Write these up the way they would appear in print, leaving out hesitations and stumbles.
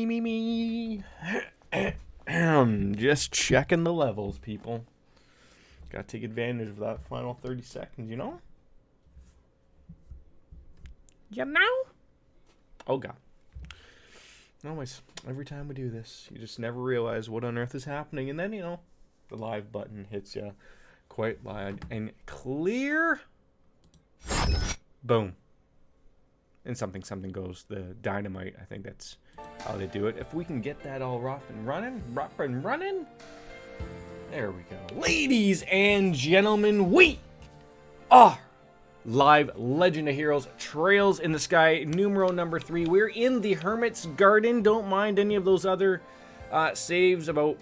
Me. Just checking the levels, people. Gotta take advantage of that final 30 seconds, you know? You know? Oh, God. Always. Every time we do this, you just never realize what on earth is happening. And then, you know, the live button hits you quite loud and clear. Boom. And something goes. The dynamite. I think that's how they do it. If we can get that all rough and running. There we go. Ladies and gentlemen, we are live Legend of Heroes Trails in the Sky numero number 3. We're in the Hermit's Garden. Don't mind any of those other saves. About,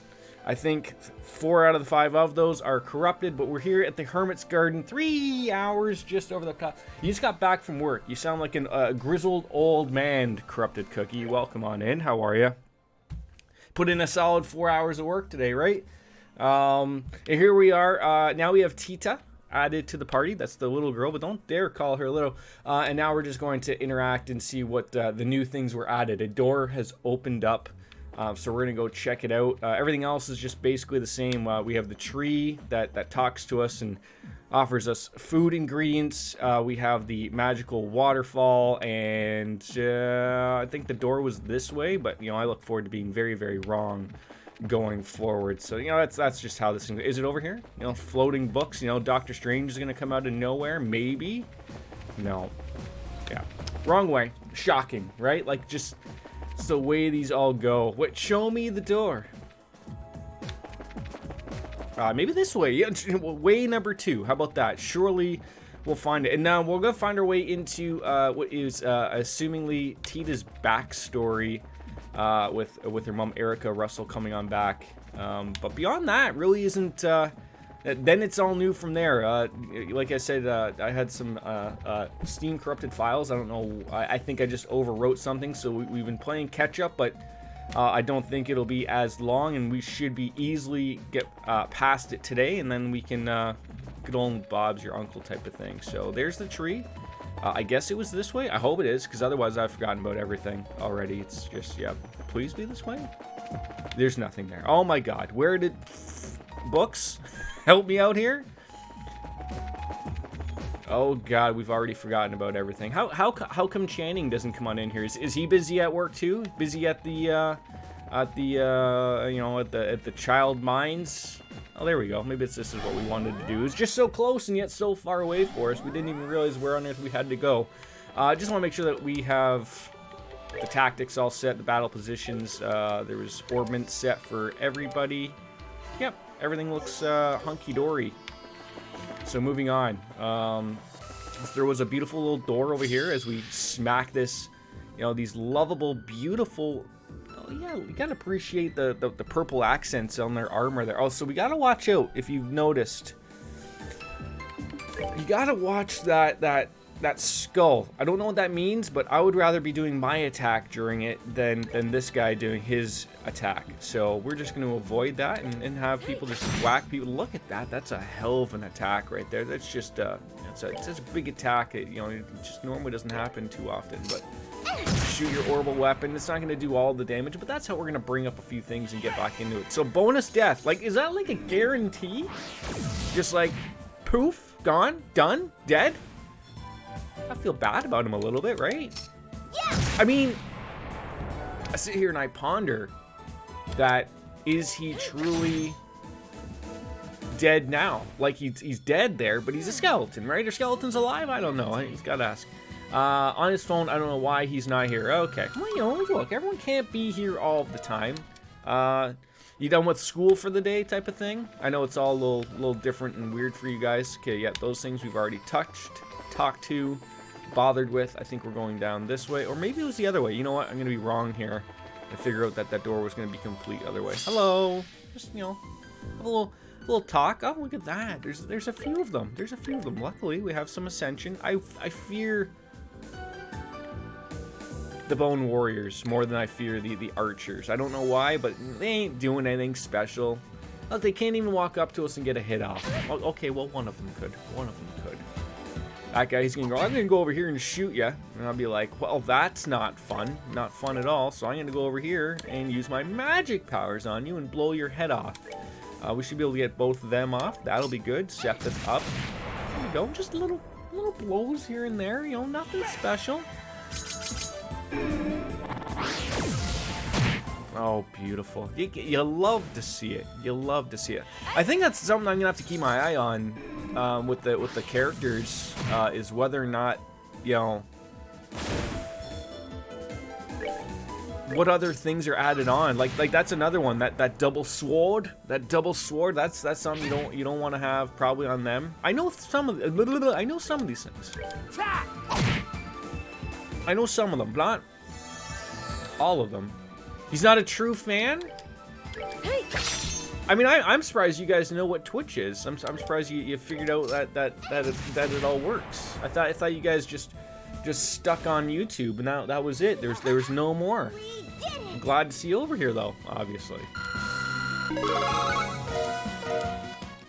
I think, 4 out of the 5 of those are corrupted, but we're here at the Hermit's Garden. 3 hours just over the clock. You just got back from work. You sound like a grizzled old man, Corrupted Cookie. Welcome on in. How are you? Put in a solid 4 hours of work today, right? And here we are. Now we have Tita added to the party. That's the little girl, but don't dare call her little. And now we're just going to interact and see what the new things were added. A door has opened up, so we're gonna go check it out. Everything else is just basically the same. We have the tree that talks to us and offers us food ingredients. We have the magical waterfall, and I think the door was this way, but you know, I look forward to being very, very wrong going forward. So, you know, that's just how this thing is. It over here? You know, floating books. You know, Doctor Strange is gonna come out of nowhere. Maybe. No. Yeah. Wrong way. Shocking, right? Like, just it's the way these all go. Wait, show me the door. Maybe this way. Yeah, way number 2. How about that? Surely we'll find it. And now we're gonna find our way into what is assumingly Tita's backstory. With her mom Erica Russell coming on back, but beyond that, really isn't. Then it's all new from there. Like I said, I had some Steam corrupted files. I don't know. I think I just overwrote something, so we've been playing catch up, but I don't think it'll be as long, and we should be easily get past it today, and then we can good old Bob's your uncle type of thing. So there's the tree. I guess it was this way. I hope it is, because otherwise I've forgotten about everything already. It's just, yeah, please be this way. There's nothing there. Oh my God, where did books help me out here? Oh God, we've already forgotten about everything. How come Channing doesn't come on in here? Is he busy at work too? Busy at the you know, at the child mines? Oh, there we go. Maybe this is what we wanted to do. It's just so close and yet so far away for us. We didn't even realize where on earth we had to go. Just want to make sure that we have the tactics all set, the battle positions. There was ordnance set for everybody. Yep, everything looks hunky-dory. So moving on. There was a beautiful little door over here as we smack this, you know, these lovable, beautiful... Oh, yeah, we gotta appreciate the purple accents on their armor there. Oh, so we gotta watch out if you've noticed. You gotta watch that skull. I don't know what that means, but I would rather be doing my attack during it than this guy doing his attack. So we're just gonna avoid that and have people just whack people. Look at that. That's a hell of an attack right there. That's just it's a big attack. You know, it just normally doesn't happen too often, but shoot your orbital weapon. It's not going to do all the damage, but that's how we're going to bring up a few things and get back into it. So bonus death. Like, is that like a guarantee? Just like, poof, gone, done, dead? I feel bad about him a little bit, right? Yeah. I mean, I sit here and I ponder that, is he truly dead now? Like, he's dead there, but he's a skeleton, right? Are skeletons alive? I don't know. He's got to ask. On his phone, I don't know why he's not here. Okay. Well, you know, look, everyone can't be here all the time. You done with school for the day type of thing? I know it's all a little different and weird for you guys. Okay, yeah, those things we've already touched, talked to, bothered with. I think we're going down this way, or maybe it was the other way. You know what? I'm going to be wrong here. I figure out that door was going to be complete other way. Hello. Just, you know, a little talk. Oh, look at that. There's a few of them. There's a few of them. Luckily, we have some ascension. I fear the Bone Warriors more than I fear the Archers. I don't know why, but they ain't doing anything special. Look, they can't even walk up to us and get a hit off. Okay, well, one of them could. One of them could. That guy, he's gonna go, I'm gonna go over here and shoot you. And I'll be like, well, that's not fun. Not fun at all. So I'm gonna go over here and use my magic powers on you and blow your head off. We should be able to get both of them off. That'll be good. Set this up. There you go. Just little blows here and there. You know, nothing special. Oh, beautiful. You love to see it. You love to see it. I think that's something I'm gonna have to keep my eye on with the characters, is whether or not, you know, what other things are added on. Like that's another one. That double sword. That double sword. That's something you don't want to have probably on them. I know some of these things. I know some of them, not all of them. He's not a true fan? I mean, I'm surprised you guys know what Twitch is. I'm surprised you figured out that it all works. I thought you guys just stuck on YouTube and that was it. There was no more. I'm glad to see you over here though, obviously.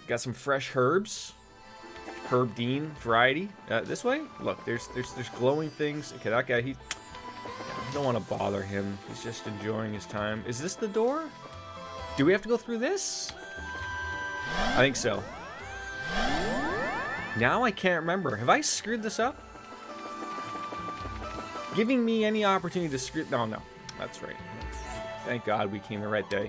Got some fresh herbs. Herb Dean variety. This way? Look, there's glowing things. Okay, that guy, I don't want to bother him. He's just enjoying his time. Is this the door? Do we have to go through this? I think so. Now I can't remember. Have I screwed this up? Giving me any opportunity to screw... No. That's right. Thank God we came the right day.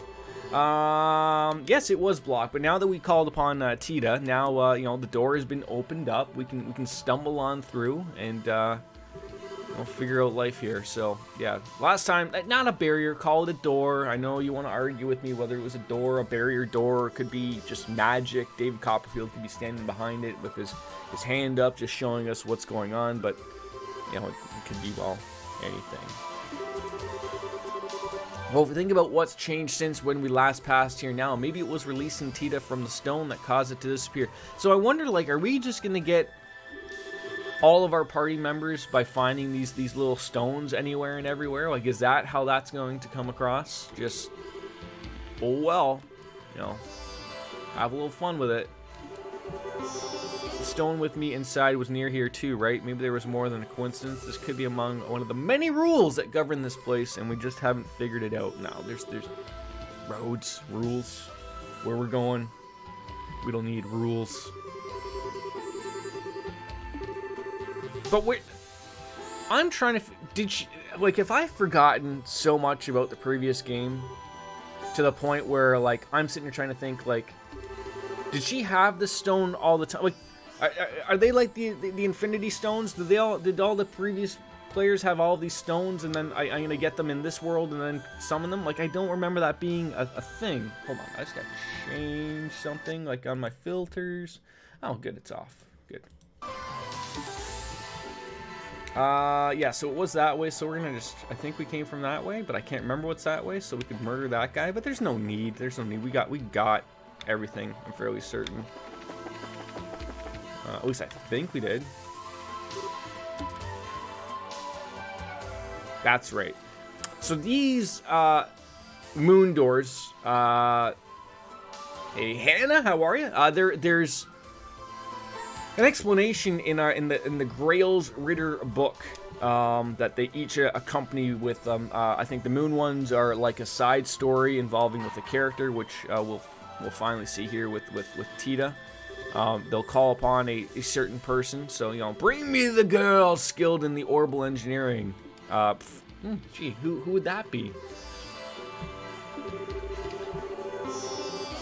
Yes, it was blocked, but now that we called upon Tita, now you know, the door has been opened up. We can stumble on through and we'll figure out life here. So yeah, last time, not a barrier, call it a door. I know you want to argue with me whether it was a door, a barrier door, it could be just magic. David Copperfield could be standing behind it with his hand up, just showing us what's going on. But you know, it could be, well, anything. Well, if we think about what's changed since when we last passed here now, maybe it was releasing Tita from the stone that caused it to disappear. So I wonder, like, are we just going to get all of our party members by finding these little stones anywhere and everywhere? Like, is that how that's going to come across? Just, oh well, you know, have a little fun with it. The stone with me inside was near here too, right? Maybe there was more than a coincidence. This could be among one of the many rules that govern this place, and we just haven't figured it out. Now, there's roads, rules, where we're going. We don't need rules. But I'm trying to... have I forgotten so much about the previous game to the point where, like, I'm sitting here trying to think, like, did she have the stone all the time? Like, are they like the Infinity Stones? Did all the previous players have all these stones, and then I'm gonna get them in this world and then summon them? Like, I don't remember that being a thing. Hold on, I just gotta change something, like on my filters. Oh, good, it's off. Good. Yeah, so it was that way, so we're gonna just... I think we came from that way, but I can't remember what's that way, so we could murder that guy, but there's no need. We got everything, I'm fairly certain. At least I think we did. That's right. So these moon doors... Hey, Hannah, how are you? There's an explanation in the Grail's Ritter book that they each accompany with I think the moon ones are like a side story involving with a character, which we'll finally see here with Tita. They'll call upon a certain person, so, you know, bring me the girl skilled in the orbital engineering. Gee, who would that be?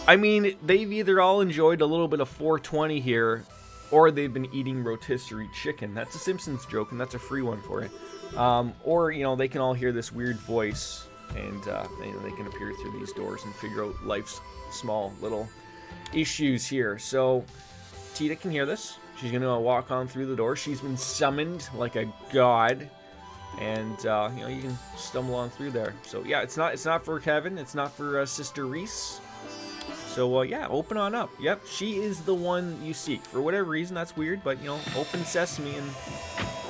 I mean, they've either all enjoyed a little bit of 420 here, or they've been eating rotisserie chicken. That's a Simpsons joke, and that's a free one for you. Or, you know, they can all hear this weird voice, and they can appear through these doors and figure out life's small little issues here. So Tita can hear this. She's gonna walk on through the door. She's been summoned like a god, and you know, you can stumble on through there. So yeah, it's not for Kevin. It's not for Sister Reese. So yeah, open on up. Yep, she is the one you seek. For whatever reason, that's weird, but you know, open sesame and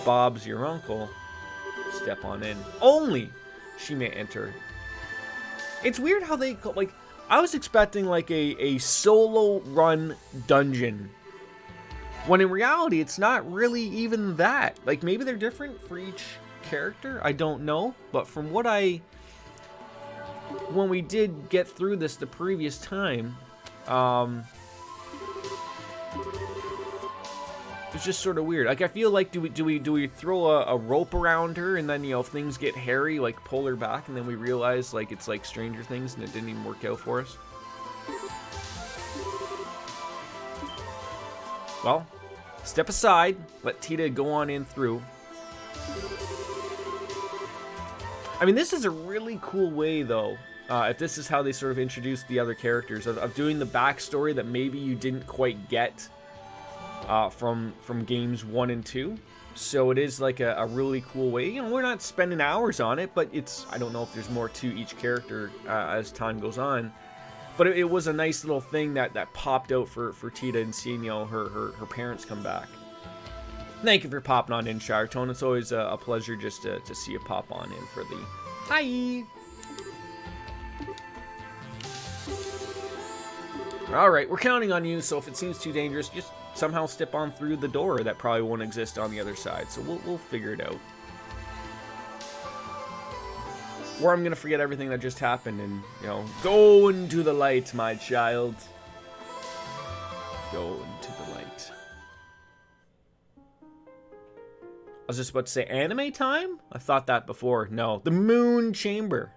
Bob's your uncle. Step on in. Only she may enter. It's weird how they like. I was expecting like a solo run dungeon When in reality, it's not really even that. Like, maybe they're different for each character. I don't know. But from what when we did get through this the previous time, it's just sort of weird. Like, I feel like, do we throw a rope around her, and then, you know, if things get hairy, like, pull her back, and then we realize, like, it's like Stranger Things, and it didn't even work out for us? Well, step aside, let Tita go on in through. I mean, this is a really cool way, though, if this is how they sort of introduced the other characters, of doing the backstory that maybe you didn't quite get from games 1 and 2. So it is like a really cool way. You know, we're not spending hours on it, but it's, I don't know if there's more to each character as time goes on. But it was a nice little thing that popped out for Tita, and seeing, you know, her parents come back. Thank you for popping on in, Shiretone. It's always a pleasure just to see you pop on in for the hi. All right, we're counting on you. So if it seems too dangerous, just somehow step on through the door that probably won't exist on the other side. So we'll figure it out. Or I'm gonna forget everything that just happened and, you know, go into the light, my child. Go into the light. I was just about to say anime time? I thought that before. No, the Moon Chamber.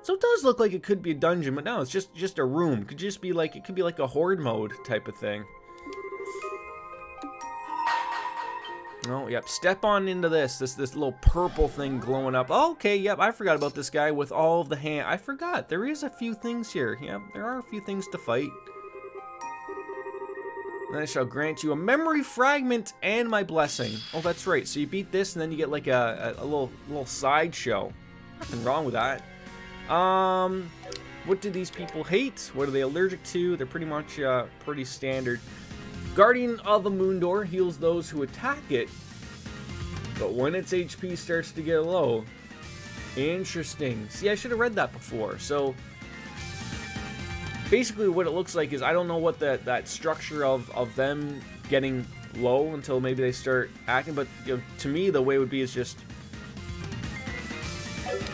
So it does look like it could be a dungeon, but no, it's just a room. Could just be like, it could be like a horde mode type of thing. Oh, yep. Step on into this little purple thing glowing up. Oh, okay, yep. I forgot about this guy with all of the hand. I forgot. There is a few things here. Yep, there are a few things to fight. And I shall grant you a memory fragment and my blessing. Oh, that's right. So you beat this, and then you get like a little sideshow. Nothing wrong with that. What do these people hate? What are they allergic to? They're pretty much pretty standard. Guardian of the Moon Door heals those who attack it, but when its HP starts to get low. Interesting. See, I should have read that before. So basically what it looks like is, I don't know what that structure of them getting low until maybe they start acting, but, you know, to me the way it would be is just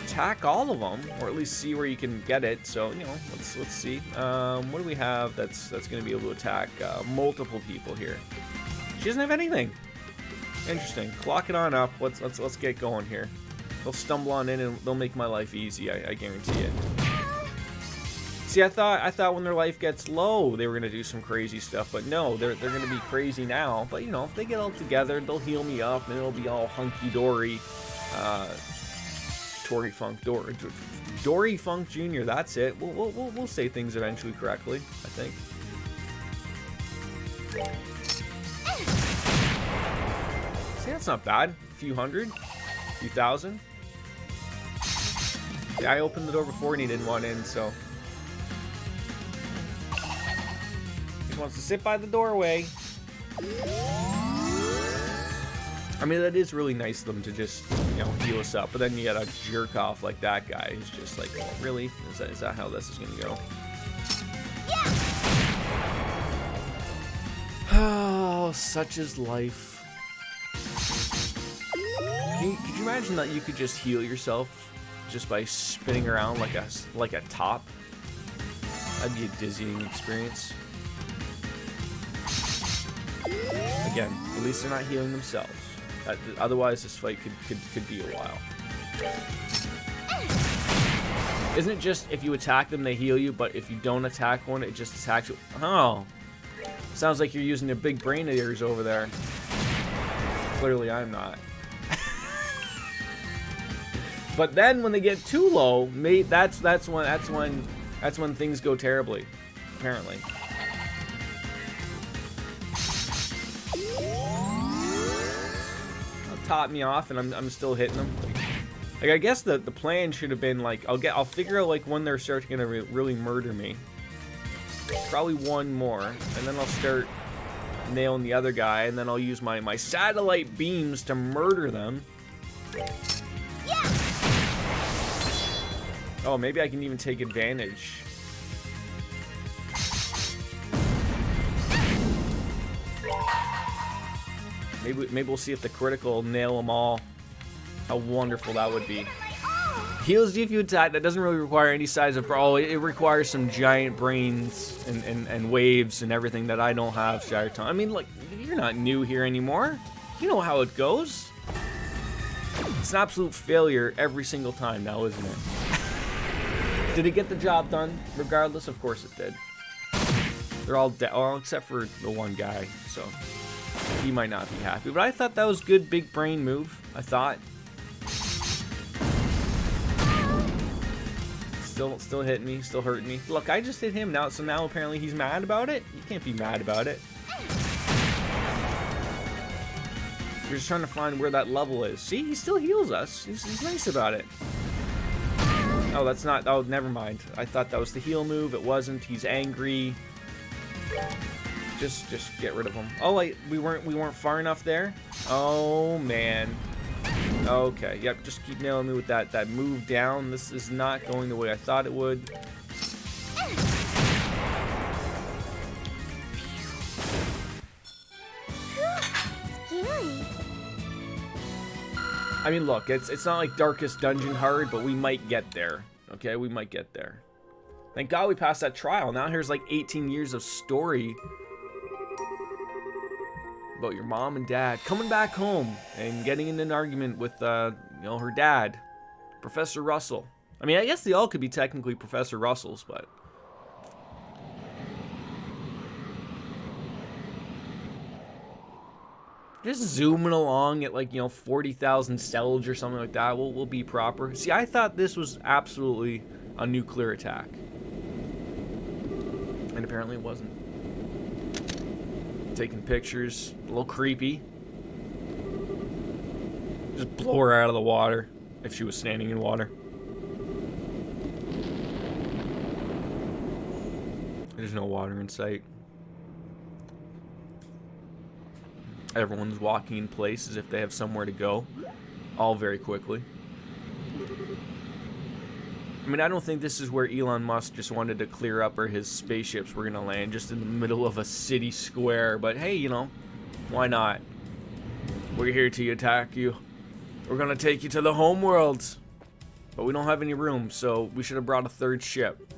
attack all of them, or at least see where you can get it. So, you know, let's see. What do we have that's going to be able to attack multiple people here? She doesn't have anything. Interesting. Clock it on up. Let's get going here. They'll stumble on in and they'll make my life easy. I guarantee it. See, I thought when their life gets low they were gonna do some crazy stuff, but no, they're gonna be crazy now. But, you know, if they get all together, they'll heal me up and it'll be all hunky dory. Dory Funk Jr. That's it. We'll say things eventually correctly, I think. See, that's not bad. A few hundred, a few thousand. Yeah, I opened the door before and he didn't want in, so he just wants to sit by the doorway. I mean, that is really nice of them to just, you know, heal us up. But then you got a jerk off like that guy who's just like, oh, really? Is that how this is going to go? Yeah. Oh, such is life. Could you imagine that you could just heal yourself just by spinning around like a top? That'd be a dizzying experience. Again, at least they're not healing themselves. Otherwise, this fight could be a while. Isn't it just if you attack them, they heal you, but if you don't attack one, it just attacks you? Oh. Sounds like you're using a big brain of yours over there. Clearly, I'm not. But then when they get too low, that's when things go terribly, apparently. Top me off and I'm still hitting them. Like, I guess the plan should have been like, I'll figure out like when they're starting to really murder me. Probably one more, and then I'll start nailing the other guy, and then I'll use my satellite beams to murder them. Yeah. Oh, maybe I can even take advantage. Maybe we'll see if the critical nail them all. How wonderful that would be. Heals you if you attack. That doesn't really require any size of... Oh, it requires some giant brains and waves and everything that I don't have, Shatterton. I mean, like, you're not new here anymore. You know how it goes. It's an absolute failure every single time now, isn't it? Did it get the job done? Regardless, of course it did. They're all dead. Oh, except for the one guy, so he might not be happy. But I thought that was good, big brain move. I thought. Still hitting me, still hurting me. Look, I just hit him now, so now apparently he's mad about it? You can't be mad about it. We're just trying to find where that level is. See, he still heals us. He's nice about it. Oh, that's not... Oh, never mind. I thought that was the heal move. It wasn't. He's angry. Just get rid of him. Oh, wait, we weren't far enough there? Oh, man. Okay, yep, just keep nailing me with that move down. This is not going the way I thought it would. Scary. I mean, look, it's not like Darkest Dungeon hard, but we might get there. Okay, we might get there. Thank God we passed that trial. Now here's like 18 years of story about your mom and dad coming back home and getting in an argument with, you know, her dad, Professor Russell. I mean, I guess they all could be technically Professor Russells, but... Just zooming along at, like, you know, 40,000 cells or something like that. We'll be proper. See, I thought this was absolutely a nuclear attack. And apparently it wasn't. Taking pictures, a little creepy. Just blow her out of the water if she was standing in water. There's no water in sight. Everyone's walking in place as if they have somewhere to go, all very quickly. I mean, I don't think this is where Elon Musk just wanted to clear up where his spaceships were going to land, just in the middle of a city square. But hey, you know, why not? We're here to attack you. We're going to take you to the home world. But we don't have any room, so we should have brought a third ship.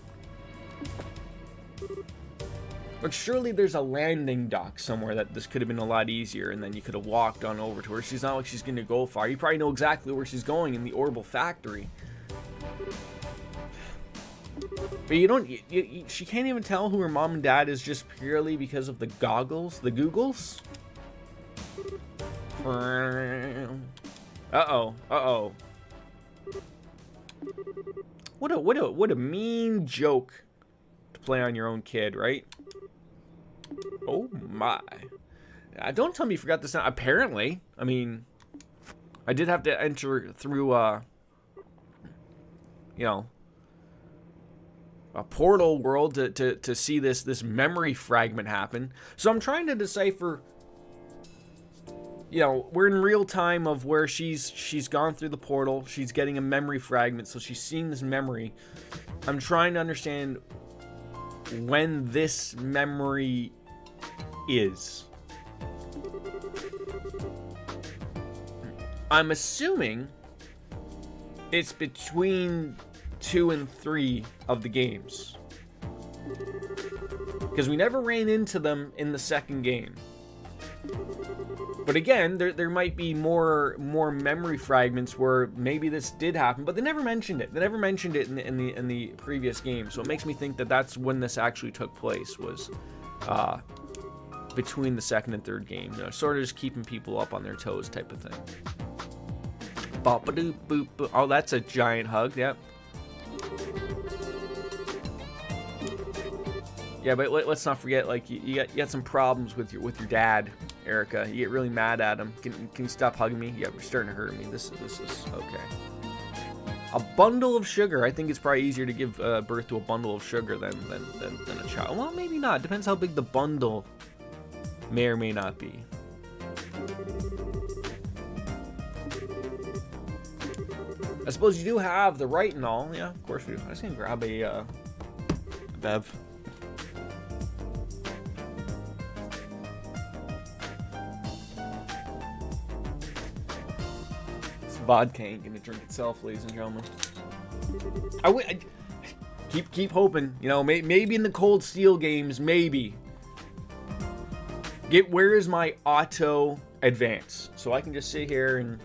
But surely there's a landing dock somewhere that this could have been a lot easier, and then you could have walked on over to her. She's not like she's going to go far. You probably know exactly where she's going, in the orbital factory. But you don't, she can't even tell who her mom and dad is just purely because of the goggles, the googles. Uh-oh. What a mean joke to play on your own kid, right? Oh my. Don't tell me you forgot this now. Apparently, I mean, I did have to enter through, you know, a portal world to see this memory fragment happen. So I'm trying to decipher, you know, we're in real time of where she's gone through the portal. She's getting a memory fragment, so she's seeing this memory. I'm trying to understand when this memory is. I'm assuming it's between 2 and 3 of the games, because we never ran into them in the second game. But again, there might be more memory fragments where maybe this did happen, but they never mentioned it. They never mentioned it in the previous game, so it makes me think that that's when this actually took place, was between the second and third game. You know, sort of just keeping people up on their toes type of thing. Bop-a-doop, boop, boop. Oh, that's a giant hug. Yep. Yeah, but let's not forget, like, you got some problems with your dad, Erica. You get really mad at him. Can you stop hugging me? Yeah, we're starting to hurt me. This is okay. A bundle of sugar. I think it's probably easier to give birth to a bundle of sugar than a child. Well, maybe not. Depends how big the bundle may or may not be. I suppose you do have the right and all. Yeah, of course we do. I just gonna grab a Bev. vodka ain't gonna drink itself, ladies and gentlemen. I keep hoping, you know, maybe in the Cold Steel games, maybe. Where is my auto advance? So I can just sit here and...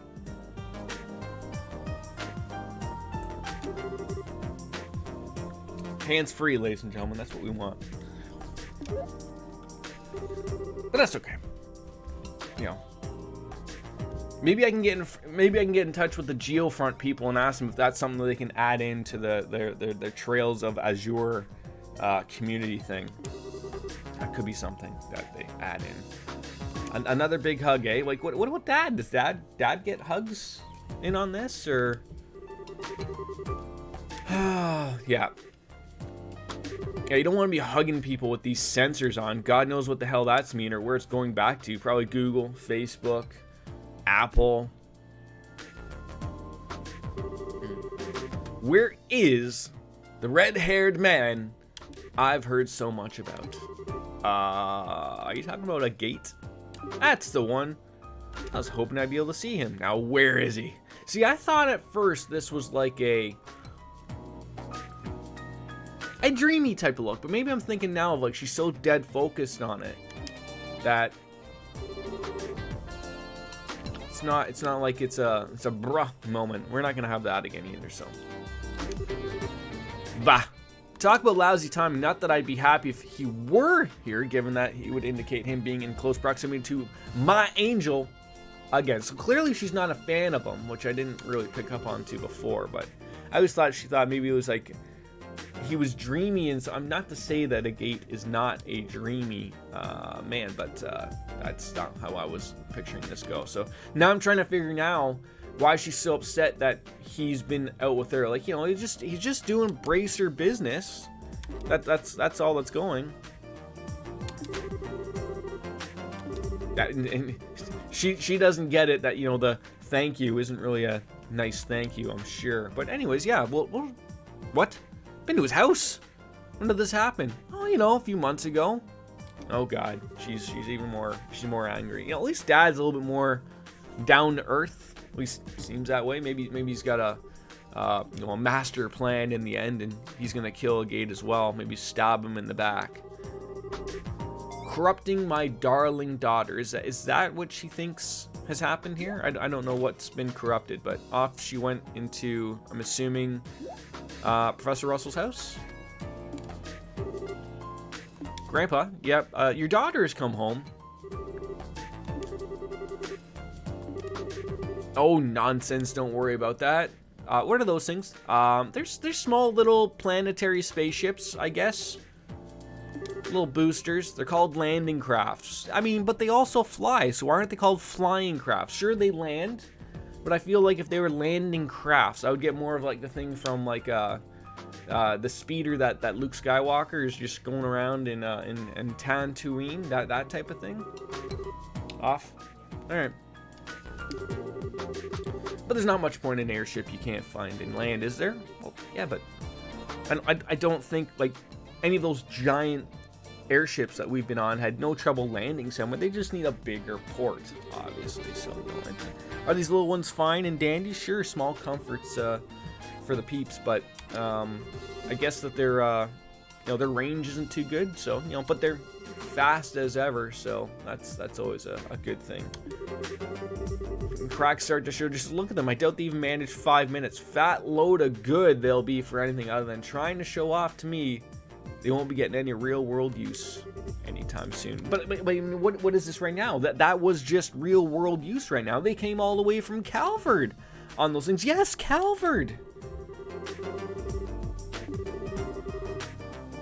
hands free, ladies and gentlemen. That's what we want. But that's okay. You know, maybe I can get in touch with the Geofront people and ask them if that's something that they can add into their Trails of Azure community thing. That could be something that they add in. Another big hug, eh? Like, what about Dad? Does Dad get hugs in on this, or? Yeah. Yeah, you don't want to be hugging people with these sensors on. God knows what the hell that's mean or where it's going back to. Probably Google, Facebook, Apple. Where is the red-haired man I've heard so much about? Are you talking about a gate? That's the one. I was hoping I'd be able to see him. Now, where is he? See, I thought at first this was like a dreamy type of look, but maybe I'm thinking now of like she's so dead focused on it that it's not like it's a bruh moment. We're not gonna have that again either. So, bah. Talk about lousy timing. Not that I'd be happy if he were here, given that he would indicate him being in close proximity to my angel again. So clearly she's not a fan of him, which I didn't really pick up on to before. But I always thought she thought maybe it was like he was dreamy, and so I'm not to say that a gate is not a dreamy man, but that's not how I was picturing this go. So now I'm trying to figure now why she's so upset that he's been out with her. Like, you know, he's just doing bracer business. That's all that's going. And she doesn't get it that, you know, the thank you isn't really a nice thank you, I'm sure. But anyways, yeah. Well, what? Been to his house? When did this happen? Oh, you know, a few months ago. Oh God, she's even more. She's more angry. You know, at least Dad's a little bit more down to earth. At least seems that way. Maybe he's got a master plan in the end, and he's gonna kill a gate as well. Maybe stab him in the back. Corrupting my darling daughter. Is that what she thinks has happened here? I don't know what's been corrupted, but off she went into, I'm assuming, Professor Russell's house. Grandpa, yep. Your daughter has come home. Oh, nonsense. Don't worry about that. What are those things? There's small little planetary spaceships, I guess. Little boosters. They're called landing crafts. I mean, but they also fly, so aren't they called flying crafts? Sure, they land, but I feel like if they were landing crafts, I would get more of like the thing from like the speeder that Luke Skywalker is just going around in Tatooine, that type of thing. Off. All right. But there's not much point in an airship you can't find in land, is there? Well, yeah, but I don't think like any of those giant airships that we've been on had no trouble landing somewhere. They just need a bigger port, obviously. So, you know, are these little ones fine and dandy? Sure, small comforts for the peeps, but I guess that their range isn't too good. So, you know, but they're fast as ever, so that's always a good thing. Cracks start to show. Just look at them. I doubt they even managed 5 minutes. Fat load of good they'll be for anything other than trying to show off to me. They won't be getting any real world use anytime soon. But what is this right now? That was just real world use right now. They came all the way from Calvard on those things. Yes, Calvard.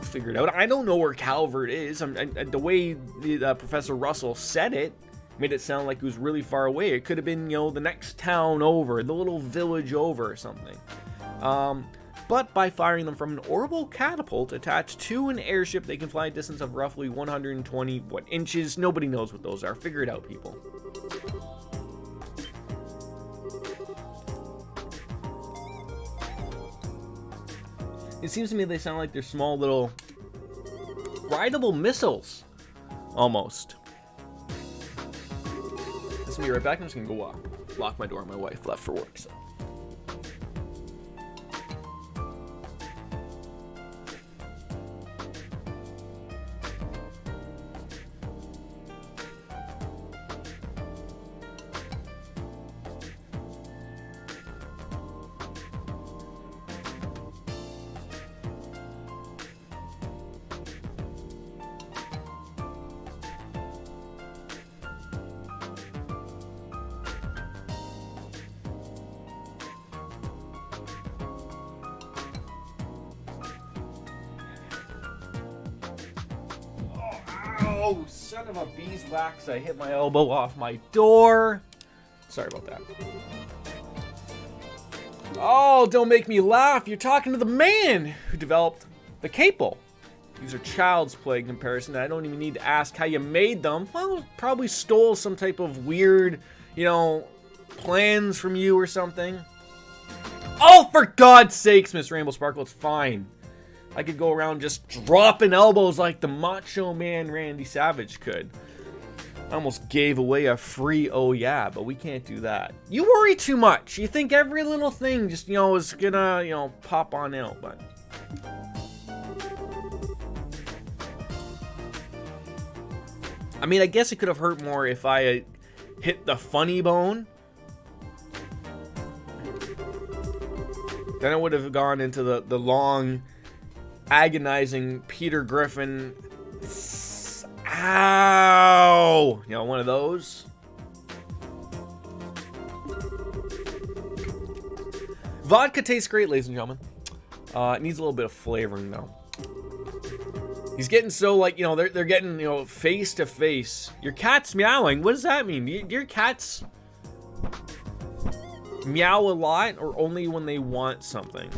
Figure it out. I don't know where Calvard is. The way Professor Russell said it made it sound like it was really far away. It could have been, you know, the next town over, the little village over or something. But by firing them from an orbital catapult attached to an airship, they can fly a distance of roughly 120 inches. Nobody knows what those are. Figure it out, people. It seems to me they sound like they're small little rideable missiles, almost. This will be right back. I'm just gonna go lock my door. My wife left for work, so. Oh, son of a beeswax. I hit my elbow off my door. Sorry about that. Oh, don't make me laugh. You're talking to the man who developed the capo. These are child's play in comparison. I don't even need to ask how you made them. Well, probably stole some type of weird, you know, plans from you or something. Oh, for God's sakes, Miss Rainbow Sparkle, it's fine. I could go around just dropping elbows like the Macho Man Randy Savage could. I almost gave away a free oh yeah, but we can't do that. You worry too much. You think every little thing just, you know, is gonna, you know, pop on out, but... I mean, I guess it could have hurt more if I had hit the funny bone. Then I would have gone into the long... agonizing Peter Griffin. Ow! You know, one of those. Vodka tastes great, ladies and gentlemen. It needs a little bit of flavoring, though. He's getting so, like, you know, they're getting, you know, face to face. Your cat's meowing. What does that mean? Your cats meow a lot or only when they want something?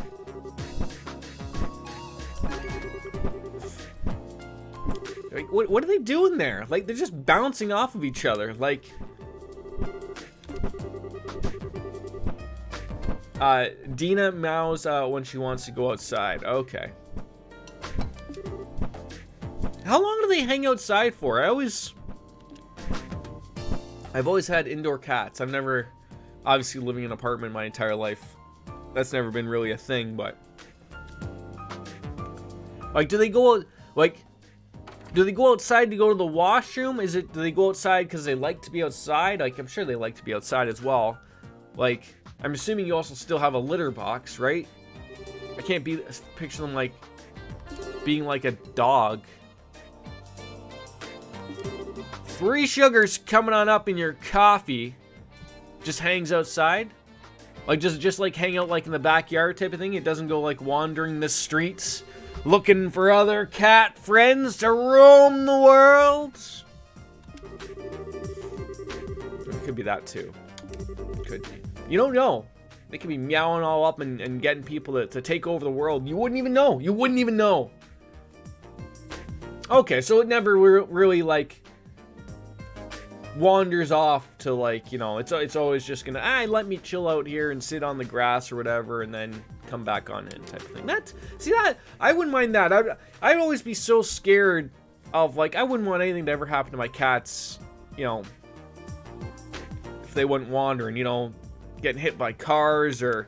Like, what are they doing there? Like, they're just bouncing off of each other. Like, Dina meows when she wants to go outside. Okay. How long do they hang outside for? I've always had indoor cats. I've never, obviously living in an apartment my entire life, that's never been really a thing, but like, do they go outside to go to the washroom? Do they go outside because they like to be outside? Like, I'm sure they like to be outside as well. Like, I'm assuming you also still have a litter box, right? I can't picture them like being like a dog. 3 sugars coming on up in your coffee. Just hangs outside? Like, just like hang out like in the backyard type of thing? It doesn't go like wandering the streets looking for other cat friends to roam the world? It could be that too. Could be. You don't know. They could be meowing all up and getting people to take over the world. You wouldn't even know. You wouldn't even know. Okay, so it never really like wanders off to, like, you know, it's always just gonna let me chill out here and sit on the grass or whatever, and then come back on in type of thing. That I wouldn't mind that. I'd always be so scared of, like, I wouldn't want anything to ever happen to my cats, you know, if they went wandering, you know, getting hit by cars or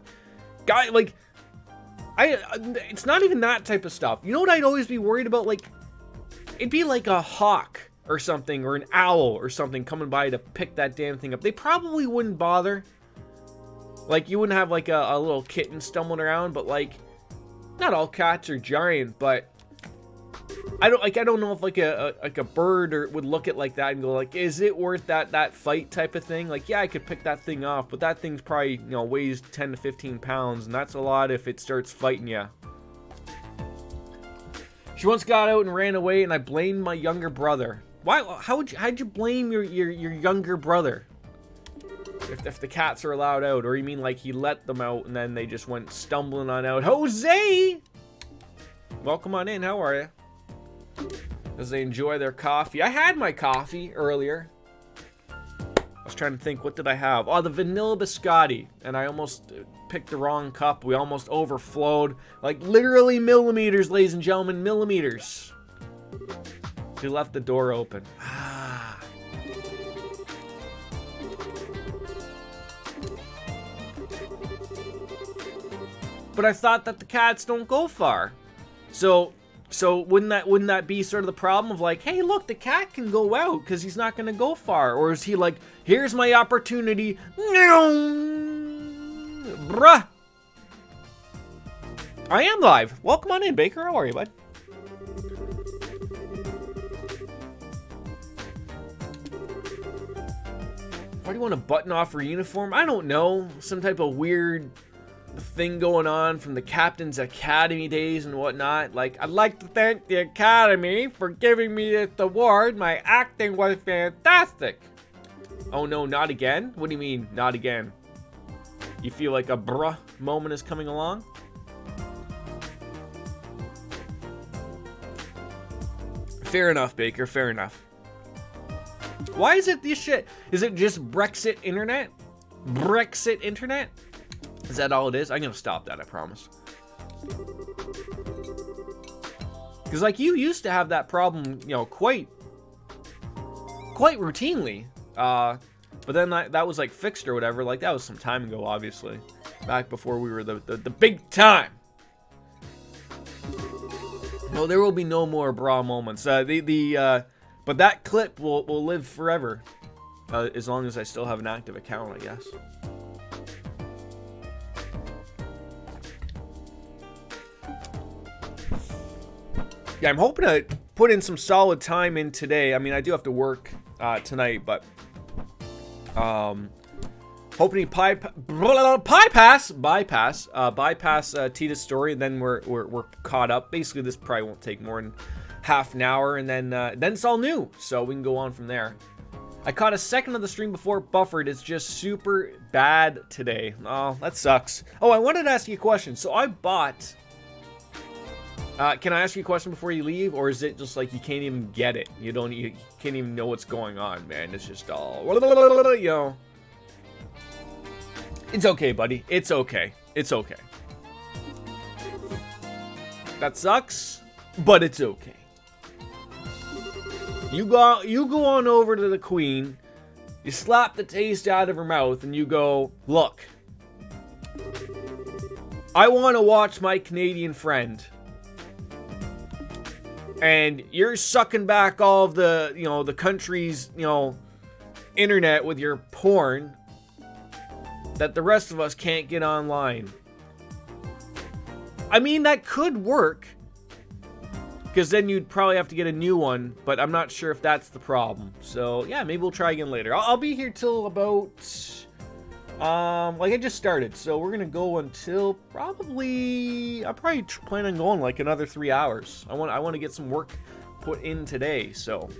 it's not even that type of stuff. You know what I'd always be worried about? Like, it'd be like a hawk or something, or an owl or something coming by to pick that damn thing up. They probably wouldn't bother. Like, you wouldn't have like a little kitten stumbling around, but like, not all cats are giant, but I don't know if like a bird would look at like that and go like, is it worth that fight type of thing? Like, yeah, I could pick that thing off, but that thing's probably, you know, weighs 10 to 15 pounds, and that's a lot if it starts fighting you. She once got out and ran away, and I blamed my younger brother. Why? How'd you blame your younger brother? If the cats are allowed out, or you mean like he let them out and then they just went stumbling on out? Jose, welcome on in. How are you? As they enjoy their coffee. I had my coffee earlier. I was trying to think, what did I have? Oh, the vanilla biscotti, and I almost picked the wrong cup. We almost overflowed, like literally millimeters, ladies and gentlemen, millimeters. She left the door open. But I thought that the cats don't go far. So wouldn't that be sort of the problem of like, hey, look, the cat can go out because he's not going to go far? Or is he like, here's my opportunity. Bruh. I am live. Welcome on in, Baker. How are you, bud? Why do you want to button off her uniform? I don't know. Some type of weird thing going on from the Captain's Academy days and whatnot. Like, I'd like to thank the Academy for giving me this award. My acting was fantastic. Oh no, not again? What do you mean, not again? You feel like a bruh moment is coming along? Fair enough, Baker, fair enough. Why is it this shit? Is it just Brexit internet? Brexit internet? Is that all it is? I'm gonna stop that, I promise. Because like you used to have that problem, you know, quite routinely. But then that was like fixed or whatever. Like that was some time ago, obviously. Back before we were the big time. No, there will be no more bra moments. But that clip will live forever. As long as I still have an active account, I guess. Yeah, I'm hoping to put in some solid time in today. I mean, I do have to work tonight, but hoping to bypass Tita's story, and then we're caught up. Basically, this probably won't take more than half an hour, and then it's all new, so we can go on from there. I caught a second of the stream before it buffered. It's just super bad today. Oh, that sucks. Oh, I wanted to ask you a question. So I bought. Can I ask you a question before you leave, or is it just like you can't even get it? You can't even know what's going on, man. It's just all, you know. It's okay, buddy. It's okay. It's okay. That sucks, but it's okay. You go on over to the Queen, you slap the taste out of her mouth, and you go, look, I want to watch my Canadian friend. And you're sucking back all of the, you know, the country's, you know, internet with your porn that the rest of us can't get online. I mean, that could work. Because then you'd probably have to get a new one, but I'm not sure if that's the problem. So, yeah, maybe we'll try again later. I'll be here till about, like I just started. So we're going to go until probably, I probably plan on going like another 3 hours. I want to get some work put in today, so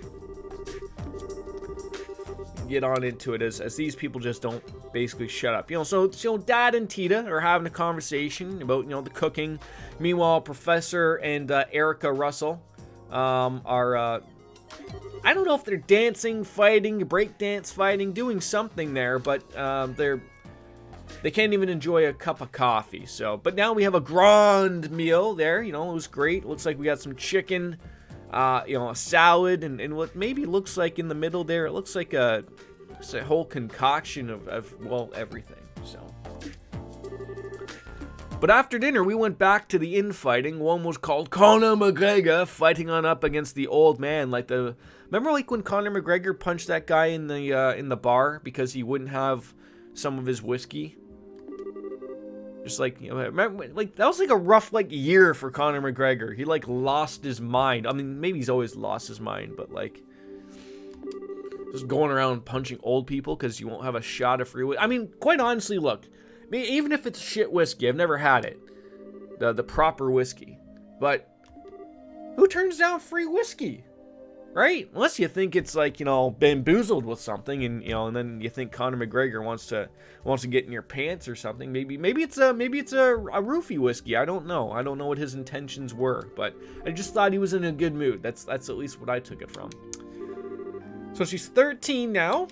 get on into it as these people just don't basically shut up. You know, so Dad and Tita are having a conversation about, you know, the cooking. Meanwhile, Professor and Erica Russell are, I don't know if they're dancing, fighting, breakdance fighting, doing something there, but they can't even enjoy a cup of coffee. So, but now we have a grand meal there. You know, it was great. Looks like we got some chicken, you know, a salad, and what maybe looks like in the middle there, it looks like it's a whole concoction of well, everything. So, but after dinner, we went back to the infighting. One was called Conor McGregor fighting on up against the old man. Remember like when Conor McGregor punched that guy in the bar because he wouldn't have some of his whiskey? Just like, you know, remember, like that was like a rough like year for Conor McGregor. He like lost his mind. I mean, maybe he's always lost his mind, but like just going around punching old people because you won't have a shot of free whiskey. I mean, quite honestly, look, I mean, even if it's shit whiskey, I've never had it, the proper whiskey, but who turns down free whiskey, right? Unless you think it's like, you know, bamboozled with something, and you know, and then you think Conor McGregor wants to get in your pants or something. Maybe it's a roofie whiskey. I don't know what his intentions were, but I just thought he was in a good mood. That's at least what I took it from. So she's 13 now,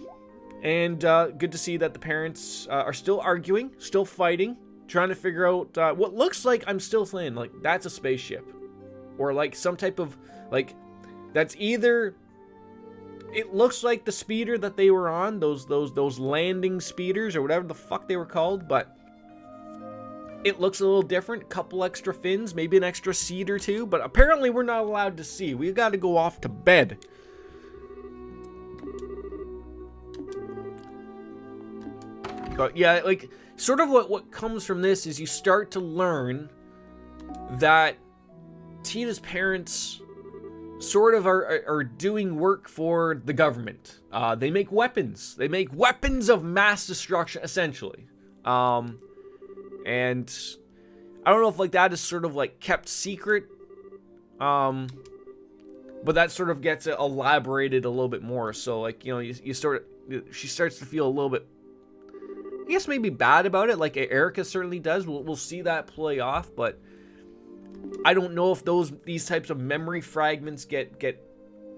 and good to see that the parents are still arguing, still fighting, trying to figure out what looks like, I'm still saying, like, that's a spaceship, or like some type of, like, that's either, it looks like the speeder that they were on, those landing speeders or whatever the fuck they were called, but it looks a little different. A couple extra fins, maybe an extra seat or two. But apparently we're not allowed to see. We got to go off to bed. But yeah, like, sort of what comes from this is you start to learn that Tita's parents sort of are doing work for the government. They make weapons. They make weapons of mass destruction, essentially. And I don't know if like that is sort of like kept secret. But that sort of gets elaborated a little bit more. So like, you know, she starts to feel a little bit, I guess, maybe bad about it, like Erica certainly does. We'll see that play off, but I don't know if these types of memory fragments get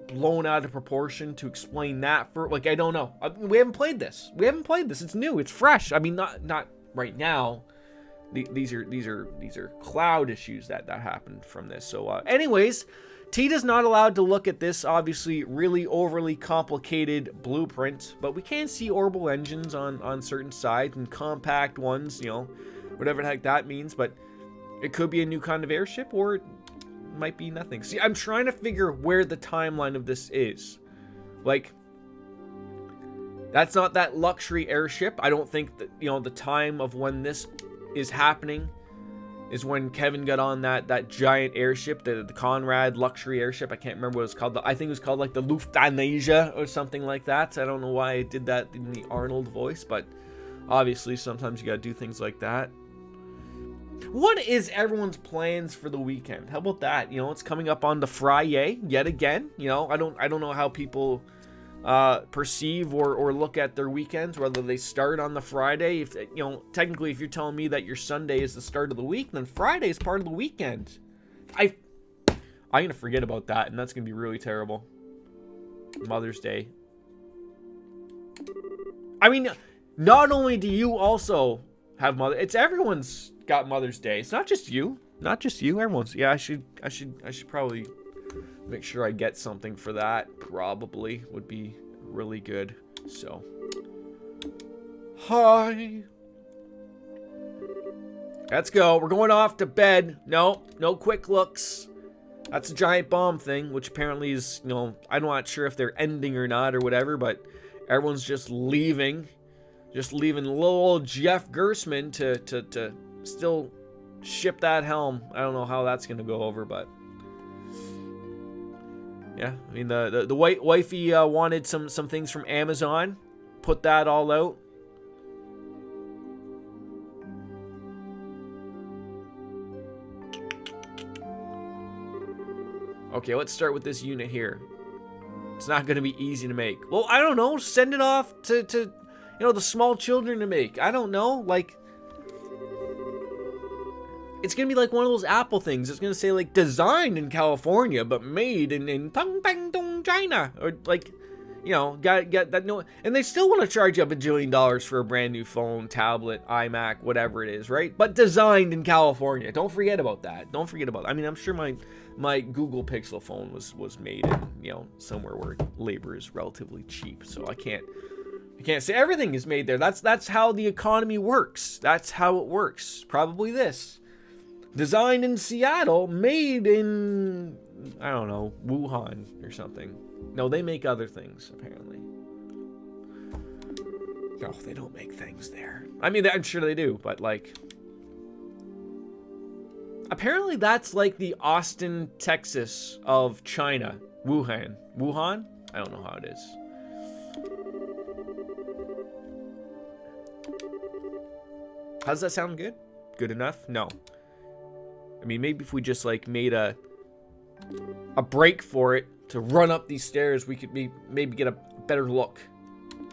blown out of proportion to explain that. For like, I don't know. We haven't played this. It's new. It's fresh. I mean, not right now. These are cloud issues that happened from this. So, anyways. Tita's not allowed to look at this, obviously, really overly complicated blueprint, but we can see orbital engines on certain sides and compact ones, you know, whatever the heck that means, but it could be a new kind of airship, or it might be nothing. See, I'm trying to figure where the timeline of this is. Like, that's not that luxury airship. I don't think that, you know, the time of when this is happening is when Kevin got on that giant airship, the Conrad luxury airship. I can't remember what it was called. I think it was called like the Lufthansa or something like that. I don't know why I did that in the Arnold voice, but obviously sometimes you gotta do things like that. What is everyone's plans for the weekend? How about that? You know, it's coming up on the Friday yet again. You know, I don't know how people perceive or look at their weekends, whether they start on the Friday. If you know, technically, if you're telling me that your Sunday is the start of the week, then Friday is part of the weekend. I'm gonna forget about that, and that's gonna be really terrible. Mother's Day. I mean, not only do you also have it's everyone's got Mother's Day. It's not just you. Everyone's. Yeah, I should probably make sure I get something for that. Probably would be really good. So, hi. Let's go. We're going off to bed. No quick looks. That's a giant bomb thing, which apparently is, you know, I'm not sure if they're ending or not or whatever, but everyone's just leaving. Just leaving little old Jeff Gersman to still ship that helm. I don't know how that's going to go over, but yeah, I mean, the wifey wanted some things from Amazon. Put that all out. Okay, let's start with this unit here. It's not going to be easy to make. Well, I don't know. Send it off to you know, the small children to make. I don't know. Like, it's going to be like one of those Apple things. It's going to say, like, designed in California, but made in Tong Tang Dong, China. Or, like, you know, got that. No, and they still want to charge you $1 bajillion for a brand new phone, tablet, iMac, whatever it is, right? But designed in California. Don't forget about that. I mean, I'm sure my Google Pixel phone was made in, you know, somewhere where labor is relatively cheap. So I can't say everything is made there. That's how the economy works. That's how it works. Probably this. Designed in Seattle, made in, I don't know, Wuhan or something. No, they make other things, apparently. No, they don't make things there. I mean, I'm sure they do, but, like, apparently that's like the Austin, Texas of China. Wuhan? I don't know how it is. How does that sound? Good enough? No. I mean, maybe if we just, like, made a break for it to run up these stairs, we could maybe get a better look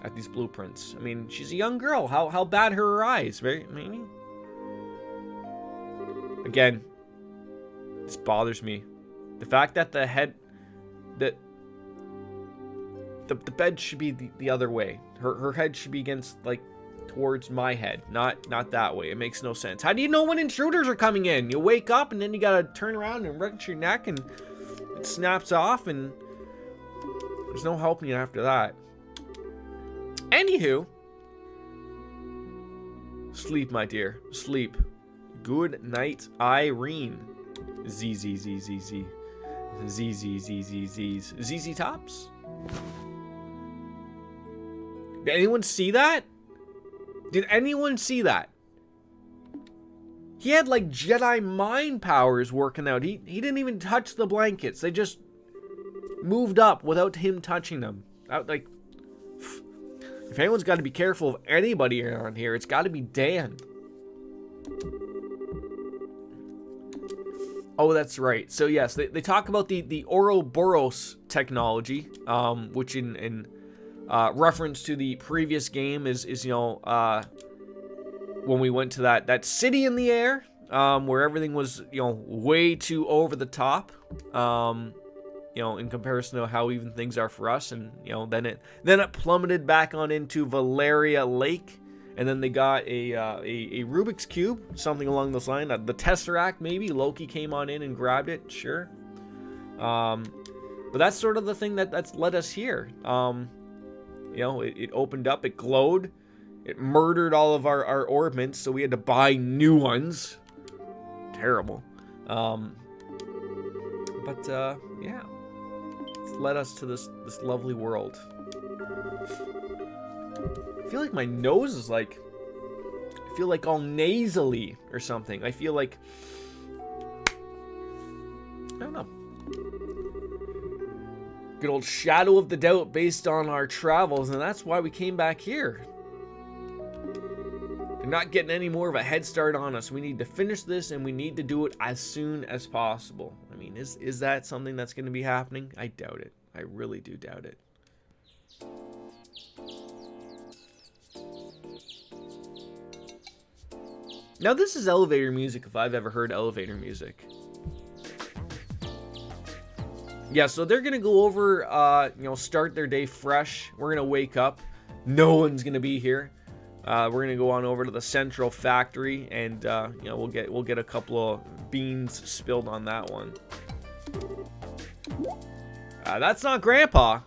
at these blueprints. I mean, she's a young girl. How bad are her eyes, right? Maybe. Again, this bothers me. The fact that the bed should be the other way. Her head should be against, like, towards my head, not that way. It makes no sense. How do you know when intruders are coming in? You wake up and then you gotta turn around and wrench your neck and it snaps off and there's no helping you after that. Anywho, sleep, my dear, sleep. Good night, Irene. Z Z Z Z Z Z Z Z Z Z's ZZ Tops. Did anyone see that? Did anyone see that? He had like Jedi mind powers working out. He didn't even touch the blankets. They just moved up without him touching them. Like, if anyone's got to be careful of anybody around here, it's got to be Dan. Oh, that's right. So yes, they talk about the Ouroboros technology, which in reference to the previous game is you know, when we went to that city in the air, where everything was, you know, way too over the top, you know, in comparison to how even things are for us, and you know, then it plummeted back on into Valeria Lake, and then they got a Rubik's Cube, something along those lines. The Tesseract, maybe Loki came on in and grabbed it, sure. But that's sort of the thing that's led us here. You know, it opened up, it glowed, it murdered all of our orbments, so we had to buy new ones. Terrible. But yeah, it's led us to this lovely world. I feel like my nose is like, I feel like all nasally or something. I feel like, I don't know. Good old shadow of the doubt based on our travels, and that's why we came back here. They're not getting any more of a head start on us. We need to finish this, and we need to do it as soon as possible. I mean, is that something that's going to be happening? I doubt it. I really do doubt it. Now, this is elevator music if I've ever heard elevator music. Yeah, so they're going to go over, you know, start their day fresh. We're going to wake up. No one's going to be here. We're going to go on over to the central factory, and, you know, we'll get a couple of beans spilled on that one. That's not Grandpa.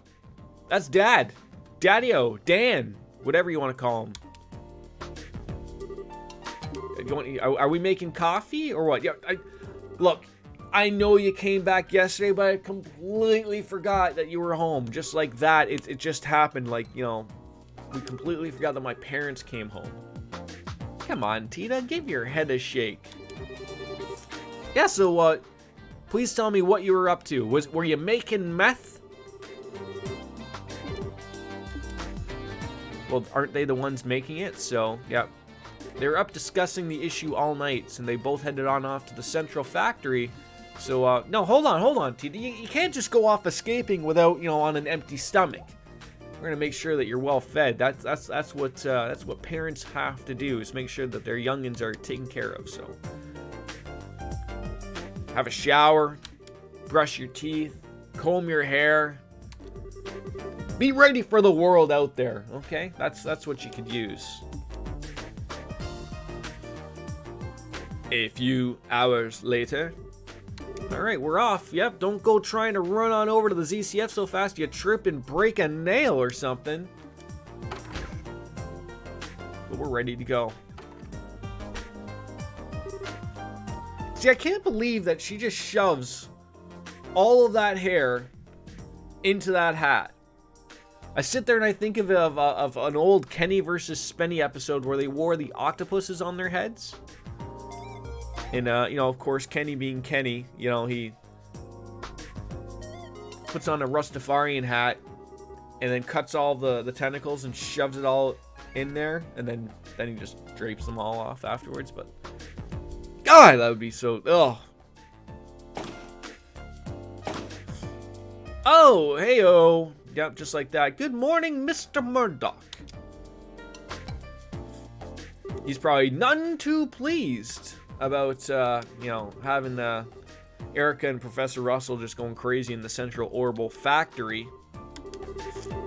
That's Dad. Daddy-o, Dan, whatever you want to call him. Are we making coffee or what? Yeah, look, I know you came back yesterday, but I completely forgot that you were home. Just like that, it just happened. Like, you know, we completely forgot that my parents came home. Come on, Tita, give your head a shake. Yeah, so please tell me what you were up to. Were you making meth? Well, aren't they the ones making it? So, yeah. They were up discussing the issue all night, and they both headed on off to the central factory. So, no, hold on, Tita. You can't just go off escaping without, you know, on an empty stomach. We're gonna make sure that you're well fed. That's what parents have to do, is make sure that their youngins are taken care of. So, have a shower, brush your teeth, comb your hair. Be ready for the world out there, okay? That's what you could use. A few hours later. Alright, we're off. Yep, don't go trying to run on over to the ZCF so fast you trip and break a nail or something. But we're ready to go. See, I can't believe that she just shoves all of that hair into that hat. I sit there and I think of an old Kenny versus Spenny episode where they wore the octopuses on their heads. And, you know, of course, Kenny being Kenny, you know, he puts on a Rastafarian hat and then cuts all the tentacles and shoves it all in there. And then he just drapes them all off afterwards. But, God, that would be so, ugh. Oh, hey-oh. Yep, just like that. Good morning, Mr. Murdoch. He's probably none too pleased about, you know, having Erica and Professor Russell just going crazy in the Central Orbital Factory.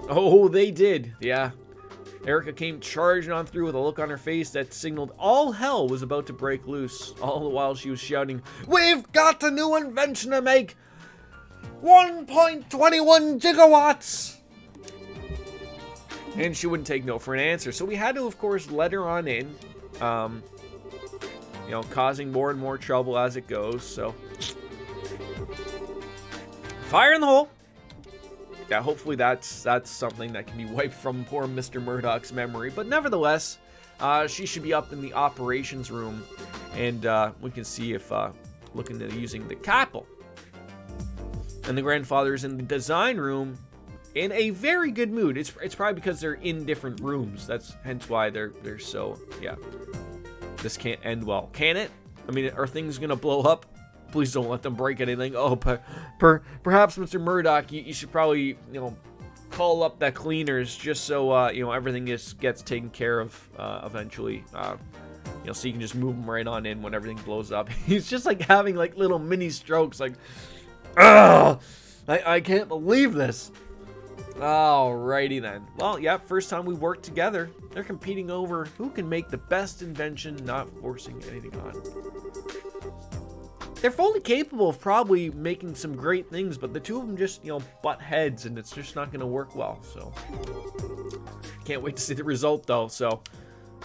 Oh, they did. Yeah. Erica came charging on through with a look on her face that signaled all hell was about to break loose. All the while she was shouting, "We've got a new invention to make! 1.21 gigawatts!" And she wouldn't take no for an answer. So we had to, of course, let her on in. you know, causing more and more trouble as it goes. So, fire in the hole. Yeah, hopefully that's something that can be wiped from poor Mr. Murdoch's memory. But nevertheless, she should be up in the operations room, and we can see if looking at using the capsule. And the grandfather's in the design room in a very good mood. It's probably because they're in different rooms. That's hence why they're so, yeah. This can't end well, can it? I mean, are things gonna blow up? Please don't let them break anything. Oh, but perhaps Mr. Murdoch, you should probably, you know, call up the cleaners just so you know, everything gets taken care of eventually. You know, so you can just move them right on in when everything blows up. He's just like having like little mini strokes, like, ugh, I can't believe this. Alrighty then. Well, yeah, first time we worked together. They're competing over who can make the best invention, not forcing anything on. They're fully capable of probably making some great things, but the two of them just, you know, butt heads, and it's just not going to work well. So, can't wait to see the result, though. So,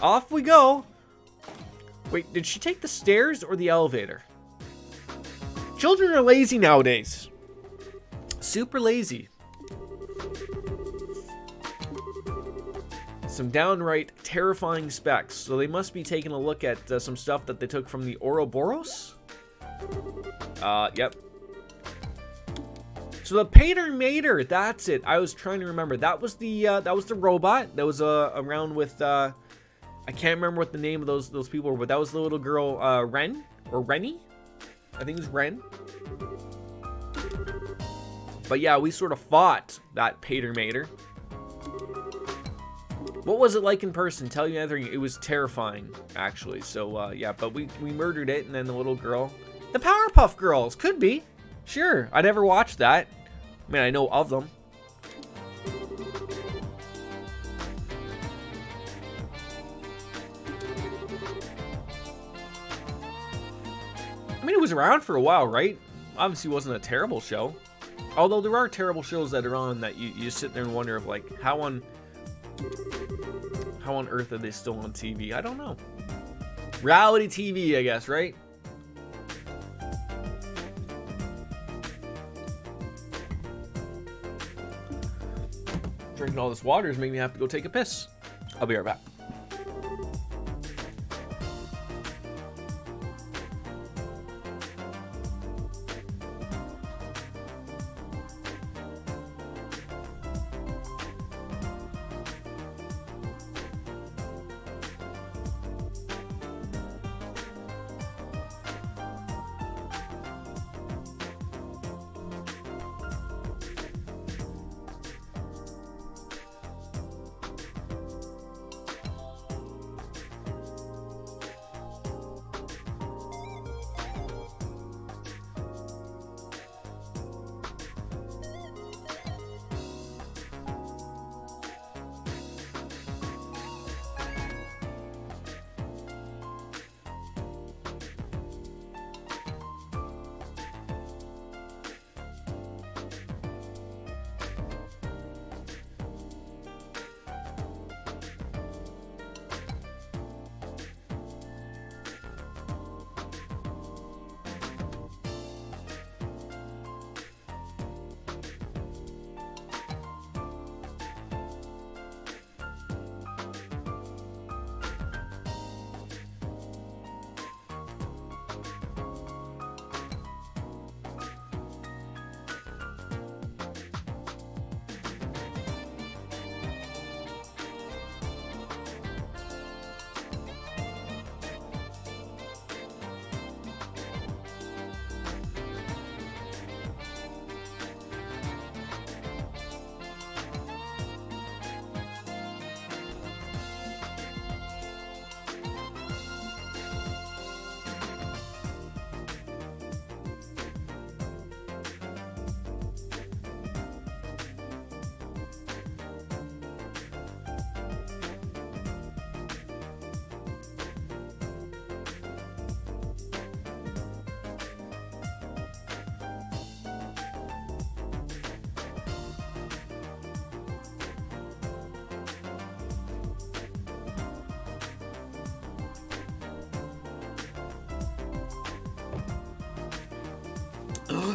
off we go. Wait, did she take the stairs or the elevator? Children are lazy nowadays. Super lazy. Some downright terrifying specs. So they must be taking a look at some stuff that they took from the Ouroboros. Yep. So the Pater Mater, that's it. I was trying to remember. That was the robot that was around with I can't remember what the name of those people were, but that was the little girl Ren or Rennie. I think it was Ren. But yeah, we sort of fought that Pater Mater. What was it like in person? Tell you anything. It was terrifying, actually. So yeah, but we murdered it, and then the little girl. The Powerpuff Girls, could be. Sure, I never watched that. I mean, I know of them. I mean, it was around for a while, right? Obviously, it wasn't a terrible show. Although there are terrible shows that are on that you sit there and wonder if, like, how on earth are they still on TV? I don't know. Reality TV, I guess, right? Drinking all this water is making me have to go take a piss. I'll be right back.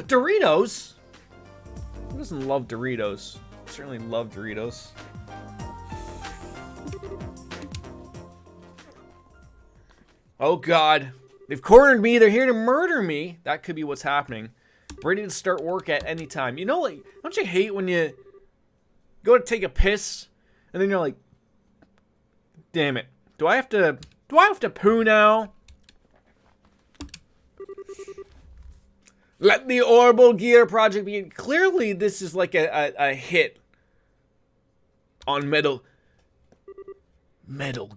Doritos? Who doesn't love Doritos? Certainly love Doritos. Oh God, they've cornered me. They're here to murder me. That could be what's happening. Ready to start work at any time. You know, like, don't you hate when you go to take a piss and then you're like, damn it, do I have to poo now? Let the Orbital Gear project begin. Clearly, this is like a hit on Metal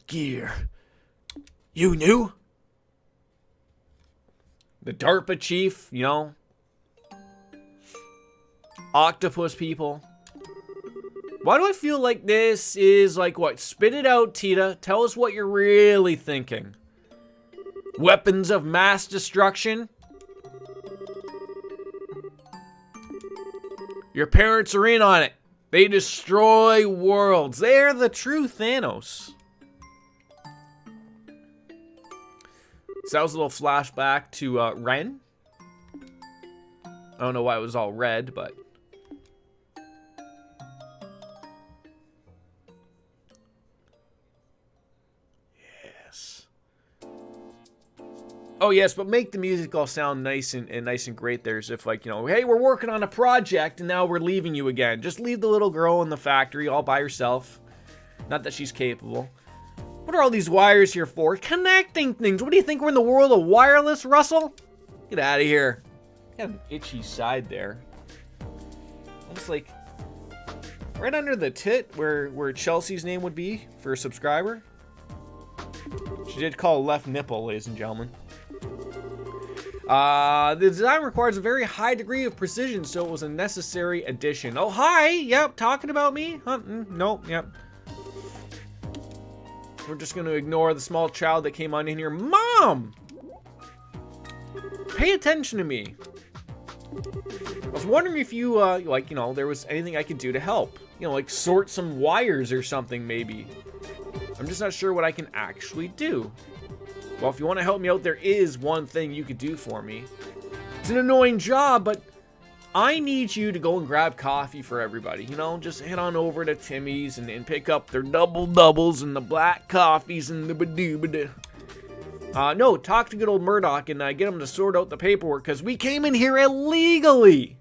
Gear. You knew? The DARPA chief, you know? Octopus people. Why do I feel like this is like what? Spit it out, Tita. Tell us what you're really thinking. Weapons of mass destruction? Your parents are in on it. They destroy worlds. They're the true Thanos. So that was a little flashback to Ren. I don't know why it was all red, but... Yes. Oh yes, but make the music all sound nice and nice and great there, as if like, you know, hey, we're working on a project and now we're leaving you again. Just leave the little girl in the factory all by herself. Not that she's capable. What are all these wires here for? Connecting things. What do you think? We're in the world of wireless, Russell? Get out of here. Got an itchy side there. Almost like right under the tit where Chelsea's name would be for a subscriber. She did call left nipple, ladies and gentlemen. The design requires a very high degree of precision, so it was a necessary addition. Oh, hi. Yep, talking about me? Huh? Nope, yep. We're just going to ignore the small child that came on in here. Mom! Pay attention to me. I was wondering if you, like, you know, there was anything I could do to help. You know, like sort some wires or something, maybe. I'm just not sure what I can actually do. Well, if you want to help me out, there is one thing you could do for me. It's an annoying job, but I need you to go and grab coffee for everybody. You know, just head on over to Timmy's and pick up their double-doubles and the black coffees and the badoo-badoo. No, talk to good old Murdoch and get him to sort out the paperwork, because we came in here illegally.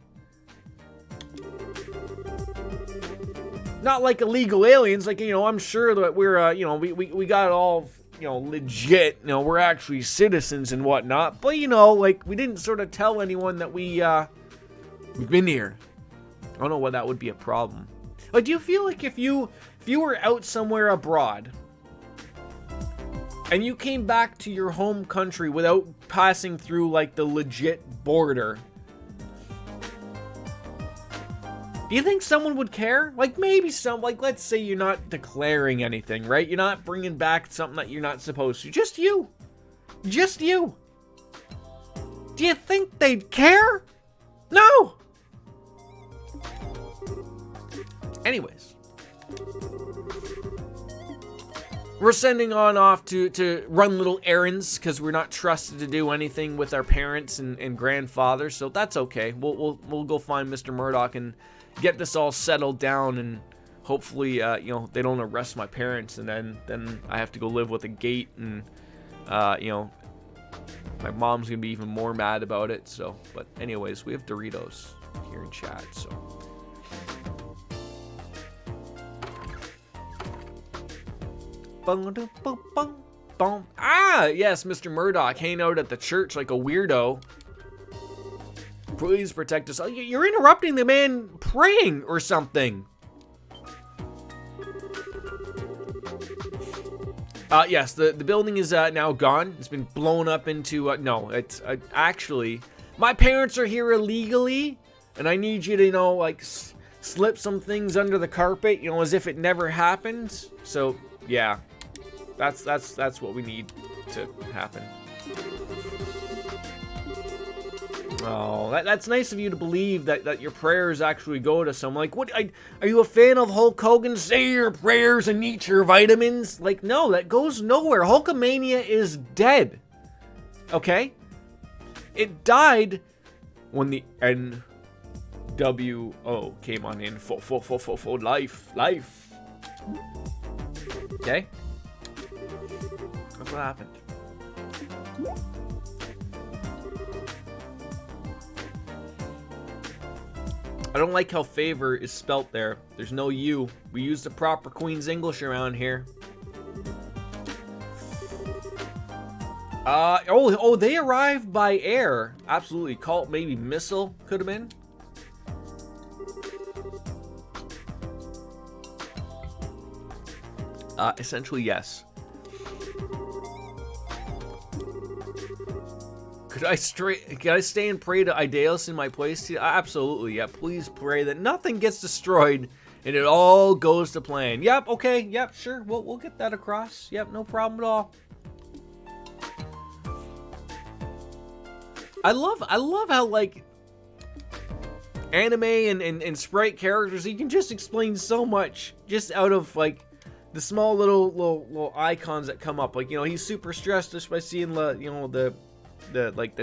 Not like illegal aliens, like, you know, I'm sure that we're, you know, we got it all, you know, legit. You know, we're actually citizens and whatnot. But, you know, like, we didn't sort of tell anyone that we've been here. I don't know why that would be a problem. Like, do you feel like if you were out somewhere abroad and you came back to your home country without passing through, like, the legit border, do you think someone would care? Like, maybe some, like, let's say you're not declaring anything, right? You're not bringing back something that you're not supposed to. Just you. Just you. Do you think they'd care? No. Anyways. We're sending on off to run little errands because we're not trusted to do anything with our parents and grandfathers, so that's okay. We'll go find Mr. Murdoch and get this all settled down, and hopefully, you know, they don't arrest my parents, and then I have to go live with a gate, and you know, my mom's gonna be even more mad about it. So, but anyways, we have Doritos here in chat, so. Ah, yes, Mr. Murdoch, hanging out at the church like a weirdo. Please protect us. Oh, you're interrupting the man praying or something. Yes, the building is now gone. It's been blown up into, no, it's actually, my parents are here illegally, and I need you to, you know, like, slip some things under the carpet, you know, as if it never happened. So, yeah, that's what we need to happen. Oh, that's nice of you to believe that your prayers actually go to someone. Like, what? Are you a fan of Hulk Hogan? Say your prayers and eat your vitamins? Like, no, that goes nowhere. Hulkamania is dead. Okay? It died when the NWO came on in. For life. Okay? That's what happened. I don't like how favor is spelt there. There's no U. We use the proper Queen's English around here. Oh, they arrived by air. Absolutely. Call it maybe missile. Could have been. Essentially, yes. Could I stay and pray to Idaeus in my place? Absolutely, yeah. Please pray that nothing gets destroyed and it all goes to plan. Yep, okay, yep, sure. We'll get that across. Yep, no problem at all. I love how, like, anime and sprite characters, you can just explain so much just out of, like, the small little icons that come up. Like, you know, he's super stressed just by seeing the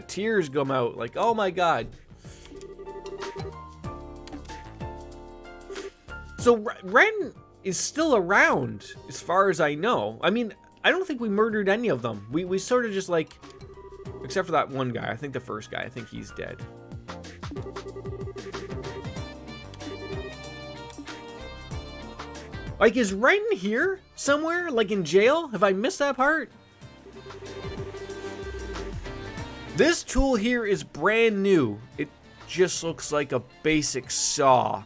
tears come out. Like, oh my god. So Ren is still around as far as I know. I mean, I don't think we murdered any of them. We sort of just, like, except for that one guy. I think the first guy. I think he's dead. Like, is Ren here somewhere? Like, in jail? Have I missed that part? This tool here is brand new. It just looks like a basic saw.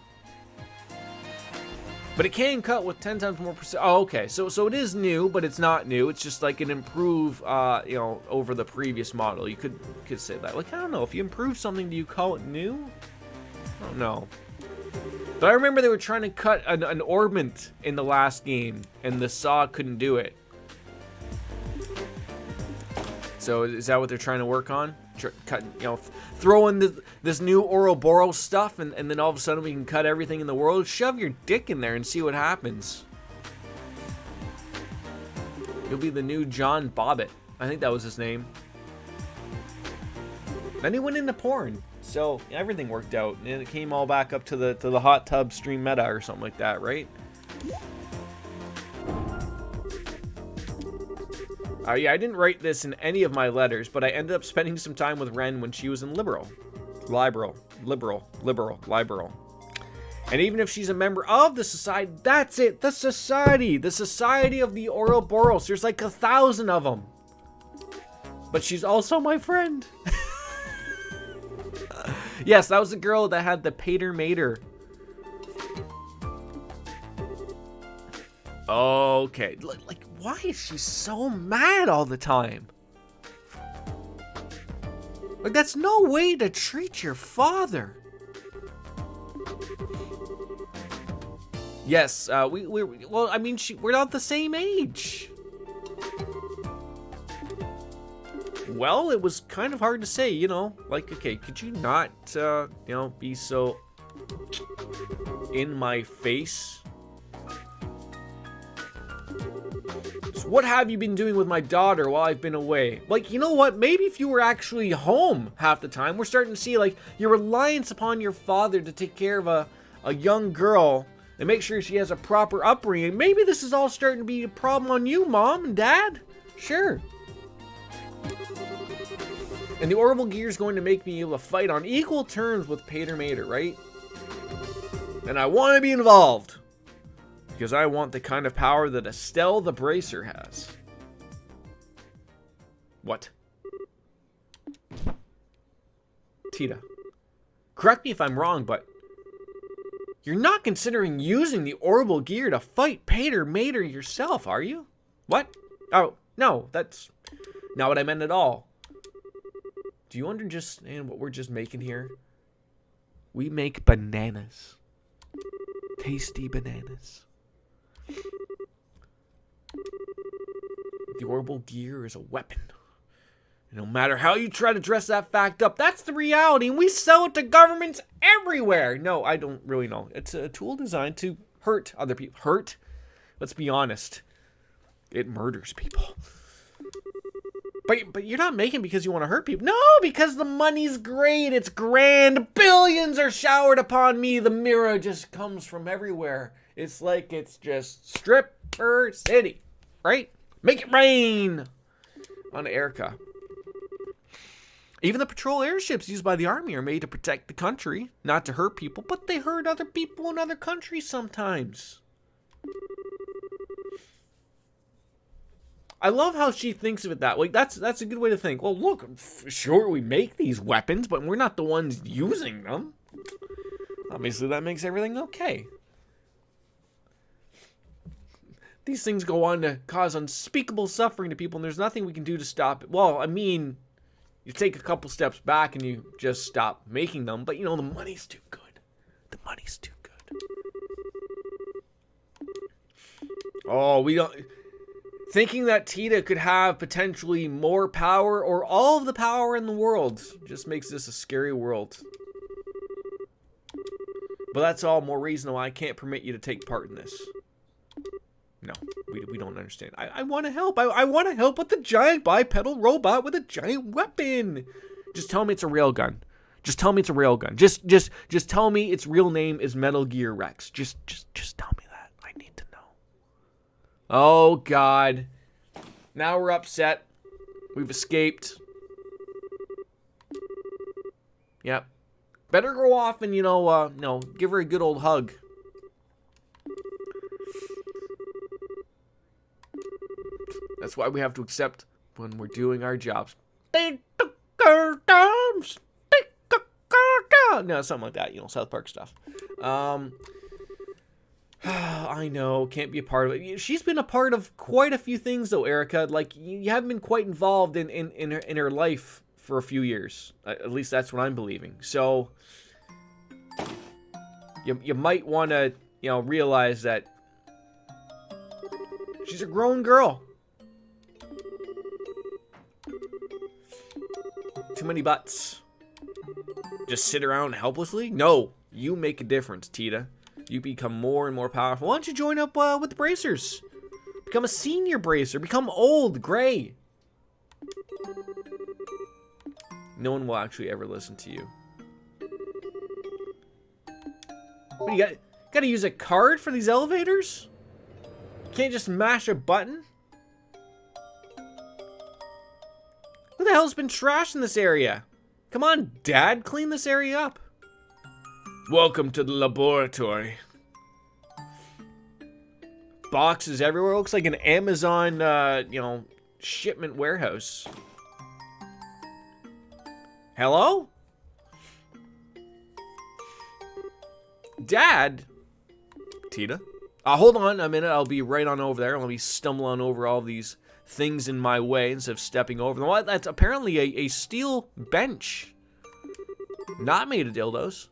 But it can cut with 10 times more precision. Oh, okay. So it is new, but it's not new. It's just like an improve, over the previous model. You could say that. Like, I don't know. If you improve something, do you call it new? I don't know. But I remember they were trying to cut an orbment in the last game, and the saw couldn't do it. So is that what they're trying to work on? Throw in this new Ouroboros stuff, and then all of a sudden we can cut everything in the world? Shove your dick in there and see what happens. You'll be the new John Bobbitt. I think that was his name. Then he went into porn. So everything worked out, and it came all back up to the hot tub stream meta or something like that, right? Yeah, I didn't write this in any of my letters, but I ended up spending some time with Ren when she was in liberal. And even if she's a member of the society, that's it, the society of the Ouroboros. There's like 1,000 of them. But she's also my friend. Yes, that was the girl that had the Pater Mater. Okay, like, why is she so mad all the time? Like, that's no way to treat your father. Yes, well, I mean, we're not the same age. Well, it was kind of hard to say, you know, like, okay, could you not, be so in my face? So what have you been doing with my daughter while I've been away? Like, you know what? Maybe if you were actually home half the time, we're starting to see, like, your reliance upon your father to take care of a young girl and make sure she has a proper upbringing. Maybe this is all starting to be a problem on you, Mom and Dad. Sure. And the orbital gear is going to make me able to fight on equal terms with Pater Mater, right? And I want to be involved. Because I want the kind of power that Estelle the Bracer has. What? Tita. Correct me if I'm wrong, but you're not considering using the orbital gear to fight Pater Mater yourself, are you? What? Oh, no, that's not what I meant at all. Do you understand what we're just making here? We make bananas. Tasty bananas. The orbital gear is a weapon. And no matter how you try to dress that fact up, that's the reality, and we sell it to governments everywhere. No, I don't really know. It's a tool designed to hurt other people. Hurt? Let's be honest. It murders people. But you're not making because you want to hurt people. No, because the money's great. It's grand. Billions are showered upon me. The mirror just comes from everywhere. It's like it's just stripper city, right? Make it rain on Erica. Even the patrol airships used by the army are made to protect the country, not to hurt people, but they hurt other people in other countries sometimes. I love how she thinks of it that way. That's a good way to think. Well, look, sure, we make these weapons, but we're not the ones using them. Obviously, that makes everything okay. These things go on to cause unspeakable suffering to people, and there's nothing we can do to stop it. Well, I mean, you take a couple steps back and you just stop making them, but you know, the money's too good. The money's too good. Oh, we don't... Thinking that Tita could have potentially more power or all of the power in the world just makes this a scary world. But that's all more reason why I can't permit you to take part in this. No, we don't understand. I want to help. I want to help with the giant bipedal robot with a giant weapon. Just tell me it's a railgun. Just tell me it's a railgun. Just tell me its real name is Metal Gear Rex. Just tell me that. I need to know. Oh, God. Now we're upset. We've escaped. Yep. Better go off and, give her a good old hug. That's why we have to accept when we're doing our jobs. No, something like that, South Park stuff. I know, can't be a part of it. She's been a part of quite a few things, though, Erica. Like, you haven't been quite involved in her life for a few years. At least that's what I'm believing. So, you might want to, realize that she's a grown girl. Too many butts. Just sit around helplessly? No, you make a difference, Tita. You become more and more powerful. Why don't you join up with the bracers? Become a senior bracer. Become old, gray. No one will actually ever listen to you. What, you gotta use a card for these elevators? You can't just mash a button? Who the hell's been trashing this area? Come on, Dad, clean this area up. Welcome to the laboratory. Boxes everywhere. Looks like an Amazon, shipment warehouse. Hello? Dad? Tita? Hold on a minute. I'll be right on over there. I'll be stumbling over all these things in my way instead of stepping over them. Well, that's apparently a steel bench. Not made of dildos.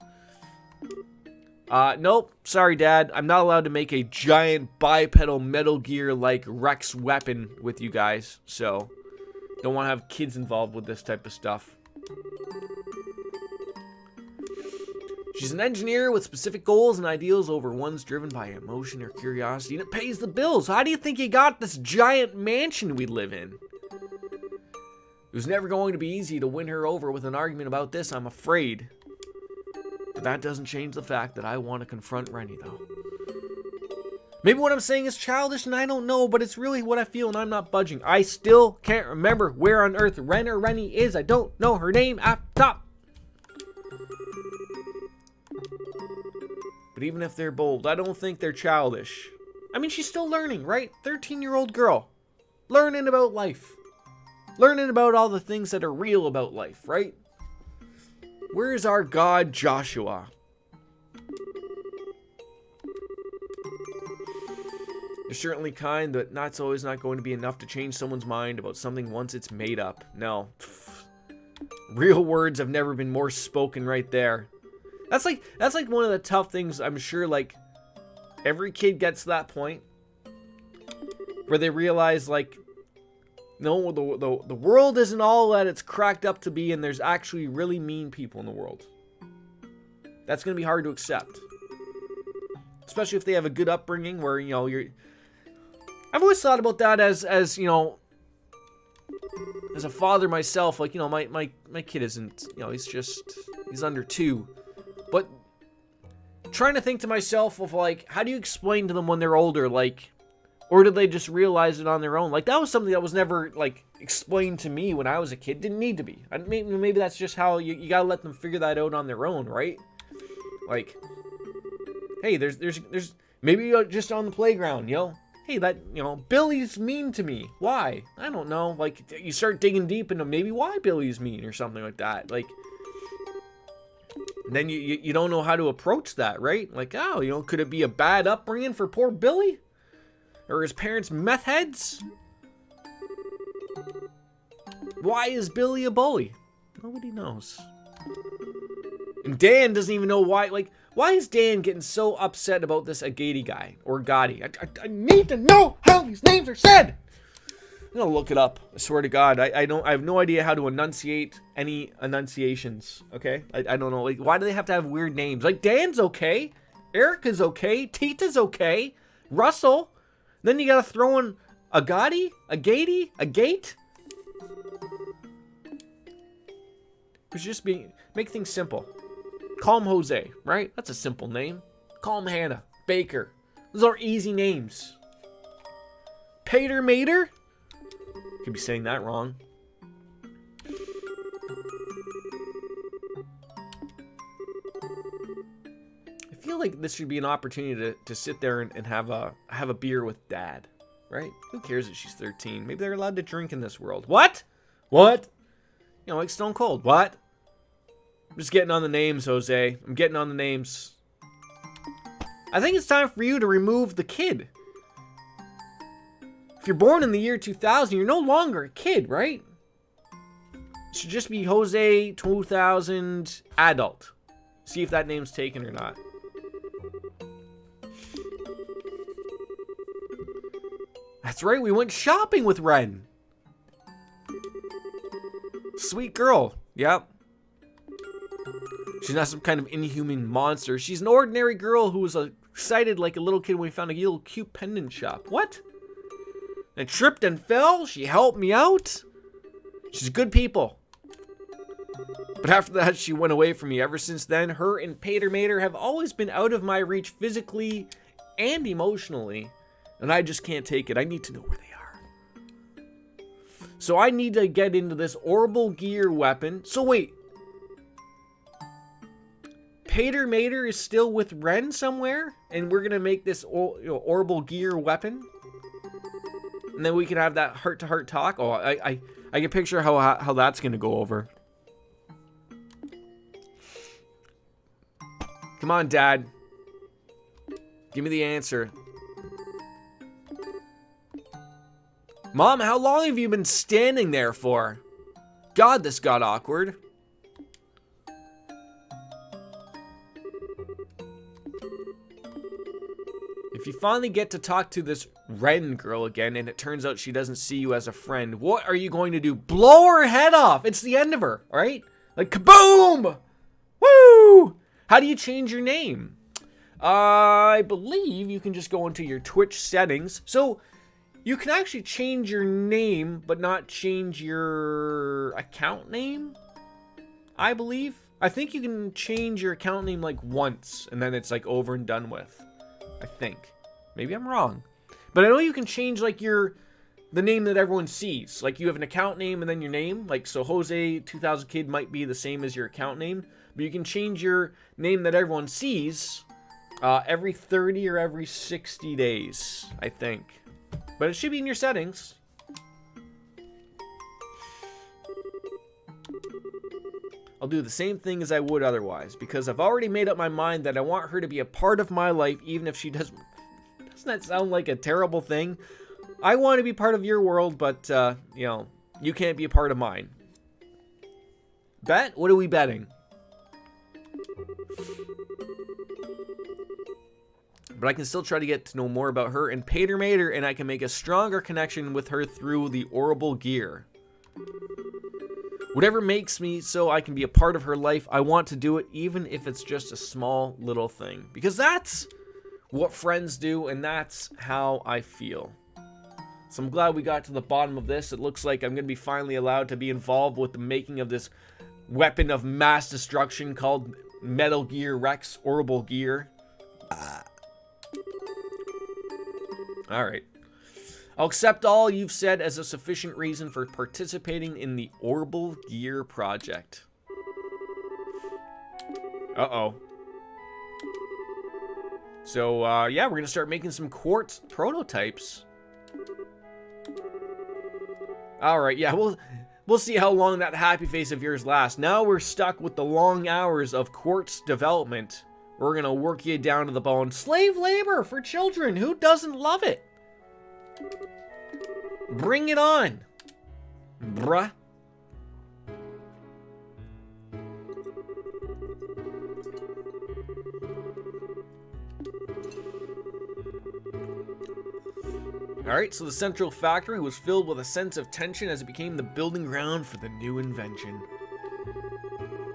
Nope. Sorry, Dad. I'm not allowed to make a giant bipedal Metal Gear-like Rex weapon with you guys. So, don't want to have kids involved with this type of stuff. She's an engineer with specific goals and ideals over ones driven by emotion or curiosity, and it pays the bills. How do you think you got this giant mansion we live in? It was never going to be easy to win her over with an argument about this, I'm afraid. But that doesn't change the fact that I want to confront Rennie, though. Maybe what I'm saying is childish and I don't know, but it's really what I feel and I'm not budging. I still can't remember where on earth Ren or Rennie is. I don't know her name at top. But even if they're bold, I don't think they're childish. I mean, she's still learning, right? 13-year-old girl. Learning about life. Learning about all the things that are real about life, right? Where's our god Joshua? You're certainly kind, but that's always not going to be enough to change someone's mind about something once it's made up. No. Real words have never been more spoken right there. That's like one of the tough things, I'm sure, like, every kid gets to that point where they realize, like, no, the world isn't all that it's cracked up to be, and there's actually really mean people in the world. That's going to be hard to accept. Especially if they have a good upbringing where, you're... I've always thought about that as as a father myself, like, you know, my kid isn't, you know, he's under 2. But trying to think to myself of, like, how do you explain to them when they're older, like, or did they just realize it on their own? Like, that was something that was never, like, explained to me when I was a kid. Didn't need to be. Maybe that's just how you gotta let them figure that out on their own, right? Like, hey, there's maybe you're just on the playground, you know? Hey, that, you know, Billy's mean to me. Why? I don't know. Like, you start digging deep into maybe why Billy's mean or something like that. Like, then you don't know how to approach that, right? Like, oh, you know, could it be a bad upbringing for poor Billy? Or his parents meth heads? Why is Billy a bully? Nobody knows. And Dan doesn't even know why. Like, why is Dan getting so upset about this Agati guy? Or Gotti? I need to know how these names are said! I'm gonna look it up. I swear to God. I have no idea how to enunciate any enunciations. Okay? I don't know. Like, why do they have to have weird names? Like, Dan's okay. Erica's okay. Tita's okay. Russell. Then you gotta throw in Agati? Agati? A gate? It's just make things simple. Call him Jose, right? That's a simple name. Call him Hannah. Baker. Those are easy names. Pater Mater? Could be saying that wrong. I feel like this should be an opportunity to sit there and have a beer with Dad, right? Who cares if she's 13? Maybe they're allowed to drink in this world. What? What? You know, like Stone Cold. What? I'm just getting on the names, Jose. I'm getting on the names. I think it's time for you to remove the kid. If you're born in the year 2000, you're no longer a kid, right? It should just be Jose 2000 adult. See if that name's taken or not. That's right, we went shopping with Ren. Sweet girl. Yep. She's not some kind of inhuman monster. She's an ordinary girl who was excited like a little kid when we found a little cute pendant shop. What? And tripped and fell? She helped me out? She's good people. But after that, she went away from me. Ever since then, her and Pater Mater have always been out of my reach physically and emotionally. And I just can't take it. I need to know where they are. So I need to get into this orbital gear weapon. So wait. Pater Mater is still with Ren somewhere, and we're gonna make this orbital gear weapon, and then we can have that heart-to-heart talk. Oh, I can picture how that's gonna go over. Come on, Dad. Give me the answer. Mom, how long have you been standing there for? God, this got awkward. If you finally get to talk to this Ren girl again and it turns out she doesn't see you as a friend, what are you going to do? Blow her head off! It's the end of her, right? Like, kaboom! Woo! How do you change your name? I believe you can just go into your Twitch settings. So, you can actually change your name, but not change your account name, I believe. I think you can change your account name like once, and then it's like over and done with. I think. Maybe I'm wrong. But I know you can change like the name that everyone sees. Like you have an account name and then your name. Like so Jose 2000 Kid might be the same as your account name. But you can change your name that everyone sees every 30 or every 60 days, I think. But it should be in your settings. I'll do the same thing as I would otherwise, because I've already made up my mind that I want her to be a part of my life, even if she doesn't. Doesn't that sound like a terrible thing? I want to be part of your world, but, you know, you can't be a part of mine. Bet? What are we betting? But I can still try to get to know more about her and Pater Mater, and I can make a stronger connection with her through the orbital gear. Whatever makes me so I can be a part of her life, I want to do it, even if it's just a small little thing. Because that's what friends do, and that's how I feel. So I'm glad we got to the bottom of this. It looks like I'm going to be finally allowed to be involved with the making of this weapon of mass destruction called Metal Gear Rex Orbital Gear. Alright. I'll accept all you've said as a sufficient reason for participating in the Orbital Gear project. Uh-oh. So, yeah, we're going to start making some quartz prototypes. Alright, yeah, we'll see how long that happy face of yours lasts. Now we're stuck with the long hours of quartz development. We're going to work you down to the bone. Slave labor for children. Who doesn't love it? Bring it on, bruh. Alright, so the central factory was filled with a sense of tension as it became the building ground for the new invention.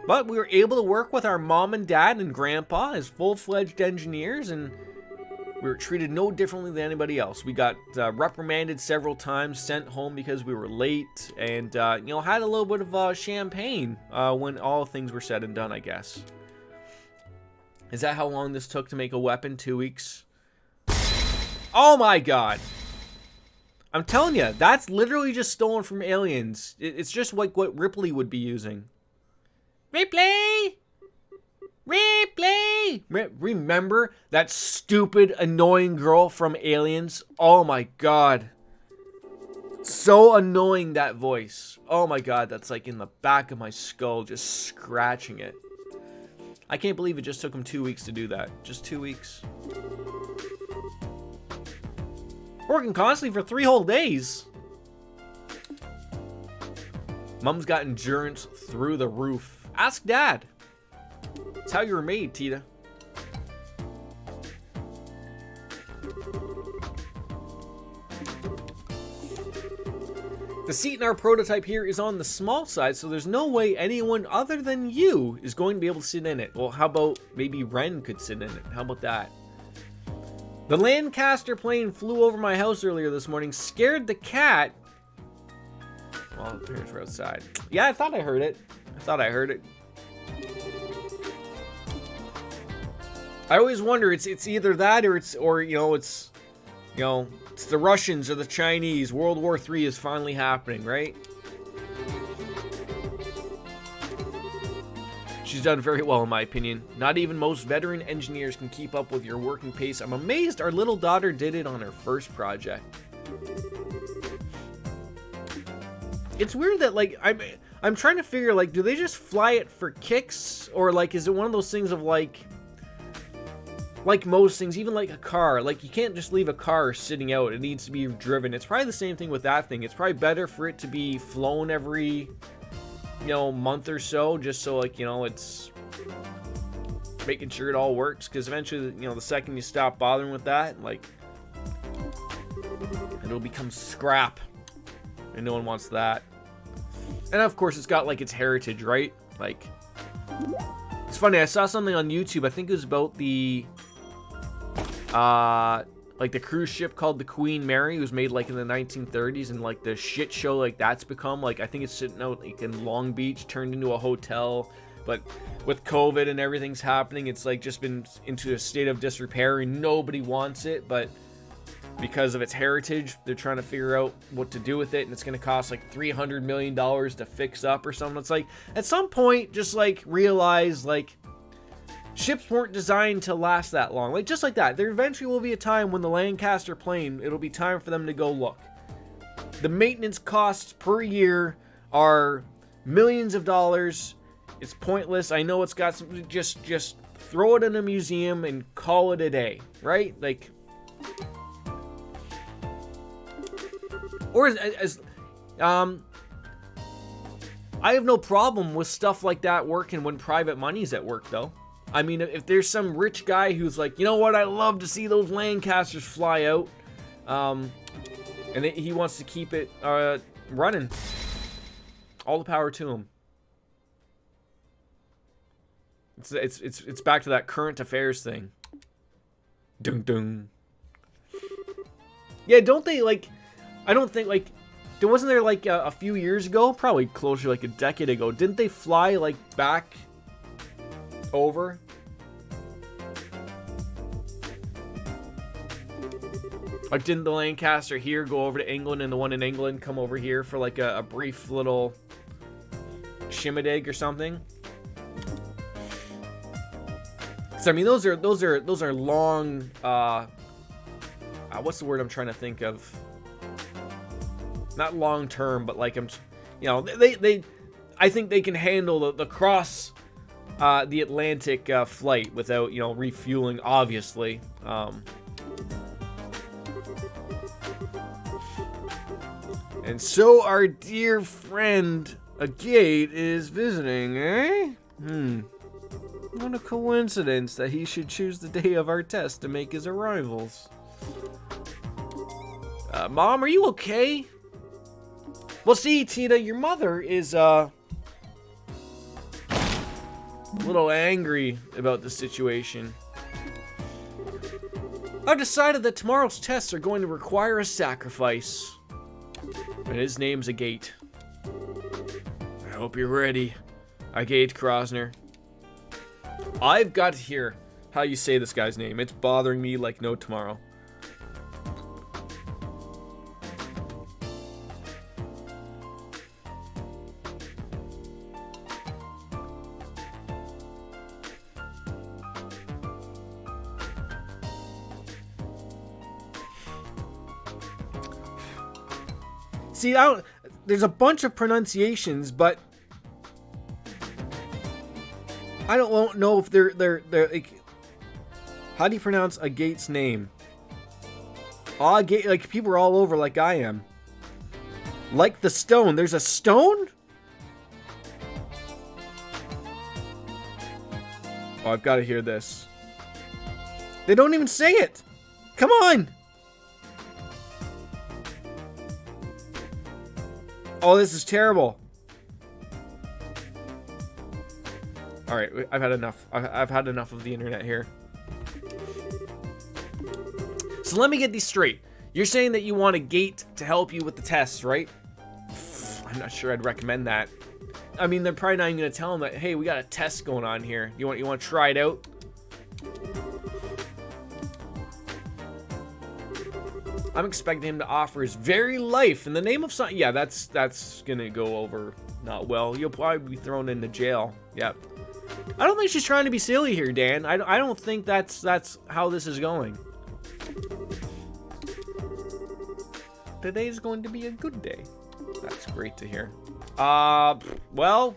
But we were able to work with our mom and dad and grandpa as full-fledged engineers, and we were treated no differently than anybody else. We got reprimanded several times, sent home because we were late, and, you know, had a little bit of champagne when all things were said and done, I guess. Is that how long this took to make a weapon? 2 weeks? Oh my god! I'm telling you, that's literally just stolen from aliens. It's just like what Ripley would be using. Ripley! Ripley! Remember that stupid, annoying girl from Aliens? Oh my god. So annoying, that voice. Oh my god, that's like in the back of my skull, just scratching it. I can't believe it just took him 2 weeks to do that. Just 2 weeks. Working constantly for 3 whole days. Mom's got endurance through the roof. Ask Dad. It's how you were made, Tita. The seat in our prototype here is on the small side, so there's no way anyone other than you is going to be able to sit in it. Well, how about maybe Ren could sit in it? How about that? The Lancaster plane flew over my house earlier this morning, scared the cat. Well, the parents were outside. Yeah, I thought I heard it. I always wonder, it's either that or it's the Russians or the Chinese. World War III is finally happening, right? She's done very well, in my opinion. Not even most veteran engineers can keep up with your working pace. I'm amazed our little daughter did it on her first project. It's weird that, like, I'm trying to figure, like, do they just fly it for kicks? Or, like, is it one of those things of, like most things, even like a car, like, you can't just leave a car sitting out. It needs to be driven. It's probably the same thing with that thing. It's probably better for it to be flown every, month or so, just so, like, it's making sure it all works, because eventually, the second you stop bothering with that, like, it'll become scrap, and no one wants that. And of course, it's got, like, its heritage, right? Like, it's funny, I saw something on YouTube, I think it was about the like the cruise ship called the Queen Mary. It was made like in the 1930s, and like the shit show like that's become, like, I think it's sitting out like in Long Beach, turned into a hotel, but with COVID and everything's happening, it's like just been into a state of disrepair and nobody wants it, but because of its heritage, they're trying to figure out what to do with it, and it's going to cost like $300 million to fix up or something. It's like, at some point, just like realize, like, ships weren't designed to last that long. Like, just like that. There eventually will be a time when the Lancaster plane, it'll be time for them to go look. The maintenance costs per year are millions of dollars. It's pointless. I know it's got some, just throw it in a museum and call it a day, right? Like, or I have no problem with stuff like that working when private money's at work, though. I mean, if there's some rich guy who's like, you know what, I love to see those Lancasters fly out, and he wants to keep it running, all the power to him. It's back to that current affairs thing. Dun dun. Yeah, don't they, like, I don't think, like, there wasn't there, like, a few years ago, probably closer to, like, a decade ago, didn't they fly, like, back over? Like, didn't the Lancaster here go over to England and the one in England come over here for, like, a brief little shimmidig or something? So, I mean, those are long, what's the word I'm trying to think of? Not long term, but like I think they can handle the cross the Atlantic flight without, you know, refueling, obviously. And so our dear friend Agate is visiting, eh? What a coincidence that he should choose the day of our test to make his arrivals. Mom, are you okay? Well, see, Tina, your mother is, a little angry about the situation. I've decided that tomorrow's tests are going to require a sacrifice. And his name's Agate. I hope you're ready, Agate Krosner. I've got to hear how you say this guy's name. It's bothering me like no tomorrow. See, there's a bunch of pronunciations, but I don't know if they're like, how do you pronounce Agate's name? Agate, like, people are all over like I am. Like the stone. There's a stone? Oh, I've got to hear this. They don't even say it. Come on. Oh, this is terrible. All right, I've had enough. I've had enough of the internet here. So let me get these straight. You're saying that you want a Gate to help you with the tests, right? I'm not sure I'd recommend that. I mean, they're probably not even gonna tell him that, hey, we got a test going on here. You want to try it out? I'm expecting him to offer his very life in the name of something. Yeah, that's gonna go over not well. You'll probably be thrown into jail. Yep. I don't think she's trying to be silly here, Dan. I don't think that's how this is going. Today's going to be a good day. That's great to hear. Well,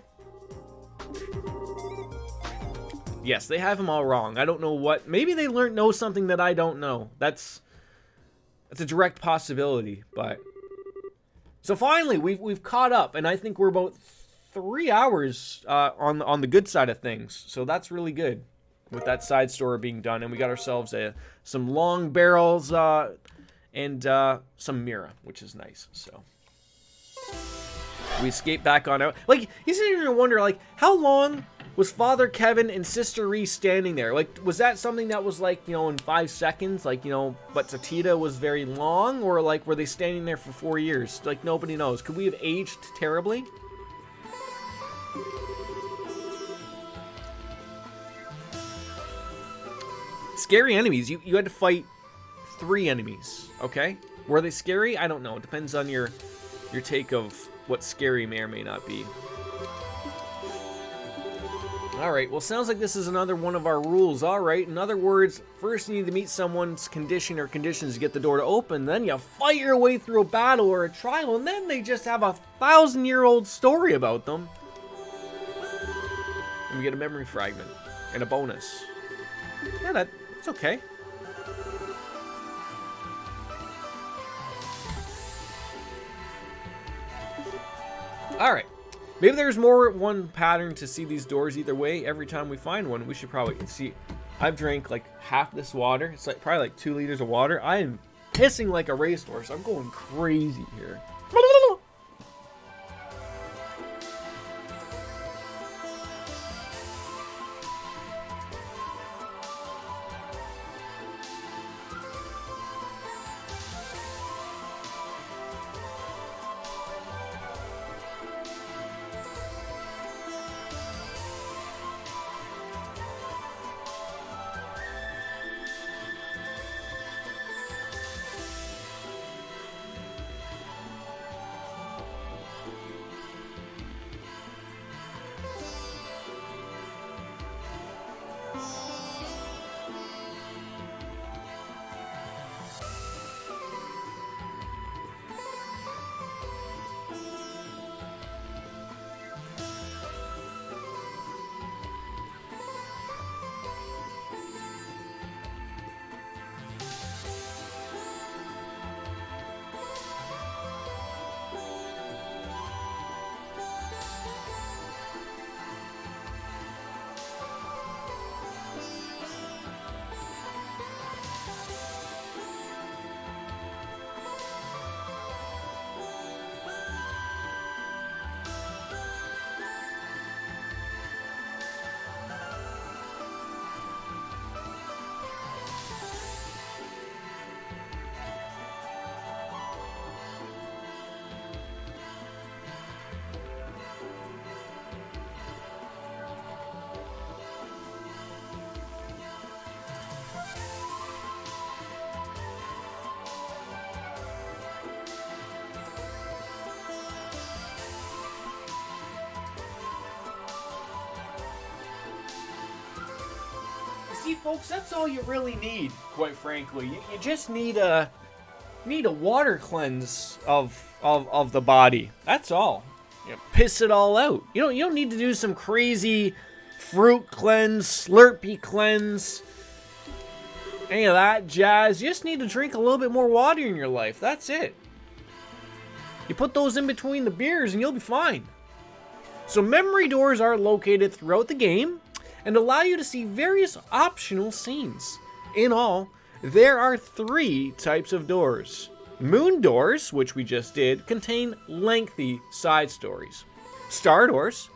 yes, they have him all wrong. I don't know what. Maybe they know something that I don't know. That's a direct possibility, but so finally we've caught up, and I think we're about 3 hours on the good side of things. So that's really good with that side story being done, and we got ourselves some long barrels and some Mira, which is nice. So we escape back on out. Like, you sit here and wonder, like, how long was Father Kevin and Sister Reese standing there? Like, was that something that was, like, you know, in 5 seconds? Like, you know, but Tatita was very long? Or, like, were they standing there for 4 years? Like, nobody knows. Could we have aged terribly? Scary enemies. You had to fight 3 enemies, okay? Were they scary? I don't know. It depends on your take of what scary may or may not be. Alright, well, sounds like this is another one of our rules. Alright, in other words, first you need to meet someone's condition or conditions to get the door to open, then you fight your way through a battle or a trial, and then they just have a 1,000-year-old story about them. And we get a memory fragment and a bonus. Yeah, that's okay. Alright. Maybe there's more one pattern to see these doors either way. Every time we find one, we should probably see. I've drank like half this water. It's like probably like 2 liters of water. I am pissing like a racehorse. I'm going crazy here. see, folks, that's all you really need, quite frankly. You just need a water cleanse of the body. That's all. You know, piss it all out. You don't need to do some crazy fruit cleanse, Slurpee cleanse, any of that jazz. You just need to drink a little bit more water in your life. That's it. You put those in between the beers and you'll be fine. So memory doors are located throughout the game and allow you to see various optional scenes. In all, there are 3 types of doors. Moon doors, which we just did, contain lengthy side stories. Star doors,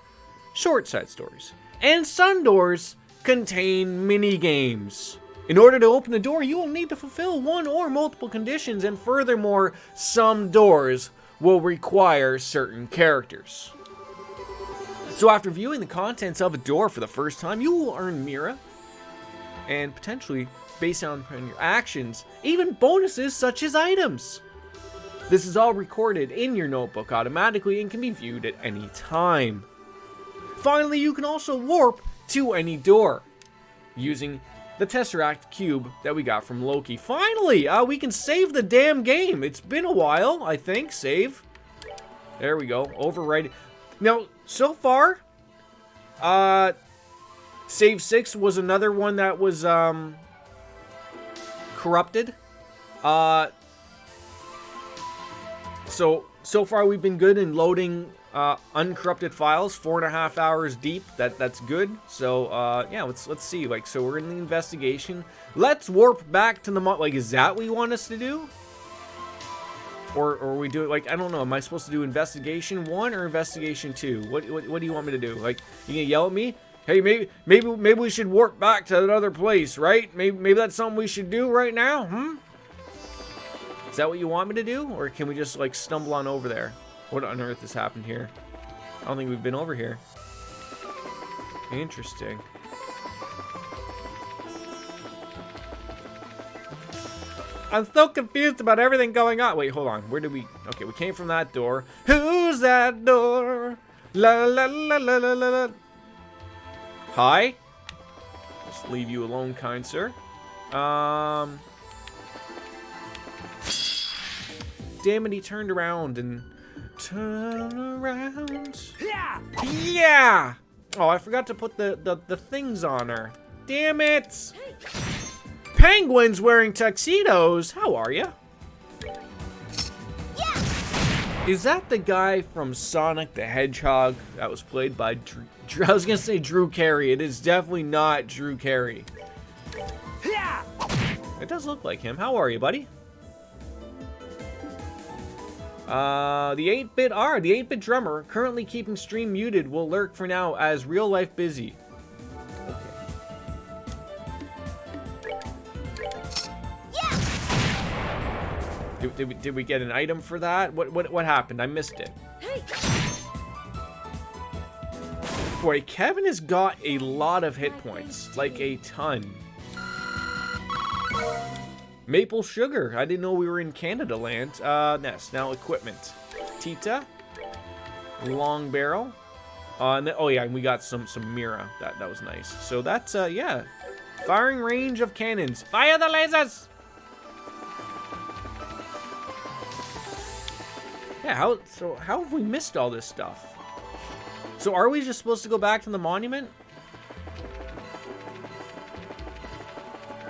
short side stories. And sun doors contain mini games. In order to open a door, you will need to fulfill one or multiple conditions, and furthermore, some doors will require certain characters. So after viewing the contents of a door for the first time, you will earn Mira, and potentially, based on your actions, even bonuses such as items. This is all recorded in your notebook automatically and can be viewed at any time. Finally, you can also warp to any door using the Tesseract Cube that we got from Loki. Finally, we can save the damn game. It's been a while, I think. Save. There we go. Overwrite. Now, so far, Save 6 was another one that was corrupted. So far we've been good in loading uncorrupted files, 4.5 hours deep. That's good. So yeah, let's see. Like, so we're in the investigation. Let's warp back to the like, is that what you want us to do? Or we do it like, I don't know. Am I supposed to do investigation 1 or investigation 2? What do you want me to do? Like, you gonna yell at me? Hey, maybe we should warp back to another place, right? Maybe that's something we should do right now. Is that what you want me to do? Or can we just, like, stumble on over there? What on earth has happened here? I don't think we've been over here. Interesting. I'm so confused about everything going on. Wait, hold on. Where did we... Okay, we came from that door. Who's that door? La la la la la la la. Hi. Just leave you alone, kind sir. Damn it, he turned around and... Turn around. Yeah! Oh, I forgot to put the things on her. Damn it! Penguins wearing tuxedos. How are you? Yeah. Is that the guy from Sonic the Hedgehog that was played by I was gonna say Drew Carey. It is definitely not Drew Carey. Yeah. It does look like him. How are you, buddy? The 8-bit drummer, currently keeping stream muted, will lurk for now as real life busy. Did we get an item for that? What happened? I missed it. Boy, Kevin has got a lot of hit points, like a ton. Maple sugar. I didn't know we were in Canada land. Nest. Now equipment. Tita. Long barrel. And then, oh yeah, and we got some Mira. That was nice. So that's yeah. Firing range of cannons. Fire the lasers. Yeah, how have we missed all this stuff? So are we just supposed to go back to the monument?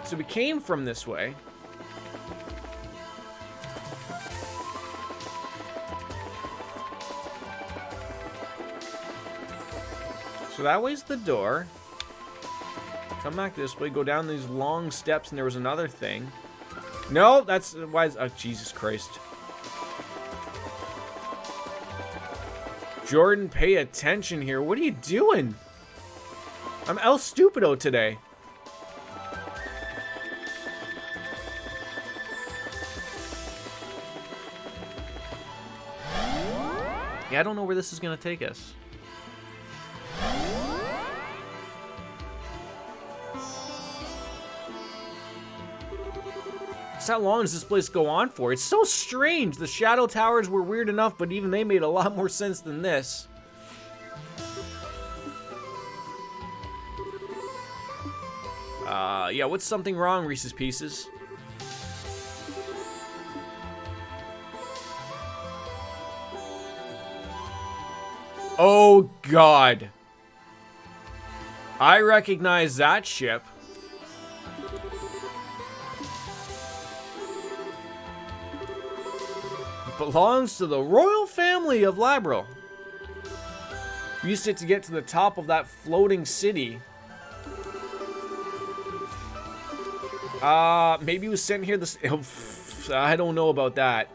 So we came from this way. So that way's the door. Come back this way, go down these long steps, and there was another thing. No, that's why. Oh, Jesus Christ. Jordan, pay attention here. What are you doing? I'm El Stupido today. Yeah, I don't know where this is going to take us. How long does this place go on for? It's so strange. The Shadow Towers were weird enough, but even they made a lot more sense than this. Yeah, what's something wrong, Reese's Pieces? Oh, God. I recognize that ship. It belongs to the royal family of Labro. We used it to get to the top of that floating city. Maybe it was sent here this... I don't know about that.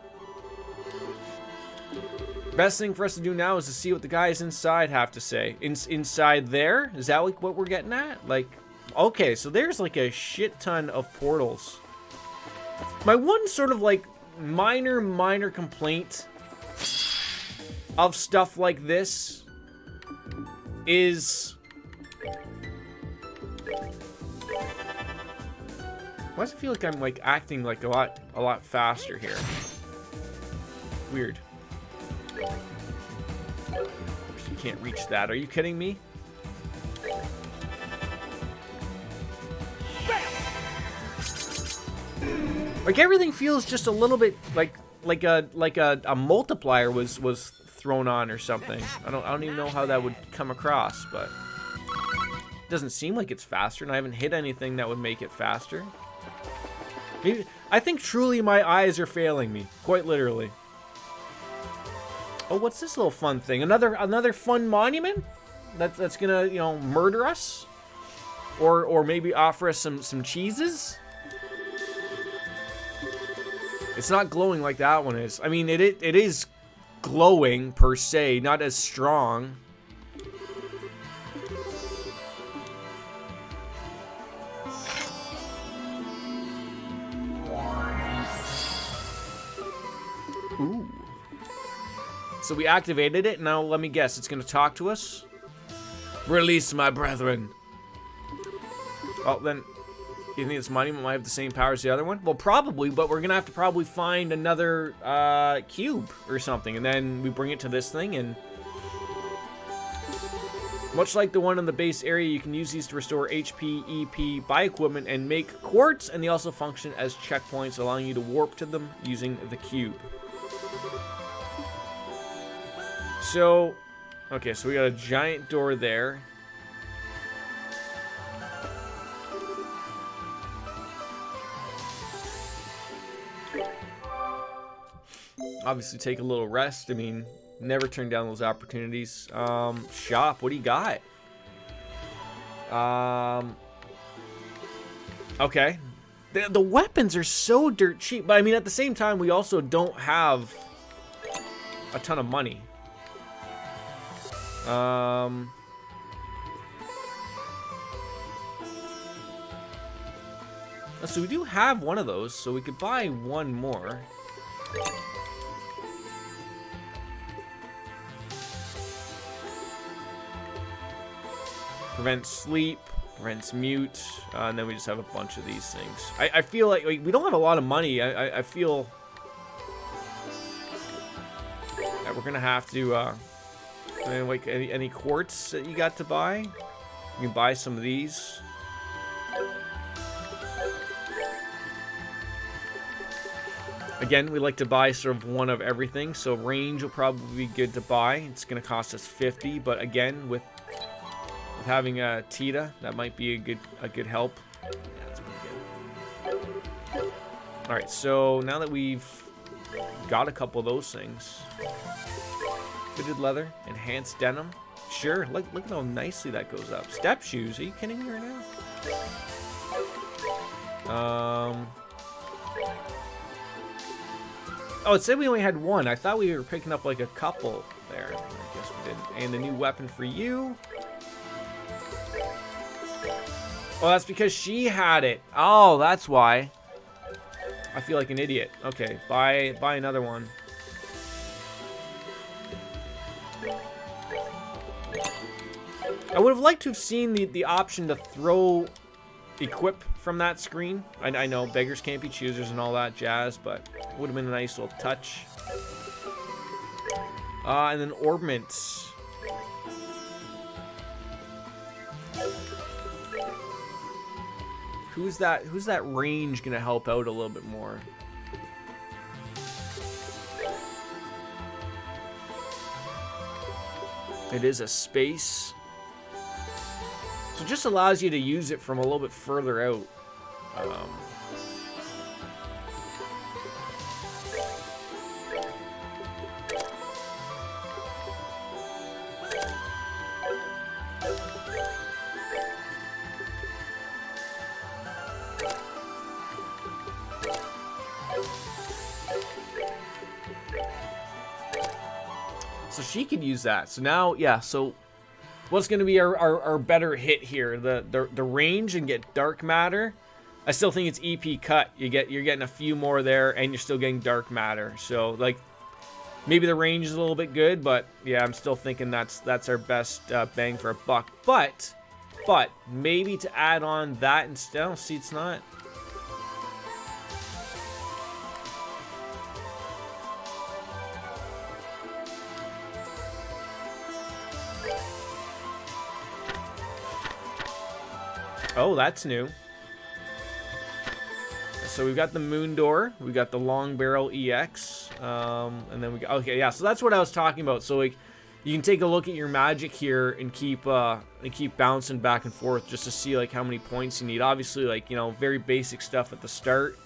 Best thing for us to do now is to see what the guys inside have to say. Inside there? Is that like what we're getting at? Like, okay, so there's like a shit ton of portals. My one sort of like minor complaint of stuff like this is... Why does it feel like I'm like acting like a lot faster here? Weird. You can't reach that. Are you kidding me? Like everything feels just a little bit like a multiplier was thrown on or something. I don't even know how that would come across, but it doesn't seem like it's faster, and I haven't hit anything that would make it faster. Maybe, I think truly my eyes are failing me, quite literally. Oh, what's this little fun thing? Another fun monument that's gonna, you know, murder us, or maybe offer us some cheeses. It's not glowing like that one is. I mean, it is glowing per se, not as strong. Ooh. So we activated it. Now let me guess, it's gonna talk to us. Release my brethren. Well then, you think this monument might have the same power as the other one? Well, probably, but we're gonna have to probably find another cube or something, and then we bring it to this thing, and much like the one in the base area, you can use these to restore HP, EP, buy equipment, and make quartz, and they also function as checkpoints, allowing you to warp to them using the cube. So, okay, so we got a giant door there. Obviously take a little rest. I mean, never turn down those opportunities. Shop, what do you got? Okay. The weapons are so dirt cheap, but I mean, at the same time, we also don't have a ton of money. So we do have one of those, so we could buy one more. Prevents sleep, prevents mute, and then we just have a bunch of these things. I feel like we don't have a lot of money. I feel that we're gonna have to like any quartz that you got to buy. You can buy some of these. Again, we like to buy sort of one of everything, so range will probably be good to buy. It's going to cost us 50, but again, with having a Tita, that might be a good help. Yeah, that's pretty good. All right, so now that we've got a couple of those things, fitted leather, enhanced denim. Sure, look at how nicely that goes up. Step shoes, are you kidding me right now? Oh, it said we only had one. I thought we were picking up like a couple there. I guess we didn't. And the new weapon for you. Oh, that's because she had it. Oh, that's why. I feel like an idiot. Okay, buy another one. I would have liked to have seen the option to throw equip from that screen. I know beggars can't be choosers and all that jazz, but it would have been a nice little touch. And then orbments. who's that range gonna help out a little bit more? It is a space. So it just allows you to use it from a little bit further out. So she could use that. So now, yeah, so what's going to be our better hit here? The range and get dark matter. I still think it's EP cut. You're getting a few more there, and you're still getting dark matter. So like maybe the range is a little bit good, but yeah, I'm still thinking that's our best bang for a buck. But maybe to add on that instead. Oh, see, it's not. Oh, that's new. So we've got the Moon Door, we got the Long Barrel EX, and then we got, okay, yeah. So that's what I was talking about. So like, you can take a look at your magic here and keep bouncing back and forth just to see like how many points you need. Obviously, like, you know, very basic stuff at the start.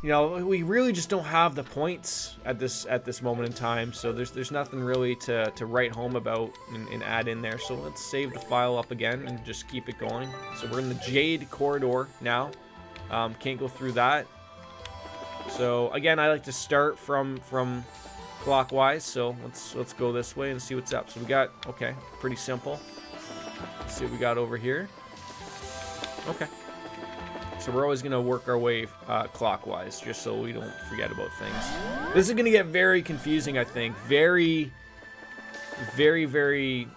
You know, we really just don't have the points at this moment in time, so there's nothing really to write home about and add in there. So let's save the file up again and just keep it going. So we're in the Jade Corridor now. Can't go through that. So again, I like to start from clockwise. So let's go this way and see what's up. So we got, okay, pretty simple. Let's see what we got over here. Okay. So we're always going to work our way clockwise, just so we don't forget about things. This is going to get very confusing, I think. Very, very, very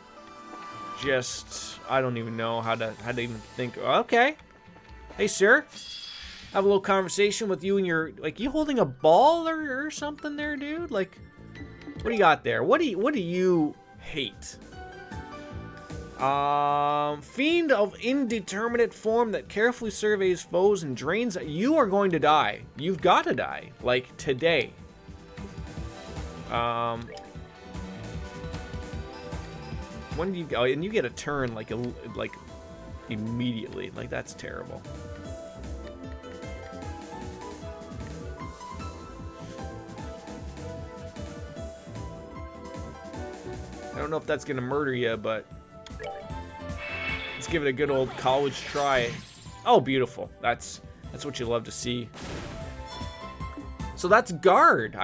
just, I don't even know how to even think. Okay. Hey, sir. Have a little conversation with you and your, like, you holding a ball or something there, dude? Like, what do you got there? What do you hate? Fiend of indeterminate form that carefully surveys foes and drains. You are going to die. You've got to die. Like, today. When do you go? And you get a turn, like, immediately. Like, that's terrible. I don't know if that's going to murder you, but let's give it a good old college try. Oh, beautiful. That's what you love to see. So that's guard.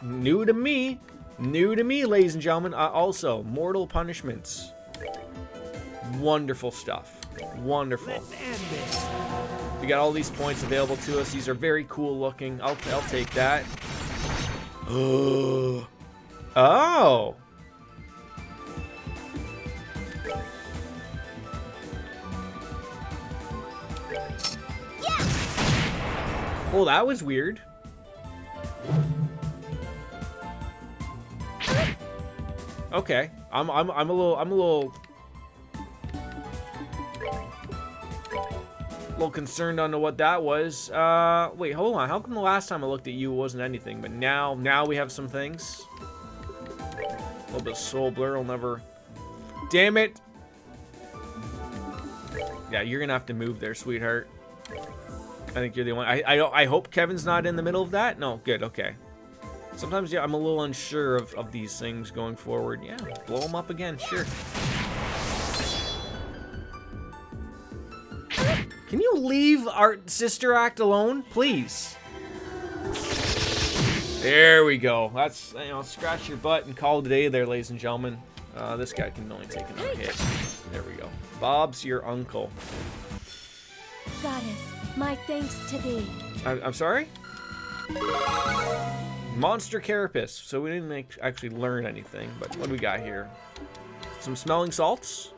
New to me. New to me, ladies and gentlemen. Also, mortal punishments. Wonderful stuff. Wonderful. Let's end this. We got all these points available to us. These are very cool looking. I'll take that. Oh. Oh, that was weird. Okay, I'm a little concerned on what that was. Wait, hold on. How come the last time I looked at you wasn't anything, but now we have some things? A little bit of soul blur will never. Damn it! Yeah, you're gonna have to move there, sweetheart. I think you're the one. I hope Kevin's not in the middle of that. No, good, okay. Sometimes, yeah, I'm a little unsure of these things going forward. Yeah, blow them up again, sure. Can you leave our sister act alone, please? There we go. That's, you know, scratch your butt and call it a day there, ladies and gentlemen. This guy can only take another hit. There we go. Bob's your uncle. Goddess, my thanks to thee. I'm sorry? Monster Carapace. So we didn't actually learn anything, but what do we got here? Some smelling salts?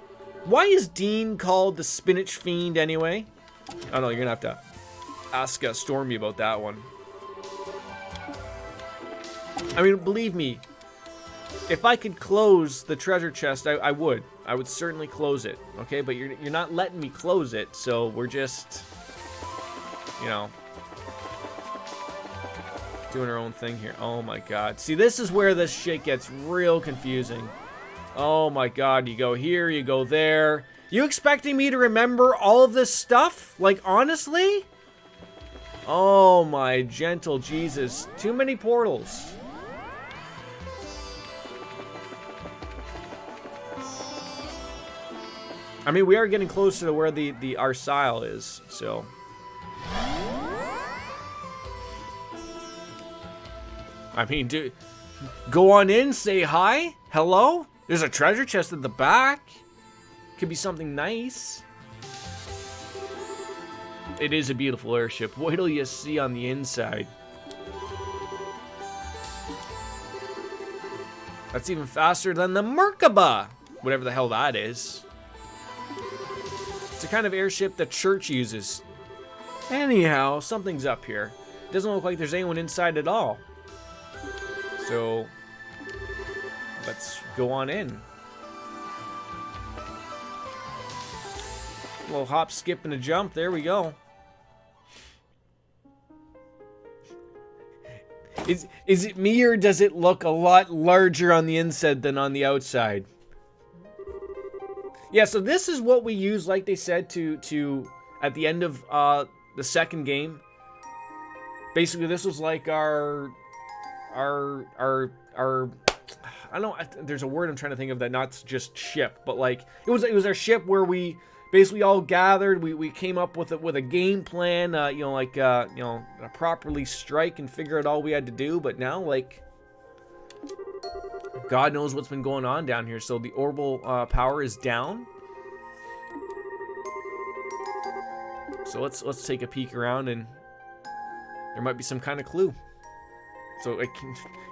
Why is Dean called the Spinach Fiend anyway? Oh no, you're gonna have to ask Stormy about that one. I mean, believe me, if I could close the treasure chest, I would. I would certainly close it. Okay, but you're not letting me close it, so we're just, you know, doing our own thing here. Oh my god. See, this is where this shit gets real confusing. Oh my god, you go here, you go there. You expecting me to remember all of this stuff? Like, honestly? Oh my gentle Jesus. Too many portals. I mean, we are getting closer to where the Arsile is, so. I mean, dude, go on in, say hi, hello. There's a treasure chest at the back. Could be something nice. It is a beautiful airship. Wait till you see on the inside. That's even faster than the Merkaba, whatever the hell that is. It's a kind of airship the church uses. Anyhow, something's up here. Doesn't look like there's anyone inside at all. So, let's go on in. A little hop, skip, and a jump. There we go. Is it me, or does it look a lot larger on the inside than on the outside? Yeah, so this is what we use, like they said, to at the end of the second game. Basically, this was like our I don't know, there's a word I'm trying to think of that, not just ship, but like it was our ship where we basically all gathered. We came up with a game plan, you know, properly strike and figure out all we had to do. But now, like, God knows what's been going on down here. So the orbital power is down. So let's take a peek around, and there might be some kind of clue. So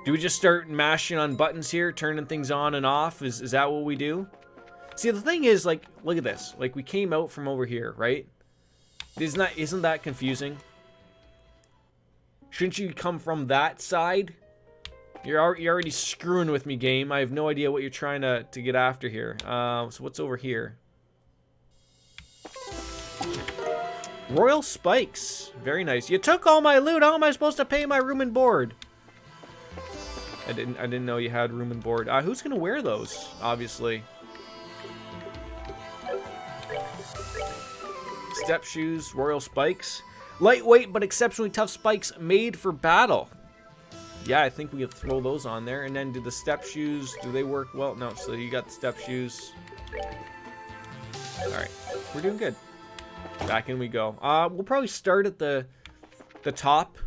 do we just start mashing on buttons here, turning things on and off? Is that what we do? See, the thing is, like, look at this. Like, we came out from over here, right? Isn't that confusing? Shouldn't you come from that side? You're already screwing with me, game. I have no idea what you're trying to get after here. So what's over here? Royal spikes. Very nice. You took all my loot. How am I supposed to pay my room and board? I didn't know you had room and board. Who's gonna wear those? Obviously. Step shoes, royal spikes. Lightweight but exceptionally tough spikes made for battle. Yeah, I think we could throw those on there. And then do the step shoes, do they work well? No, so you got the step shoes. Alright, we're doing good. Back in we go. We'll probably start at the top.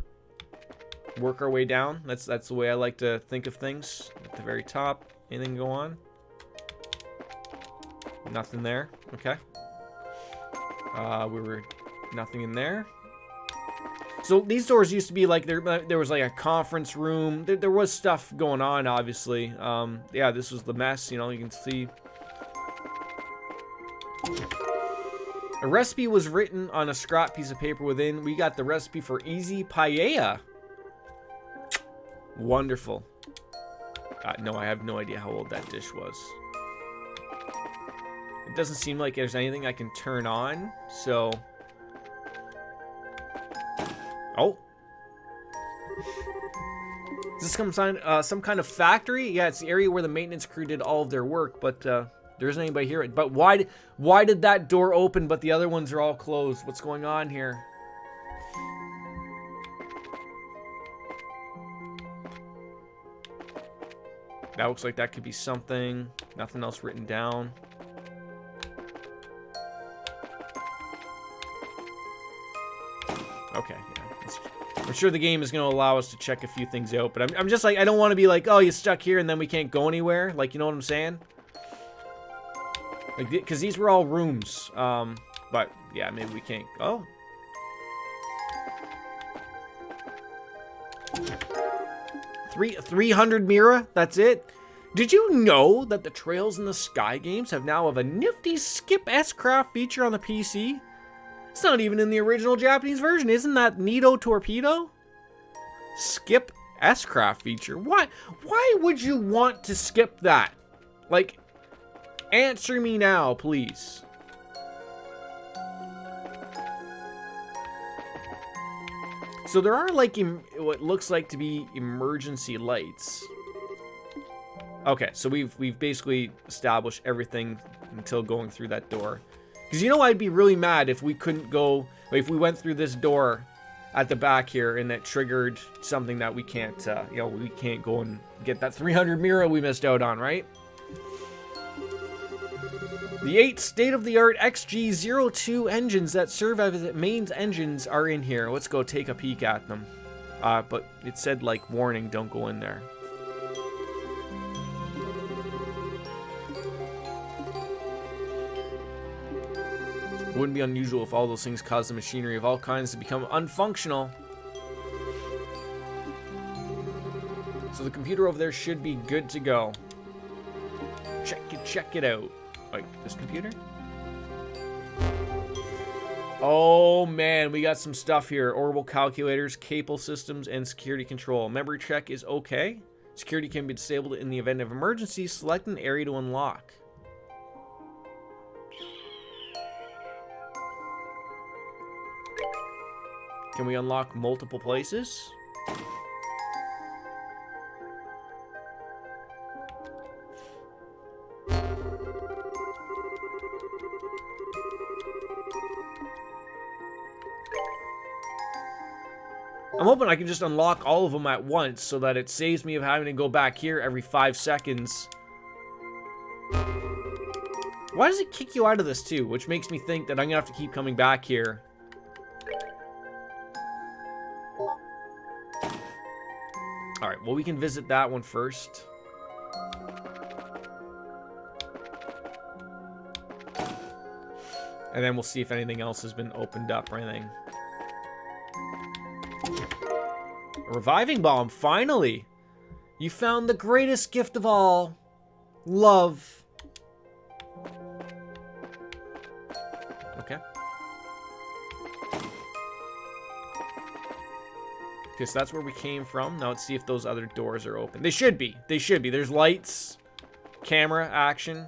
Work our way down. That's the way I like to think of things. At the very top. Anything go on? Nothing there. Okay. We were nothing in there. So these doors used to be like there was like a conference room. There was stuff going on, obviously. Yeah, this was the mess. You know, you can see. A recipe was written on a scrap piece of paper within. We got the recipe for easy paella. Wonderful. No, I have no idea how old that dish was. It doesn't seem like there's anything I can turn on, so... Oh. Is this some kind of factory? Yeah, it's the area where the maintenance crew did all of their work, but there isn't anybody here. But why did that door open but the other ones are all closed? What's going on here? That looks like that could be something. Nothing else written down. Okay, yeah. I'm sure the game is going to allow us to check a few things out, but I'm just like, I don't want to be like, oh, you stuck here and then we can't go anywhere. Like, you know what I'm saying? Like, because these were all rooms. But, yeah, maybe we can't. Oh. $300 Mira, that's it. Did you know that the Trails in the Sky games have a nifty Skip S-Craft feature on the PC? It's not even in the original Japanese version. Isn't that Neato Torpedo? Skip S-Craft feature. Why would you want to skip that? Like, answer me now, please. So there are like what looks like to be emergency lights. Okay, so we've basically established everything until going through that door. Because you know I'd be really mad if we couldn't go, if we went through this door at the back here and that triggered something that we can't, you know, we can't go and get that 300 Mira we missed out on, right? The 8 state-of-the-art XG02 engines that serve as main engines are in here. Let's go take a peek at them. But it said, like, warning, don't go in there. It wouldn't be unusual if all those things caused the machinery of all kinds to become unfunctional. So the computer over there should be good to go. Check it out. Like, this computer? Oh, man, we got some stuff here. Orbital calculators, cable systems, and security control. Memory check is okay. Security can be disabled in the event of emergency. Select an area to unlock. Can we unlock multiple places? I'm hoping I can just unlock all of them at once so that it saves me of having to go back here every 5 seconds. Why does it kick you out of this too? Which makes me think that I'm gonna have to keep coming back here. Alright, well, we can visit that one first. And then we'll see if anything else has been opened up or anything. A reviving bomb, finally! You found the greatest gift of all. Love. Okay. Okay, so that's where we came from. Now let's see if those other doors are open. They should be. They should be. There's lights. Camera action.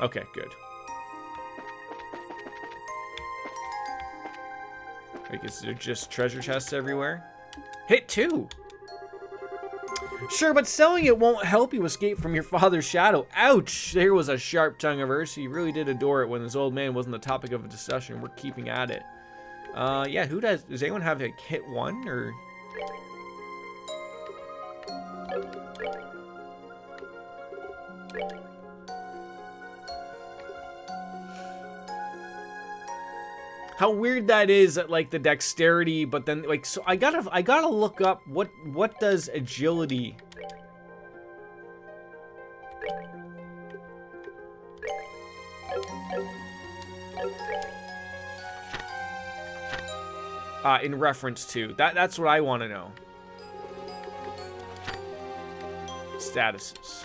Okay, good. I guess they're just treasure chests everywhere. Hit 2! Sure, but selling it won't help you escape from your father's shadow. Ouch! There was a sharp tongue of hers. He really did adore it when this old man wasn't the topic of a discussion. We're keeping at it. Yeah, who does anyone have like hit 1 or? How weird that is at like the dexterity, but then like, so I gotta look up what does agility. In reference to that's what I want to know. Statuses.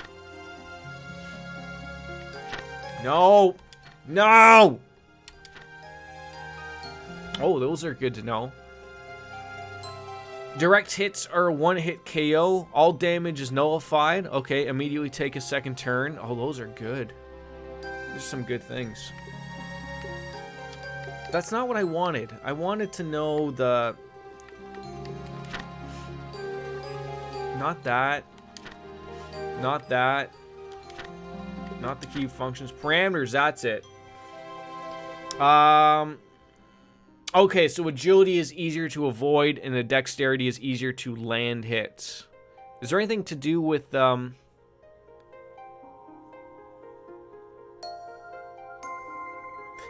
No. Oh, those are good to know. Direct hits are a one-hit KO. All damage is nullified. Okay, immediately take a second turn. Oh, those are good. There's some good things. That's not what I wanted. I wanted to know the... Not that. Not that. Not the key functions. Parameters, that's it. Okay, so agility is easier to avoid and the dexterity is easier to land hits. Is there anything to do with,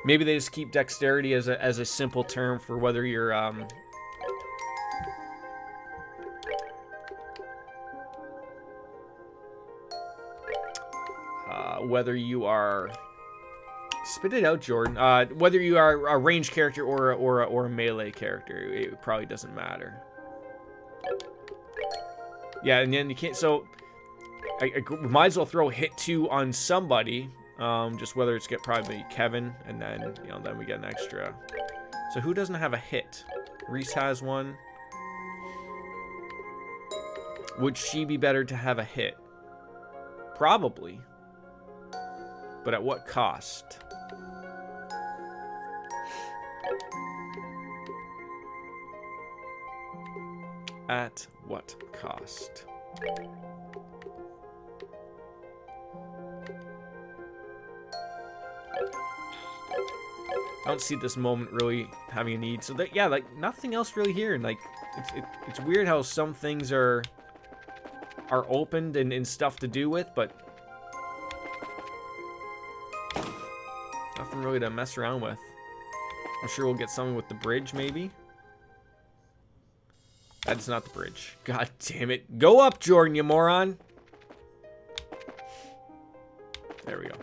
maybe they just keep dexterity as a simple term for whether you're, whether you are... Spit it out, Jordan. Whether you are a ranged character or a melee character, it probably doesn't matter. Yeah, and then you can't. So I might as well throw hit 2 on somebody. Just whether it's probably Kevin, and then then we get an extra. So who doesn't have a hit? Reese has one. Would she be better to have a hit? Probably. But at what cost? At what cost? I don't see this moment really having a need. So that, yeah, like nothing else really here. And like, it's weird how some things are opened and stuff to do with, but nothing really to mess around with. I'm sure we'll get something with the bridge, maybe. That's not the bridge. God damn it. Go up, Jordan, you moron. There we go.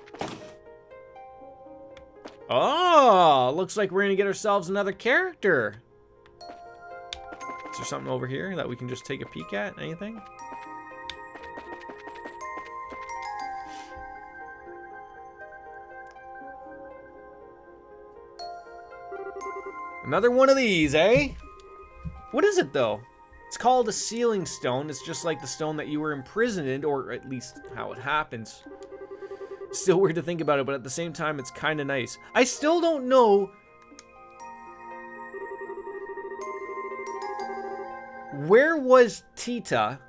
Oh, looks like we're going to get ourselves another character. Is there something over here that we can just take a peek at? Anything? Another one of these, eh? What is it, though? It's called a sealing stone. It's just like the stone that you were imprisoned in, or at least how it happens. Still weird to think about it, but at the same time, it's kind of nice. I still don't know where was Tita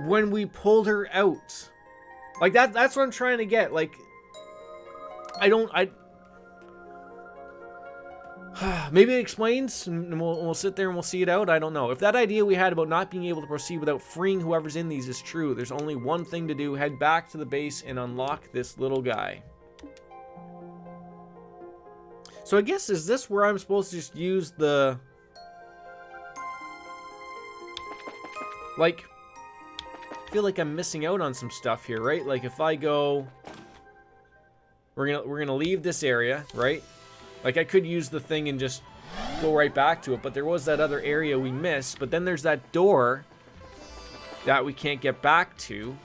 when we pulled her out. Like that's what I'm trying to get. Like maybe it explains, and we'll sit there and we'll see it out. I don't know. If that idea we had about not being able to proceed without freeing whoever's in these is true, there's only one thing to do. Head back to the base and unlock this little guy. So I guess, is this where I'm supposed to just use the... Like, I feel like I'm missing out on some stuff here, right? Like if I go... We're gonna leave this area, right? Like, I could use the thing and just go right back to it, but there was that other area we missed. But then there's that door that we can't get back to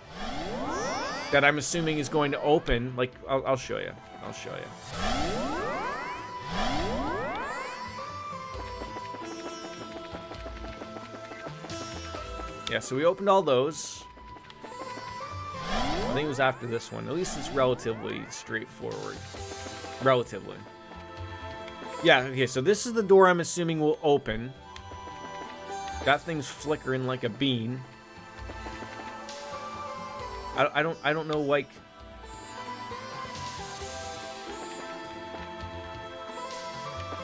that I'm assuming is going to open. Like, I'll show you. I'll show you. Yeah, so we opened all those. I think it was after this one. At least it's relatively straightforward. Relatively. Yeah, okay, so this is the door I'm assuming will open. That thing's flickering like a bean. I don't know, like...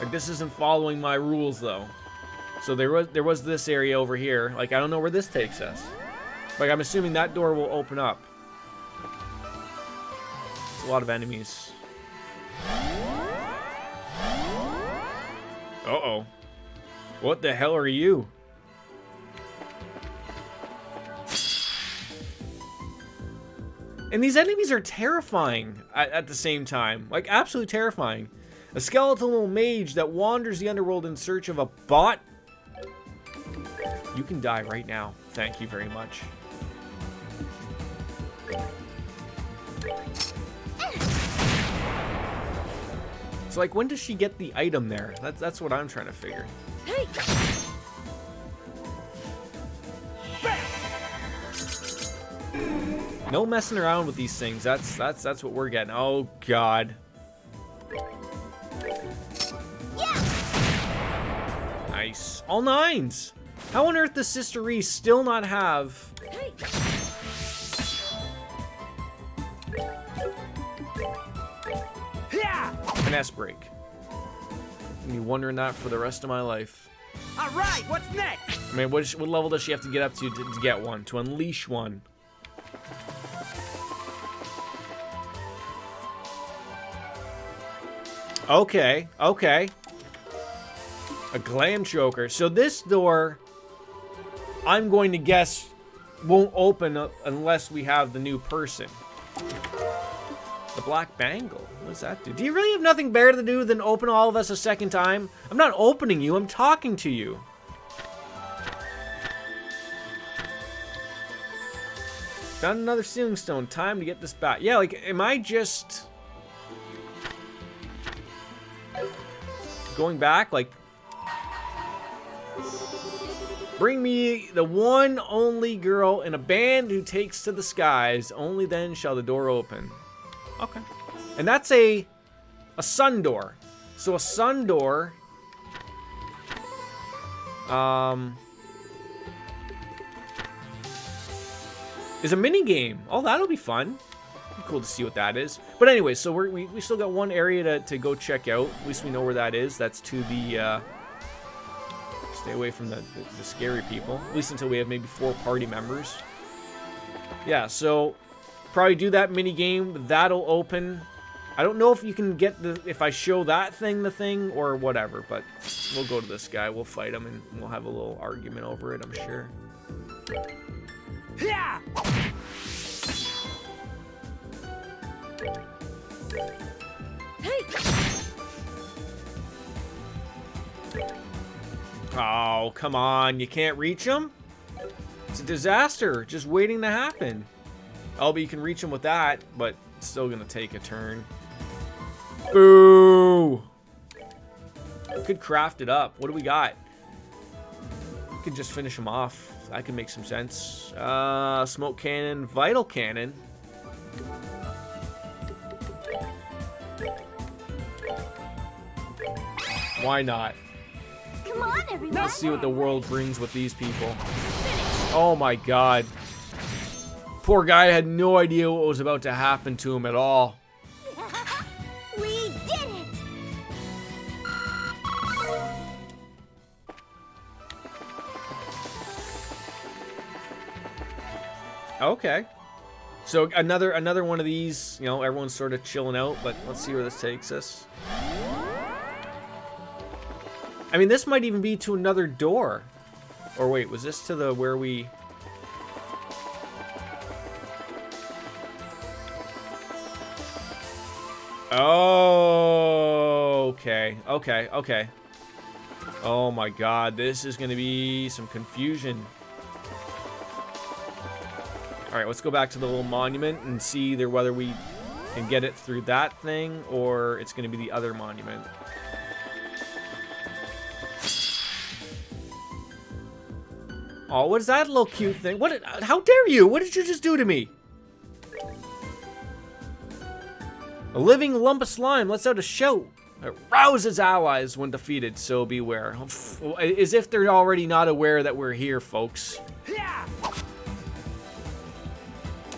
Like, this isn't following my rules, though. So there was this area over here. Like, I don't know where this takes us. Like, I'm assuming that door will open up. It's a lot of enemies. Uh-oh. What the hell are you? And these enemies are terrifying at the same time. Like, absolutely terrifying. A skeletal mage that wanders the underworld in search of a bot. You can die right now. Thank you very much. So, like, when does she get the item there? That's what I'm trying to figure. Hey. No messing around with these things. That's what we're getting. Oh God. Yeah. Nice. All nines. How on earth does Sister Reese still not have? Hey. Finesse break. I'll be wondering that for the rest of my life. All right, what's next? I mean, what level does she have to get up to get one? To unleash one? Okay, okay. A glam choker. So this door, I'm going to guess, won't open unless we have the new person. The black bangle. What does that do? Do you really have nothing better to do than open all of us a second time? I'm not opening you. I'm talking to you. Found another sealing stone. Time to get this back. Yeah, like, am I just... going back? Like... Bring me the one only girl in a band who takes to the skies. Only then shall the door open. Okay. And that's a sun door. So a sun door is a mini game. Oh, that'll be fun. Be cool to see what that is. But anyway, so we still got one area to go check out. At least we know where that is. That's to the stay away from the scary people. At least until we have maybe 4 party members. Yeah, so probably do that mini game. That'll open. I don't know if you can get if I show that thing the thing or whatever, but we'll go to this guy. We'll fight him and we'll have a little argument over it, I'm sure. Yeah! Oh, come on. You can't reach him? It's a disaster just waiting to happen. Oh, but you can reach him with that, but it's still going to take a turn. Boo! Could craft it up. What do we got? We could just finish him off. That could make some sense. Smoke cannon, vital cannon. Why not? Come on, everyone. Let's see what the world brings with these people. Oh my god. Poor guy had no idea what was about to happen to him at all. We did it. Okay. So another one of these, you know, everyone's sort of chilling out, but let's see where this takes us. I mean, this might even be to another door. Or wait, was this to the where we... Oh, okay. Oh my god, this is going to be some confusion. Alright, let's go back to the little monument and see either whether we can get it through that thing or it's going to be the other monument. Oh, what is that little cute thing? How dare you? What did you just do to me? A living lump of slime lets out a shout. It rouses allies when defeated, so beware. As if they're already not aware that we're here, folks. Yeah!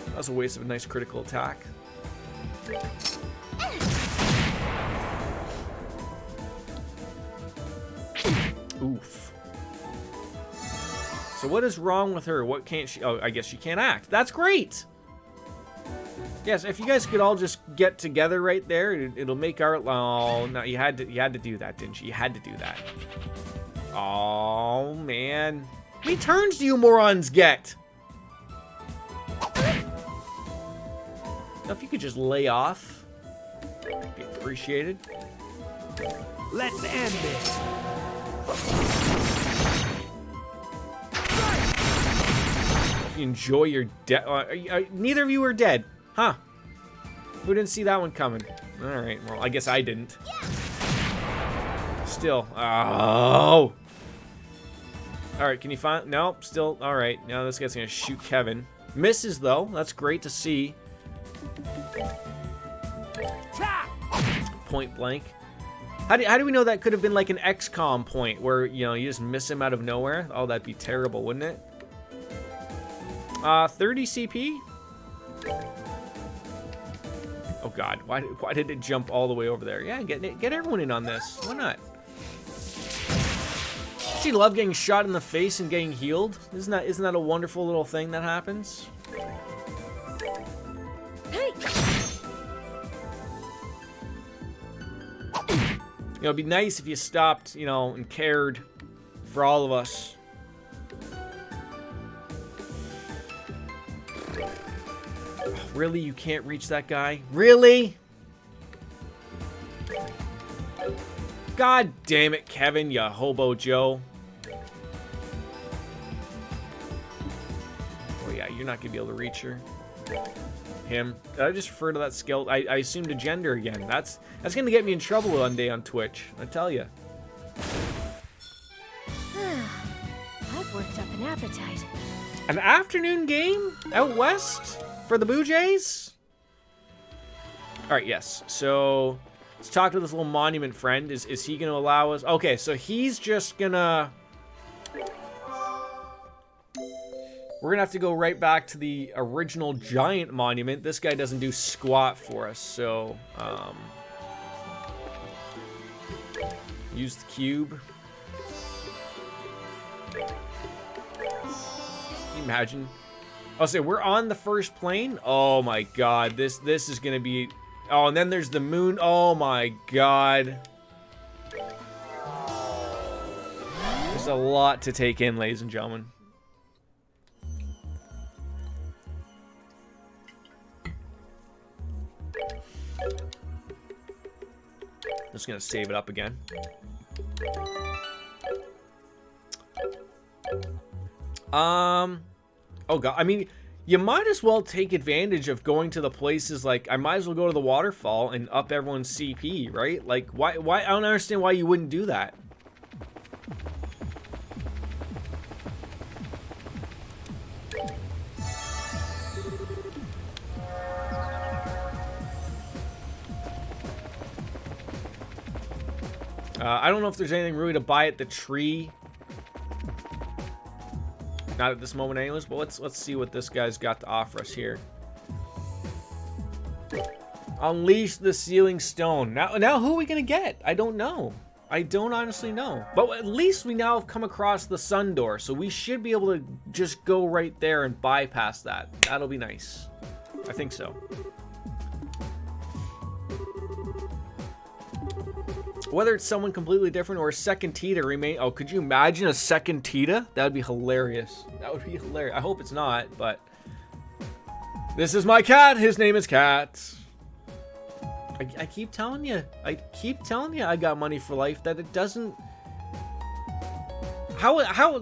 That was a waste of a nice critical attack. Oof. So what is wrong with her? What can't she... Oh, I guess she can't act. That's great! Yes, if you guys could all just get together right there, it'll make our... Oh, no, you had to do that, didn't you? You had to do that. Oh, man. How many turns do you morons get? Now, if you could just lay off, be appreciated. Let's end this. You enjoy your death. Neither of you are dead. Huh. Who didn't see that one coming? Alright, well, I guess I didn't. Still. Oh! Alright, can you find... Nope, still. Alright, now this guy's gonna shoot Kevin. Misses, though. That's great to see. Point blank. How do we know that could have been like an XCOM point where, you know, you just miss him out of nowhere? Oh, that'd be terrible, wouldn't it? 30 CP? Oh god, why did it jump all the way over there? Yeah, get everyone in on this. Why not? Does she love getting shot in the face and getting healed? Isn't that a wonderful little thing that happens? Hey. You know, it'd be nice if you stopped, you know, and cared for all of us. Really? You can't reach that guy? Really? God damn it, Kevin, you hobo Joe. Oh yeah, you're not gonna be able to reach her. Him. Did I just refer to that skill? I assumed a gender again. That's gonna get me in trouble one day on Twitch. I tell you. That worked appetite. An afternoon game out west for the Blue Jays? All right, yes. So let's talk to this little monument friend. Is he going to allow us? Okay, so he's just going to... We're going to have to go right back to the original giant monument. This guy doesn't do squat for us, so... use the cube. Imagine. I'll say we're on the first plane. Oh my god, this is gonna be. Oh, and then there's the moon. Oh my god, there's a lot to take in, ladies and gentlemen. Just gonna save it up again. Oh god, I mean, you might as well take advantage of going to the places, like, I might as well go to the waterfall and up everyone's CP, right? Like, why, I don't understand why you wouldn't do that. I don't know if there's anything really to buy at the tree. Not at this moment anyways, but let's see what this guy's got to offer us here. Unleash the Sealing Stone. Now who are we gonna get? I don't know. I don't honestly know. But at least we now have come across the sun door, so we should be able to just go right there and bypass that. That'll be nice. I think so. Whether it's someone completely different or a second Tita remain. Oh, could you imagine a second Tita? That would be hilarious. That would be hilarious. I hope it's not, but this is my cat. His name is Cat. I keep telling you. I got money for life. That it doesn't. How?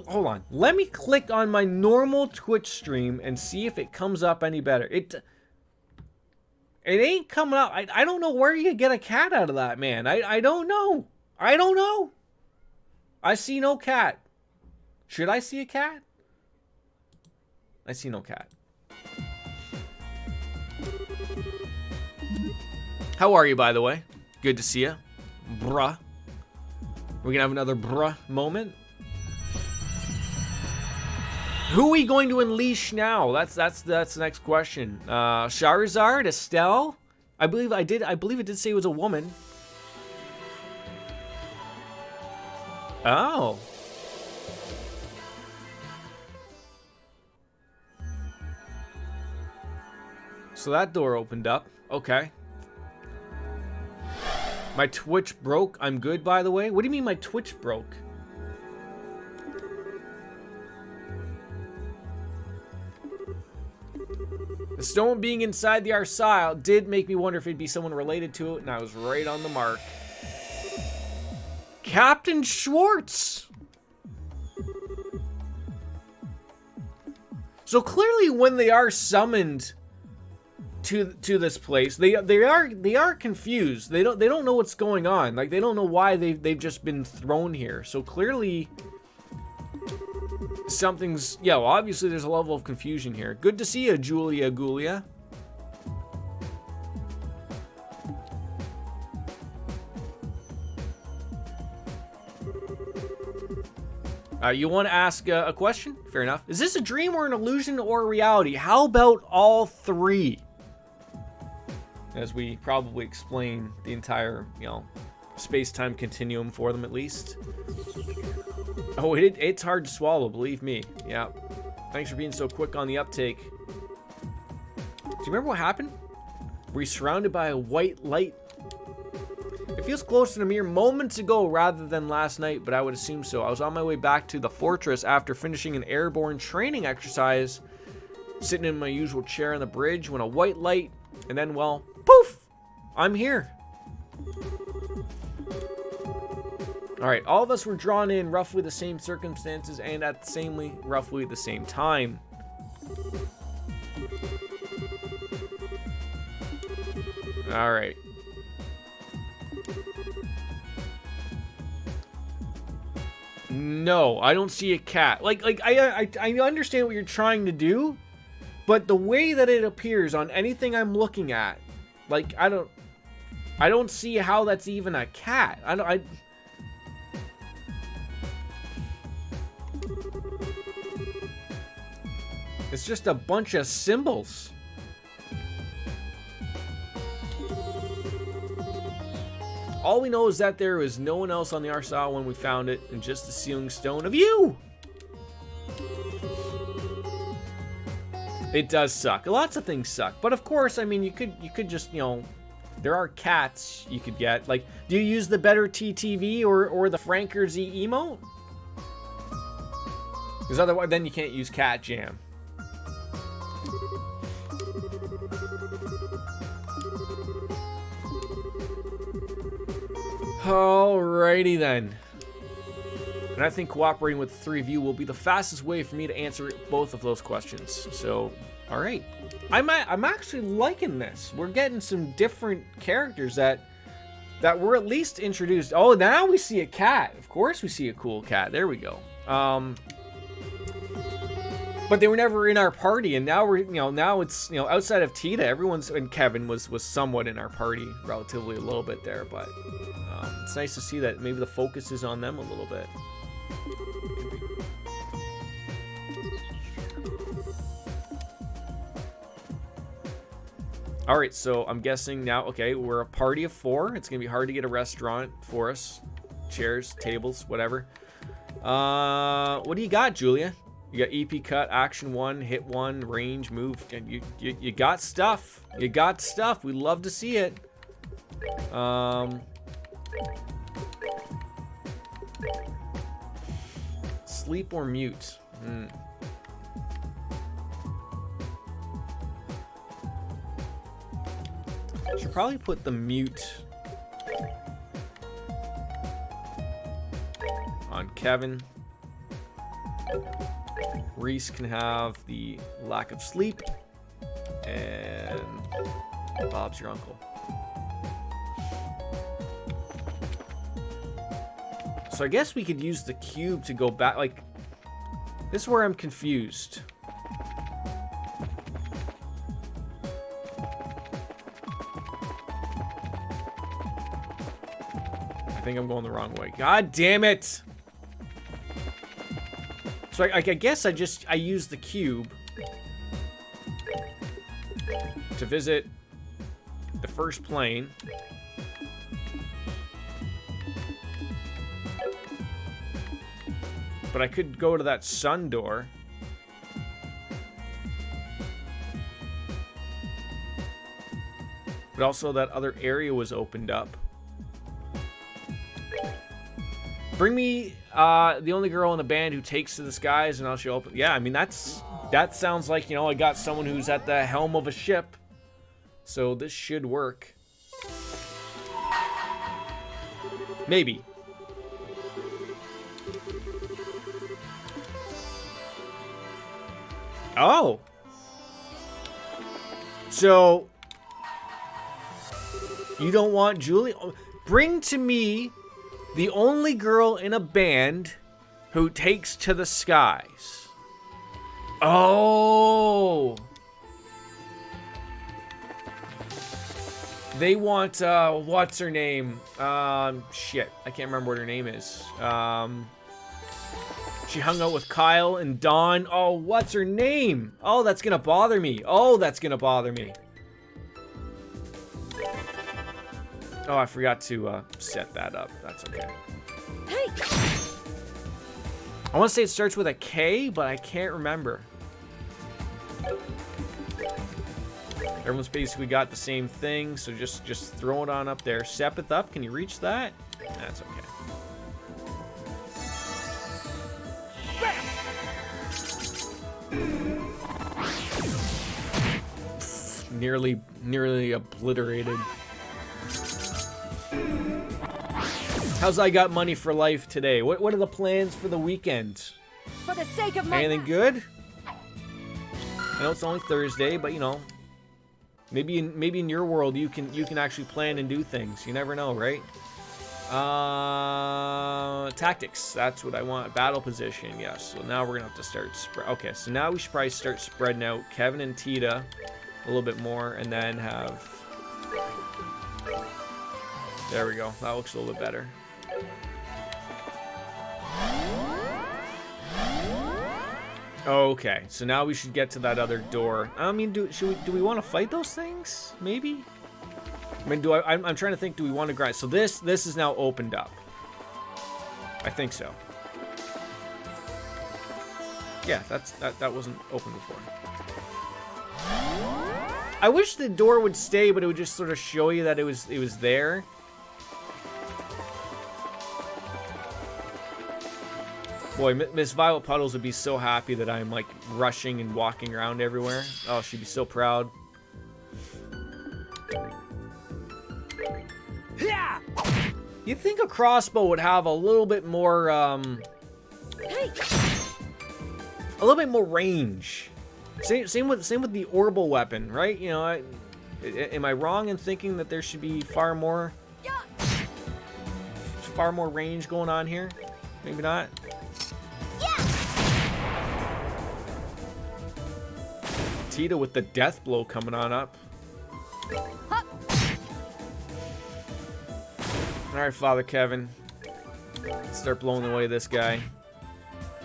Hold on. Let me click on my normal Twitch stream and see if it comes up any better. It ain't coming up. I don't know where you get a cat out of that, man. I don't know. I don't know. I see no cat. Should I see a cat? I see no cat. How are you, by the way? Good to see you. Bruh. We're gonna have another bruh moment. Who are we going to unleash now? That's the next question. Charizard, Estelle. I believe it did say it was a woman. Oh. So that door opened up. Okay. My Twitch broke. I'm good, by the way. What do you mean my Twitch broke? The stone being inside the Arsile did make me wonder if it'd be someone related to it, and I was right on the mark. Captain Schwartz! So clearly when they are summoned to this place, they are confused. They don't know what's going on. Like, they don't know why they've just been thrown here. So clearly something's, yeah, well, obviously there's a level of confusion here. Good to see you, Julia Gulia. You want to ask a question? Fair enough. Is this a dream or an illusion or a reality? How about all three? As we probably explain the entire, space-time continuum for them at least. Oh, it's hard to swallow, believe me. Yeah. Thanks for being so quick on the uptake. Do you remember what happened? Were you surrounded by a white light? It feels closer to mere moments ago rather than last night, but I would assume so. I was on my way back to the fortress after finishing an airborne training exercise, sitting in my usual chair on the bridge when a white light, and then, well, poof! I'm here. Alright, all of us were drawn in roughly the same circumstances and at roughly the same time. Alright. No, I don't see a cat. Like I understand what you're trying to do, but the way that it appears on anything I'm looking at, like I don't see how that's even a cat. It's just a bunch of symbols. All we know is that there was no one else on the Arsaw when we found it, and just the sealing stone of you. It does suck. Lots of things suck, but of course, I mean, you could just, you know, there are cats you could get. Like, do you use the better TTV or the Franker Z emote? Because otherwise, then you can't use Cat Jam. Alrighty then. And I think cooperating with the three of you will be the fastest way for me to answer both of those questions. So, alright. I'm actually liking this. We're getting some different characters that were at least introduced. Oh, now we see a cat. Of course we see a cool cat. There we go. But they were never in our party, and now now it's, outside of Tita, everyone's, and Kevin was somewhat in our party, relatively a little bit there, but it's nice to see that maybe the focus is on them a little bit. All right, so I'm guessing now, okay, we're a party of 4. It's gonna be hard to get a restaurant for us. Chairs, tables, whatever. What do you got, Julia? You got EP cut, action 1, hit 1, range, move. And you got stuff. You got stuff. We love to see it. Sleep or mute? Should probably put the mute on Kevin. Reese can have the lack of sleep, and Bob's your uncle. So I guess we could use the cube to go back. Like, this is where I'm confused. I think I'm going the wrong way. God damn it! So I guess I use the cube to visit the first plane. But I could go to that sun door. But also that other area was opened up. Bring me the only girl in the band who takes to the skies, and I'll show up. Yeah, I mean, that sounds like, I got someone who's at the helm of a ship. So this should work. Maybe. Oh. So you don't want Julie? Bring to me the only girl in a band who takes to the skies. Oh. They want, what's her name? Shit. I can't remember what her name is. She hung out with Kyle and Dawn. Oh, what's her name? Oh, that's gonna bother me. Oh, that's gonna bother me. Oh, I forgot to set that up. That's okay. Hey. I want to say it starts with a K, but I can't remember. Everyone's basically got the same thing, so just throw it on up there. Sepith up. Can you reach that? That's okay. Nearly obliterated. How's I got money for life today? What are the plans for the weekend? For the sake of my Anything good? I know it's only Thursday, but maybe in your world you can actually plan and do things. You never know, right? Tactics. That's what I want. Battle position. Yes. So now we're gonna have to start. Okay. So now we should probably start spreading out Kevin and Tita a little bit more, and then have. There we go. That looks a little bit better. Okay. So now we should get to that other door. I mean, do we want to fight those things? Maybe. I mean, I'm trying to think. Do we want to grind? So this is now opened up. I think so. Yeah, that wasn't open before. I wish the door would stay, but it would just sort of show you that it was there. Boy, Miss Violet Puddles would be so happy that I'm like rushing and walking around everywhere. Oh, she'd be so proud. You'd think a crossbow would have a little bit more, a little bit more range. Same with the orbital weapon, right? You know, am I wrong in thinking that there should be far more range going on here? Maybe not. Tita with the death blow coming on up. Alright, Father Kevin. Let's start blowing away this guy.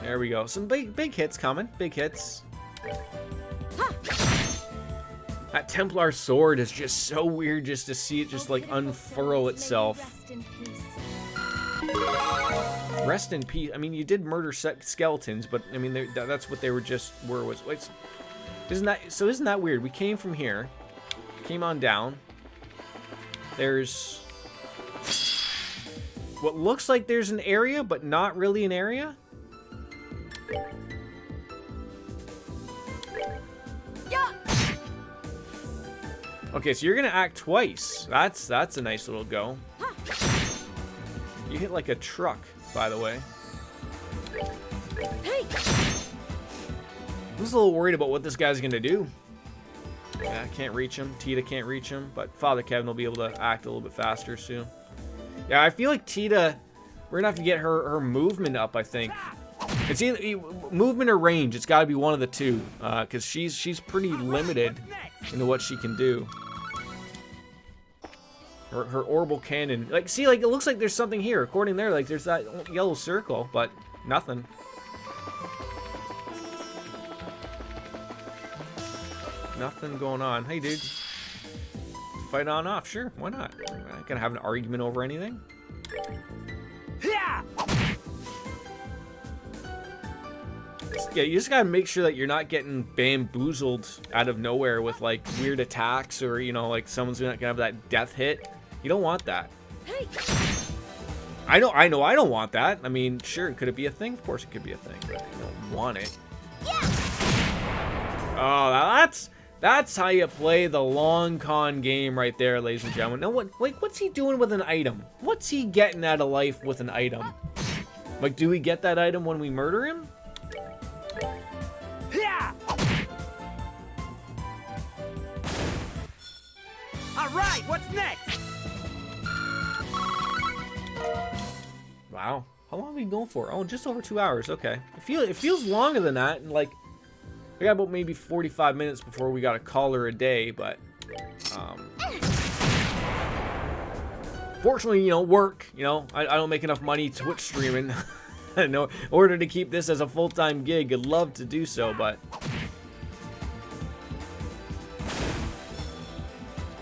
There we go. Some big hits coming. Big hits. That Templar sword is just so weird just to see it just like unfurl itself. Rest in peace. I mean, you did murder skeletons, but I mean, that's what they were wait, isn't that weird? We came from here. Came on down. There's what looks like there's an area, but not really an area. Okay, so you're gonna act twice. That's a nice little go. You hit like a truck, by the way. Hey. I was a little worried about what this guy's gonna do. Yeah, I can't reach him. Tita can't reach him, but Father Kevin will be able to act a little bit faster soon. Yeah, I feel like Tita, we're gonna have to get her movement up, I think. It's either movement or range. It's got to be one of the two, because she's pretty limited into what she can do. Her orbital cannon, like, see, like, it looks like there's something here. According there, like, there's that yellow circle, but nothing. Nothing going on. Hey, dude. Fight on off, sure. Why not? I'm not gonna have an argument over anything. Yeah, you just gotta make sure that you're not getting bamboozled out of nowhere with like weird attacks, or you know, like someone's gonna have that death hit. You don't want that. Hey. I know I don't want that. I mean, sure, could it be a thing? Of course it could be a thing, but I don't want it. Yeah. Oh, that's how you play the long con game right there, ladies and gentlemen. Now, what's he doing with an item? What's he getting out of life with an item? Like, do we get that item when we murder him? Yeah. All right, what's next? Wow, how long have we been going for? Oh, just over 2 hours. Okay, it feels longer than that, and like. We got about maybe 45 minutes before we got a caller a day, but fortunately, you know, work, you know, I don't make enough money Twitch streaming. In order to keep this as a full-time gig, I'd love to do so, but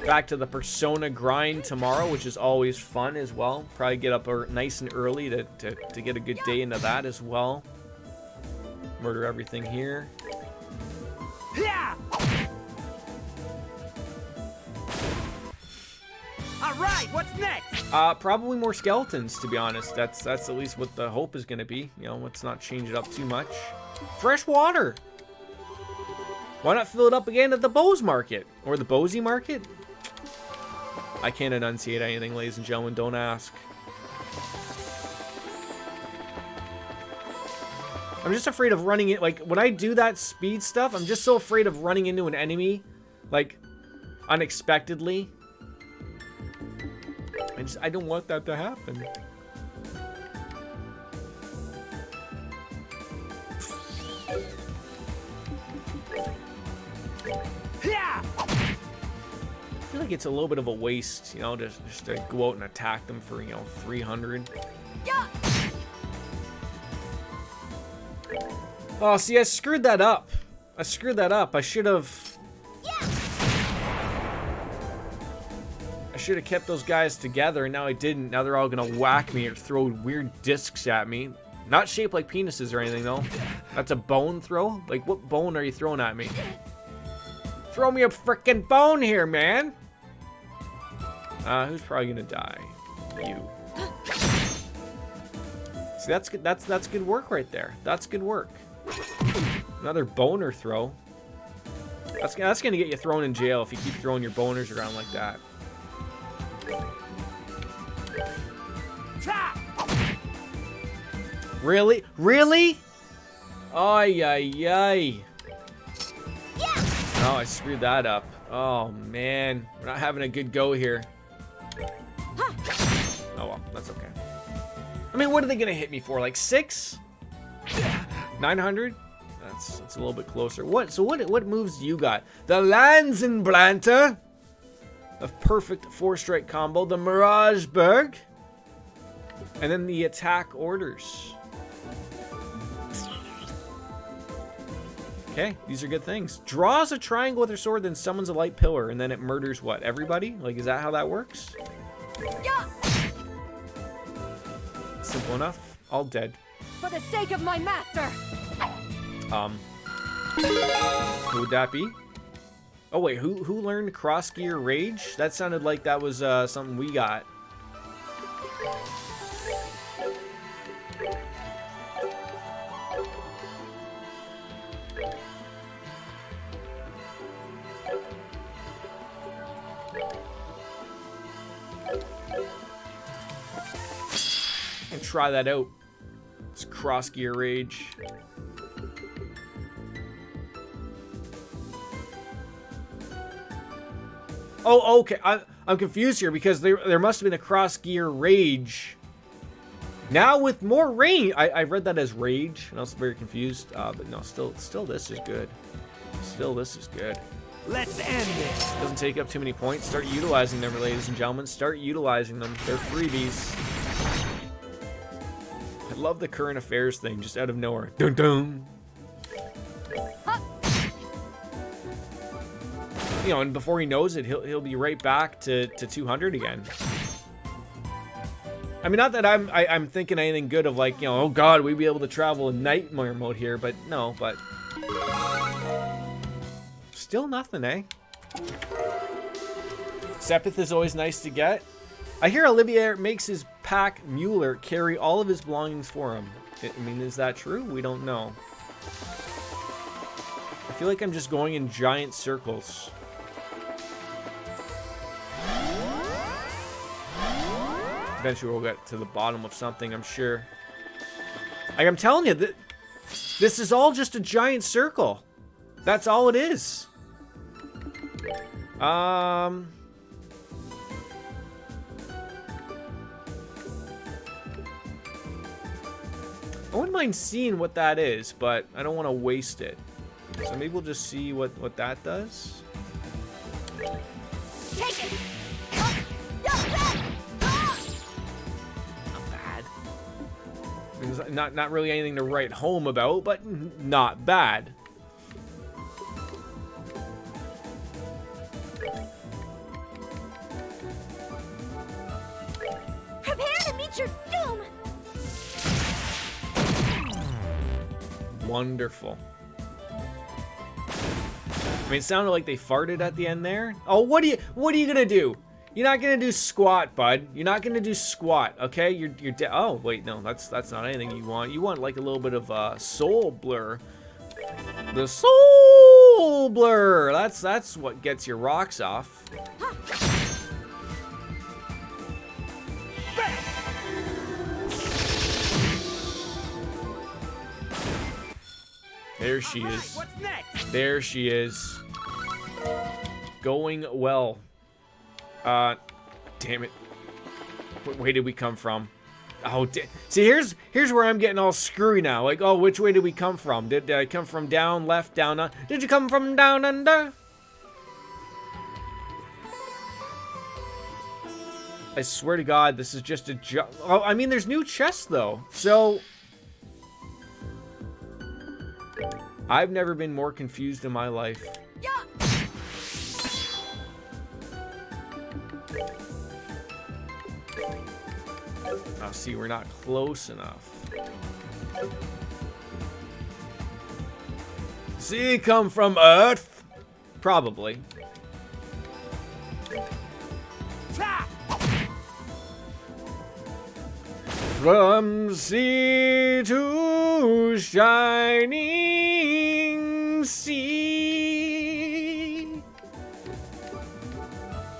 back to the Persona grind tomorrow, which is always fun as well. Probably get up nice and early to get a good day into that as well. Murder everything here. Yeah. All right, what's next? Probably more skeletons, to be honest. That's at least what the hope is going to be. You know, let's not change it up too much. Fresh water. Why not fill it up again at the Bose Market or the Bozy Market? I can't enunciate anything, ladies and gentlemen. Don't ask. I'm just afraid of running it. Like, when I do that speed stuff, I'm just so afraid of running into an enemy, like, unexpectedly. I don't want that to happen. Yeah! I feel like it's a little bit of a waste, you know, just to go out and attack them for, you know, 300. Yeah. Oh, see, I screwed that up. I should have... I should have kept those guys together, and now I didn't. Now they're all gonna whack me or throw weird discs at me. Not shaped like penises or anything, though. That's a bone throw? Like, what bone are you throwing at me? Throw me a frickin' bone here, man! Who's probably gonna die? You. See, that's good. That's good work right there. That's good work. Another boner throw. That's gonna get you thrown in jail if you keep throwing your boners around like that. Really? Really? Ay, ay, ay. Oh, I screwed that up. Oh, man. We're not having a good go here. Oh, well. That's okay. I mean, what are they going to hit me for? Like 6? 900? That's a little bit closer. So what moves you got? The Lanzenblanter. A perfect 4-strike combo. The Mirageberg. And then the attack orders. Okay, these are good things. Draws a triangle with her sword, then summons a light pillar, and then it murders what? Everybody? Like, is that how that works? Yeah. Simple enough. All dead. For the sake of my master. Who would that be? Oh wait, who learned cross gear rage? That sounded like that was something we got. And try that out. It's cross gear rage. Oh, okay. I'm confused here because there must have been a cross gear rage. Now with more range, I read that as rage, and I was very confused. But no, still this is good. Still this is good. Let's end this. Doesn't take up too many points. Start utilizing them, ladies and gentlemen. Start utilizing them. They're freebies. I love the current affairs thing, just out of nowhere. Dun dun. You know, and before he knows it, he'll be right back to 200 again. I mean, not that I'm thinking anything good of, like, you know, oh god, we'd be able to travel in nightmare mode here, but no, but still nothing, eh? Sepith is always nice to get. I hear Olivier makes his pack Mueller carry all of his belongings for him. I mean, is that true? We don't know. I feel like I'm just going in giant circles. Eventually we'll get to the bottom of something, I'm sure. Like, I'm telling you, this is all just a giant circle. That's all it is. I wouldn't mind seeing what that is, but I don't want to waste it. So maybe we'll just see what that does. Take it. There's not really anything to write home about, but not bad. Prepare to meet your doom. Wonderful. I mean, it sounded like they farted at the end there. Oh, what are you gonna do? You're not gonna do squat, bud. You're not gonna do squat, okay? You're dead. Oh wait, no, that's not anything you want. You want like a little bit of soul blur. The soul blur. That's what gets your rocks off. There she is. What's next? There she is. Going well. Damn it. What way did we come from? Oh, see, here's where I'm getting all screwy now. Like, oh, which way did we come from? Did I come from down, left, down, up? Did you come from down under? I swear to God, this is just a joke. Oh, I mean, there's new chests, though. So, I've never been more confused in my life. Yeah. Oh, see, we're not close enough. See, come from Earth? Probably. From sea to shining sea.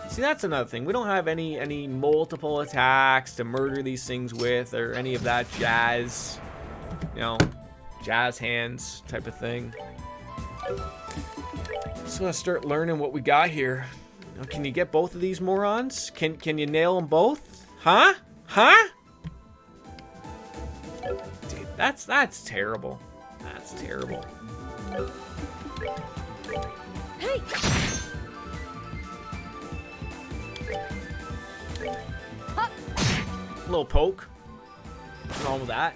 See, that's another thing. We don't have any multiple attacks to murder these things with, or any of that jazz, you know, jazz hands type of thing. So let's start learning what we got here. Now, can you get both of these morons? Can you nail them both? Huh? Huh? Dude, that's terrible. That's terrible. Hey. Up. Little poke. What's wrong with that?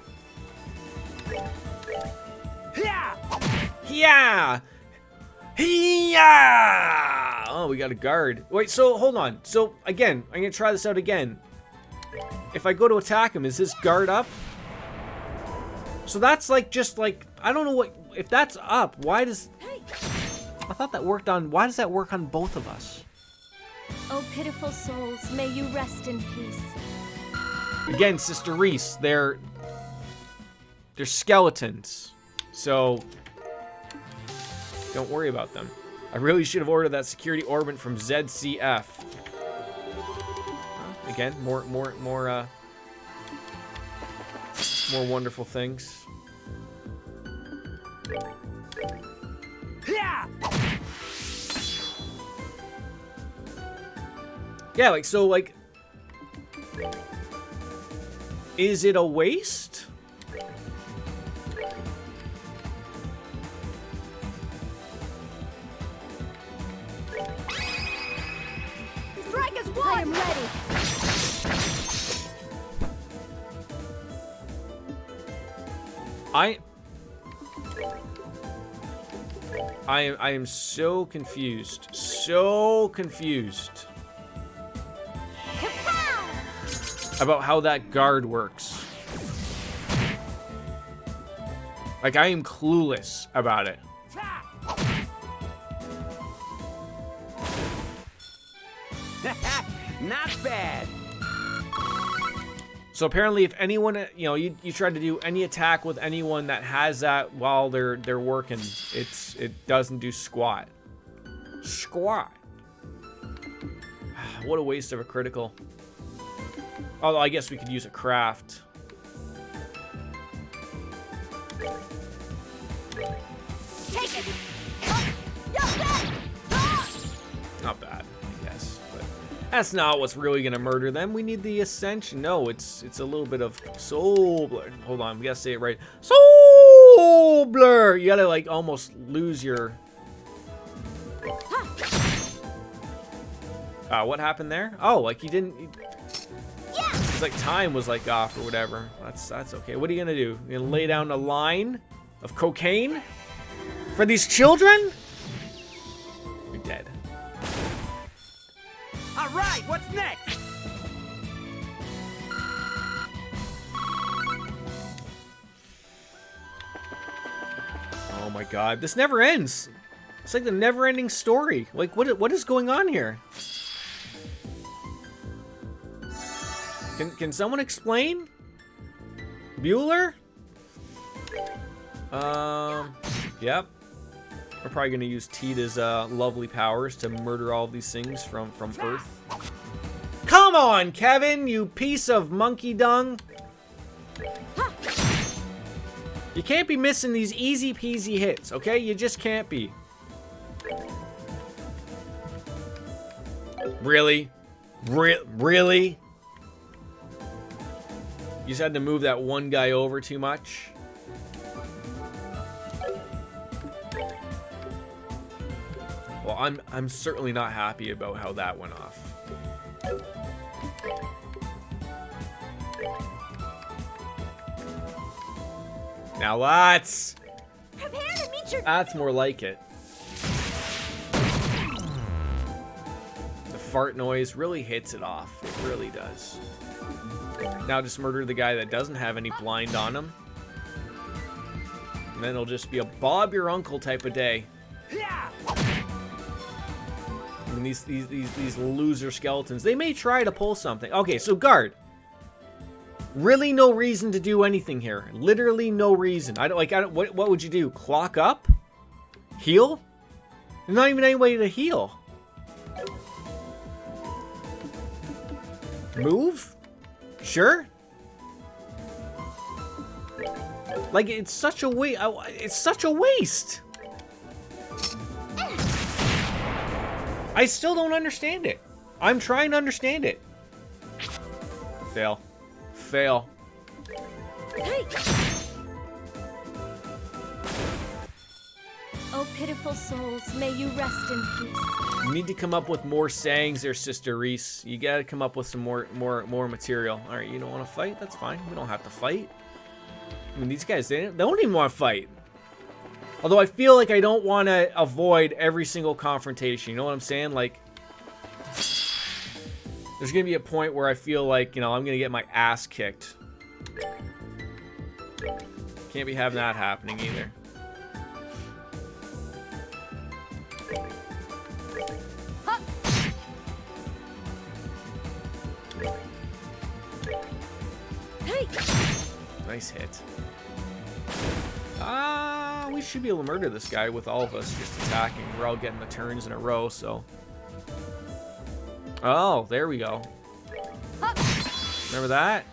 Yeah. Yeah! Yeah! Oh, we got a guard. Wait, so hold on. So again, I'm gonna try this out again. If I go to attack him, is this guard up? So that's like just like, I don't know what, if that's up, why does, I thought that worked on, why does that work on both of us? Oh, pitiful souls, may you rest in peace. Again, Sister Reese, they're skeletons. So don't worry about them. I really should have ordered that security orbit from ZCF. Again, more wonderful things. Yeah. Yeah, like, so, like, is it a waste? Strike as one! I am ready. I am so confused. So confused about how that guard works. Like, I am clueless about it. Not bad. So apparently, if anyone, you know, you try to do any attack with anyone that has that while they're working, it doesn't do squat. Squat. What a waste of a critical. Although I guess we could use a craft. Take it. Not bad, I guess, but that's not what's really gonna murder them. We need the ascension. No, it's a little bit of soul blur. Hold on, we gotta say it right. Soul blur. You gotta like almost lose your. What happened there? Oh, like you didn't. It's like time was like off or whatever. That's okay. What are you gonna do? You gonna lay down a line of cocaine for these children? You're dead. All right, what's next? Oh my God, this never ends. It's like the never-ending story. Like, what is going on here? Can someone explain? Bueller? Yep. We're probably gonna use Tita's lovely powers to murder all of these things from Earth. Come on, Kevin, you piece of monkey dung. You can't be missing these easy peasy hits, okay? You just can't be. Really? Really? You just had to move that one guy over too much. Well, I'm certainly not happy about how that went off. Now let's. Prepare to meet your. That's more like it. The fart noise really hits it off. It really does. Now just murder the guy that doesn't have any blind on him. And then it'll just be a Bob your uncle type of day. I mean, these loser skeletons, they may try to pull something. Okay, so guard. Really no reason to do anything here. Literally no reason. What would you do? Clock up? Heal? There's not even any way to heal. Move? Sure. Like, it's such a waste. It's such a waste. I still don't understand it. I'm trying to understand it. Fail. Fail. Hey. Oh, pitiful souls, may you rest in peace. You need to come up with more sayings there, Sister Reese. You gotta come up with some more material. All right, you don't want to fight? That's fine. We don't have to fight. I mean, these guys, they don't even want to fight. Although I feel like I don't want to avoid every single confrontation. You know what I'm saying? Like, there's going to be a point where I feel like, you know, I'm going to get my ass kicked. Can't be having that happening either. Hey. Nice hit. We should be able to murder this guy with all of us just attacking. We're all getting the turns in a row, so. Oh, there we go. Remember that?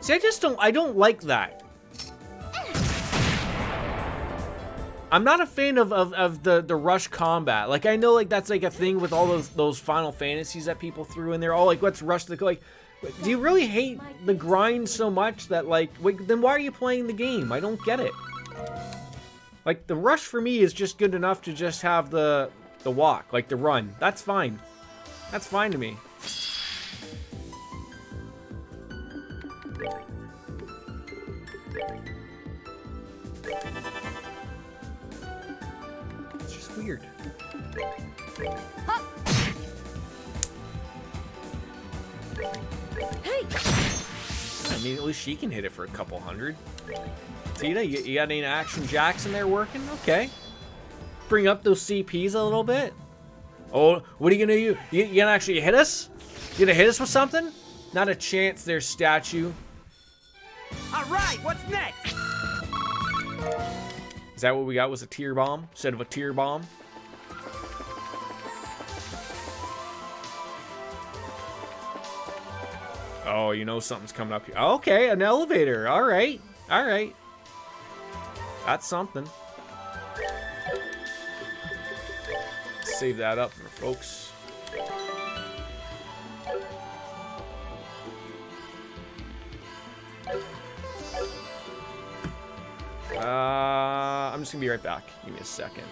See, I don't like that. I'm not a fan of the rush combat. Like, I know, like, that's like a thing with all those Final Fantasies that people threw in there. Oh, like, let's rush the, like, do you really hate the grind so much that, like, wait, then why are you playing the game? I don't get it. Like, the rush for me is just good enough to just have the walk, like the run. That's fine. That's fine to me. It's just weird. Hey. I mean, at least she can hit it for a couple hundred. Tina, you got any Action Jacks in there working? Okay. Bring up those CPs a little bit. Oh, what are you gonna do? You gonna actually hit us? You gonna hit us with something? Not a chance there, statue. All right, what's next? Is that what we got? Was a tear bomb instead of a tear bomb? Oh, you know something's coming up here. Okay, an elevator. All right. All right. That's something. Save that up for folks. I'm just gonna be right back. Give me a second.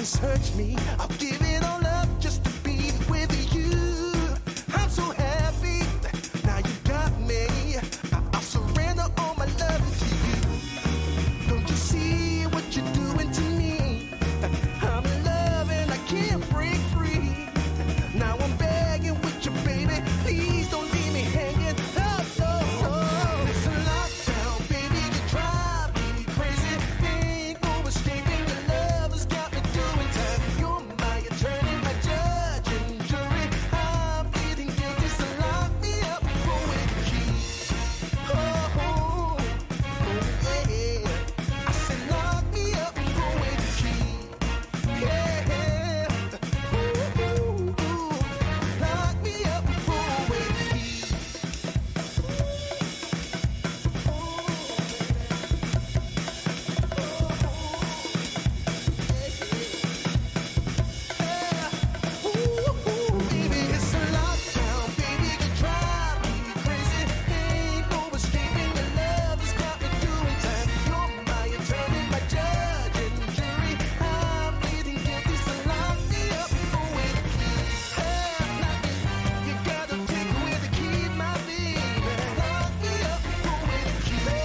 Search me, I'll give it all up just to be with you. I'm so happy, now you got me. I'll surrender all my love to you. Don't you see what you're doing to me? I'm in love and I can't break free. Now I'm begging with you, baby. Please don't leave me hanging. Oh, no. It's a lockdown, baby. You drive me crazy. Ain't no escaping your love has got me doing time. You're my attorney, my judge and jury. I'm pleading guilty, so lock me up with a key. Oh, yeah. I said lock me up with a key. Yeah. Ooh, lock me up with a key. Baby, it's a lockdown, baby, you drive me crazy. Ain't no escaping your love has got me doing time. You're my attorney, my judge and jury. I'm pleading guilty, so lock me up with a key. You gotta take away the key, my baby. Lock me up with a key.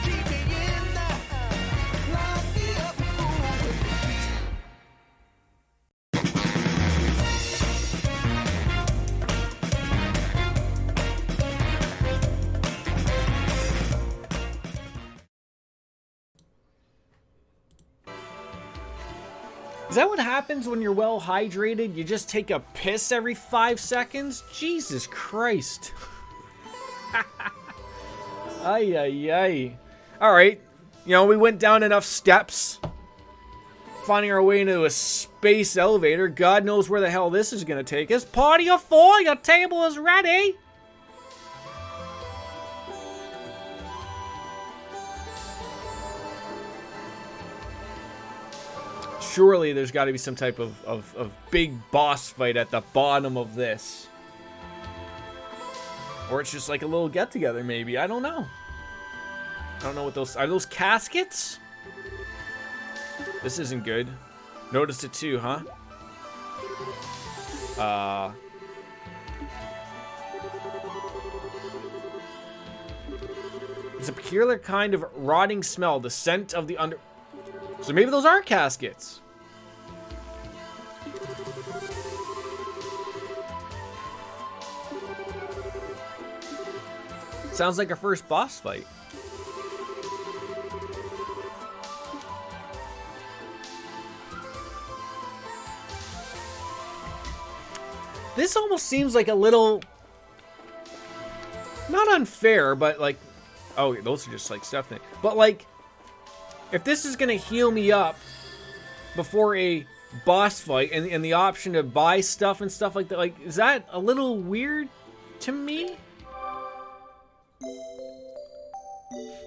Keep me in there. Lock me up with a key. Is that what happens when you're well hydrated? You just take a piss every 5 seconds? Jesus Christ. Ay, ay, ay. Alright. You know, we went down enough steps. Finding our way into a space elevator. God knows where the hell this is going to take us. Party of 4, your table is ready. Surely there's got to be some type of big boss fight at the bottom of this. Or it's just like a little get-together, maybe. I don't know. I don't know what those... Are those caskets? This isn't good. Noticed it too, huh? It's a peculiar kind of rotting smell. The scent of the under... So maybe those are caskets. Sounds like our first boss fight. This almost seems like a little... Not unfair, but like... Oh, those are just like stuff thing. But like... If this is gonna heal me up before a boss fight and the option to buy stuff and stuff like that, like, is that a little weird to me?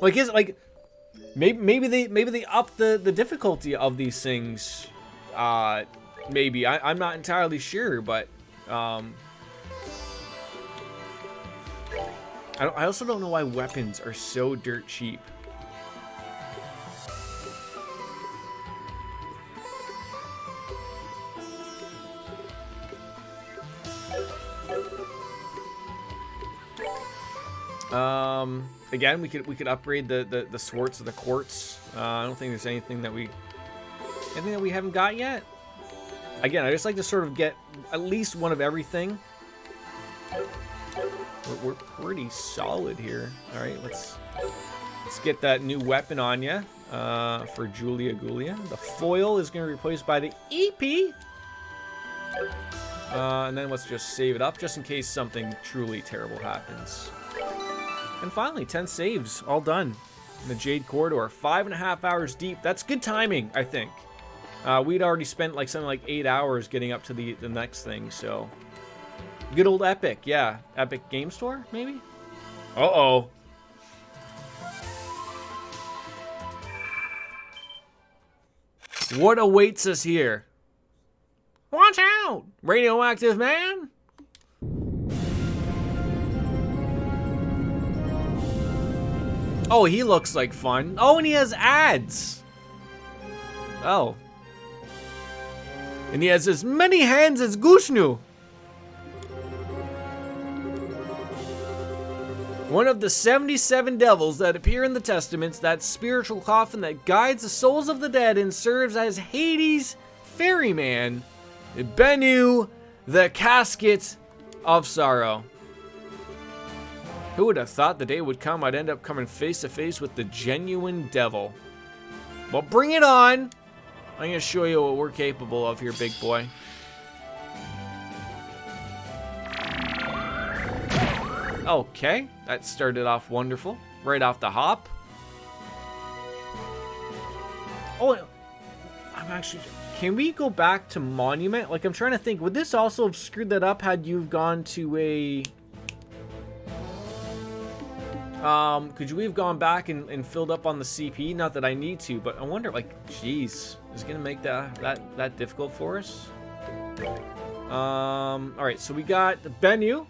Like, is it like maybe they up the difficulty of these things? Maybe I'm not entirely sure, but I also don't know why weapons are so dirt cheap. Again, we could upgrade the swords to the quartz. I don't think there's anything that we haven't got yet. Again, I just like to sort of get at least one of everything. We're pretty solid here. All right, let's get that new weapon on you for Julia Gulia. The foil is going to be replaced by the EP. And then let's just save it up just in case something truly terrible happens. And finally, 10 saves, all done. In the Jade Corridor, 5.5 hours deep. That's good timing, I think. We'd already spent like something like 8 hours getting up to the next thing, so... Good old Epic, yeah. Epic Game Store, maybe? Uh-oh. What awaits us here? Watch out! Radioactive man! Oh, he looks like fun. Oh, and he has ads. Oh. And he has as many hands as Gushnu. One of the 77 devils that appear in the Testaments, that spiritual coffin that guides the souls of the dead and serves as Hades' ferryman, Bennu, the casket of sorrow. Who would have thought the day would come I'd end up coming face to face with the genuine devil? Well, bring it on. I'm going to show you what we're capable of here, big boy. Okay, that started off wonderful. Right off the hop. Oh, I'm actually... Can we go back to Monument? Like, I'm trying to think. Would this also have screwed that up had you gone to a... could we have gone back and filled up on the CP? Not that I need to, but I wonder, like, geez, is it gonna make that difficult for us? All right, so we got the Bennu,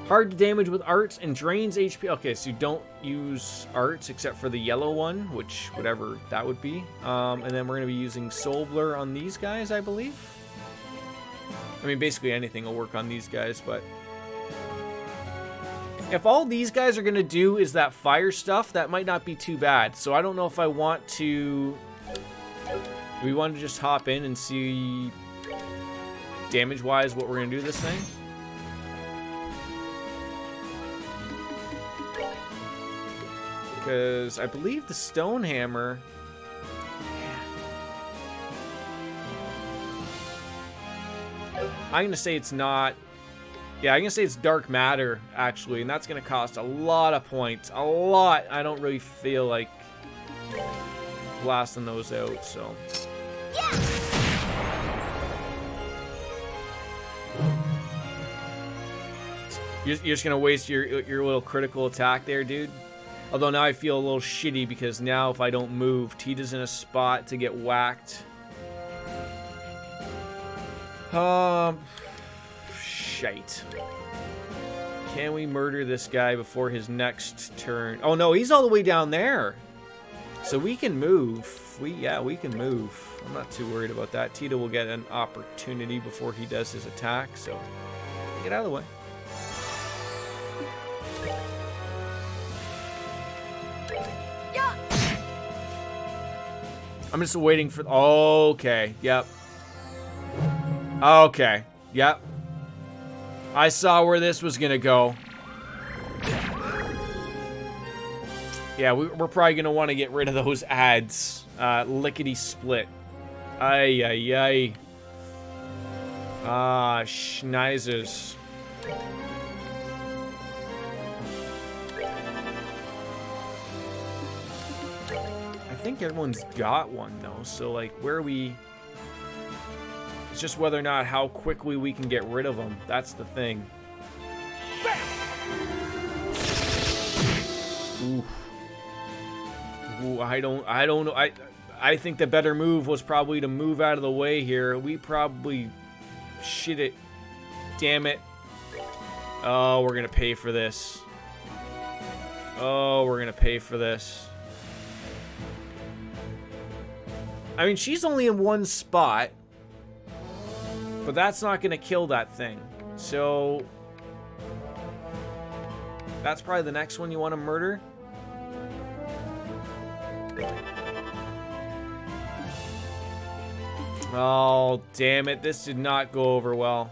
hard to damage with arts and drains HP. Okay, so you don't use arts except for the yellow one, which whatever that would be. And then we're gonna be using Soul Blur on these guys, I believe. I mean, basically anything will work on these guys, but. If all these guys are going to do is that fire stuff, that might not be too bad. So I don't know if I want to... Do we want to just hop in and see damage-wise what we're going to do this thing? Because I believe the Stone Hammer... I'm going to say it's not... Yeah, I'm going to say it's Dark Matter, actually, and that's going to cost a lot of points. A lot. I don't really feel like blasting those out, so... Yeah. You're just going to waste your little critical attack there, dude? Although now I feel a little shitty, because now if I don't move, Tita's in a spot to get whacked. Shite. Can we murder this guy before his next turn? Oh no, he's all the way down there. So we can move. We can move. I'm not too worried about that. Tita will get an opportunity before he does his attack, so get out of the way. Yeah. I'm just waiting for... Okay, yep. Okay, yep. I saw where this was gonna go. Yeah, we're probably gonna want to get rid of those ads. Lickety split. Ay, ay, ay. Ah, schneizers. I think everyone's got one though, so like where are we... It's just whether or not how quickly we can get rid of them. That's the thing. Ooh. Ooh, I don't know. I think the better move was probably to move out of the way here. We probably shit it. Damn it. Oh, we're gonna pay for this. Oh, we're gonna pay for this. I mean, she's only in one spot. But that's not going to kill that thing. So... That's probably the next one you want to murder. Oh, damn it. This did not go over well.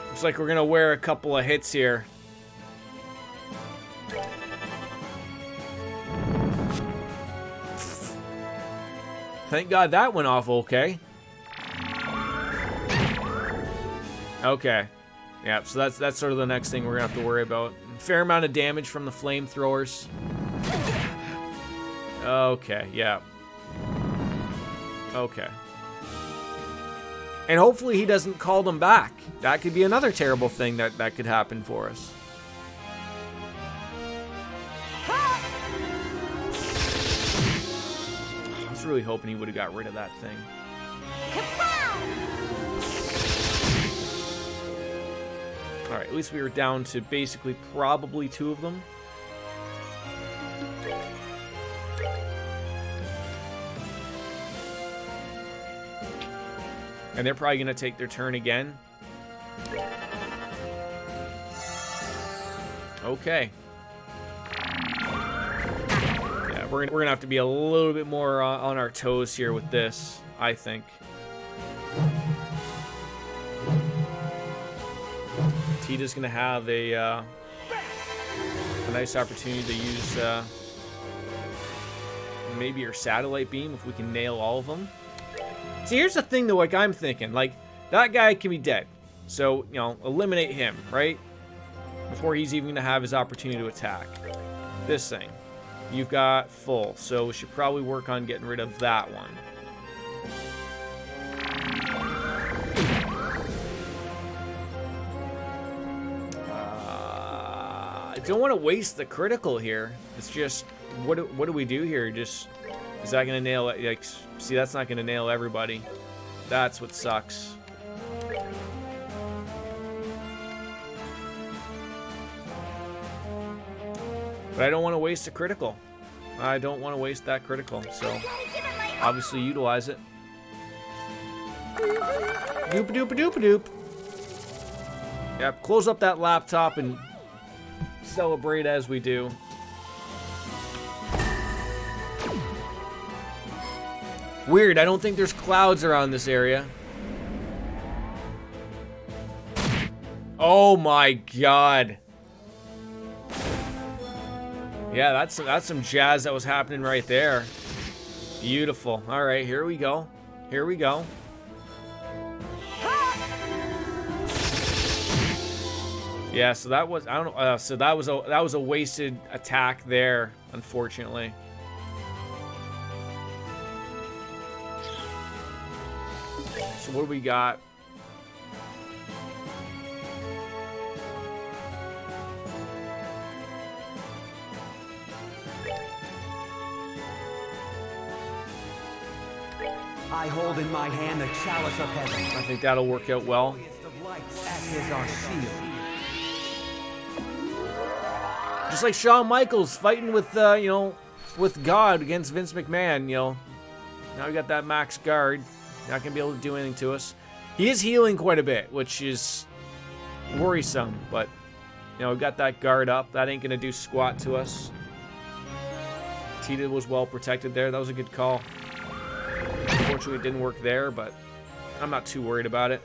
Looks like we're going to wear a couple of hits here. Thank God that went off okay. Okay. Yeah, so that's sort of the next thing we're gonna have to worry about. Fair amount of damage from the flamethrowers. Okay, yeah. Okay. And hopefully he doesn't call them back. That could be another terrible thing that could happen for us. really hoping he would have got rid of that thing. Alright, at least we were down to basically probably 2 of them. And they're probably going to take their turn again. Okay. Yeah, we're gonna have to be a little bit more on our toes here with this, I think. Tita's gonna have a nice opportunity to use maybe her satellite beam if we can nail all of them. See, here's the thing though, like I'm thinking, like that guy can be dead, so you know, eliminate him, right? Before he's even gonna have his opportunity to attack. This thing, you've got full, so we should probably work on getting rid of that one. I don't want to waste the critical here. It's just, what do we do here? Just, is that gonna nail it? Like, see, that's not gonna nail everybody. That's what sucks. But I don't want to waste a critical. I don't want to waste that critical, so obviously utilize it. Doop-a-doop-a-doop-a-doop. Yep, close up that laptop and celebrate as we do. Weird, I don't think there's clouds around this area. Oh my god. Yeah, that's some jazz that was happening right there. Beautiful. All right, here we go. Here we go. Yeah, so that was, I don't know, so that was a wasted attack there, unfortunately. So what do we got? I hold in my hand the chalice of heaven. I think that'll work out well. Of lights, act as our shield. Just like Shawn Michaels fighting with, you know, with God against Vince McMahon, you know. Now we got that max guard. Not gonna be able to do anything to us. He is healing quite a bit, which is worrisome, but, you know, we got that guard up. That ain't gonna do squat to us. Tita was well protected there. That was a good call. Unfortunately, it didn't work there, but I'm not too worried about it.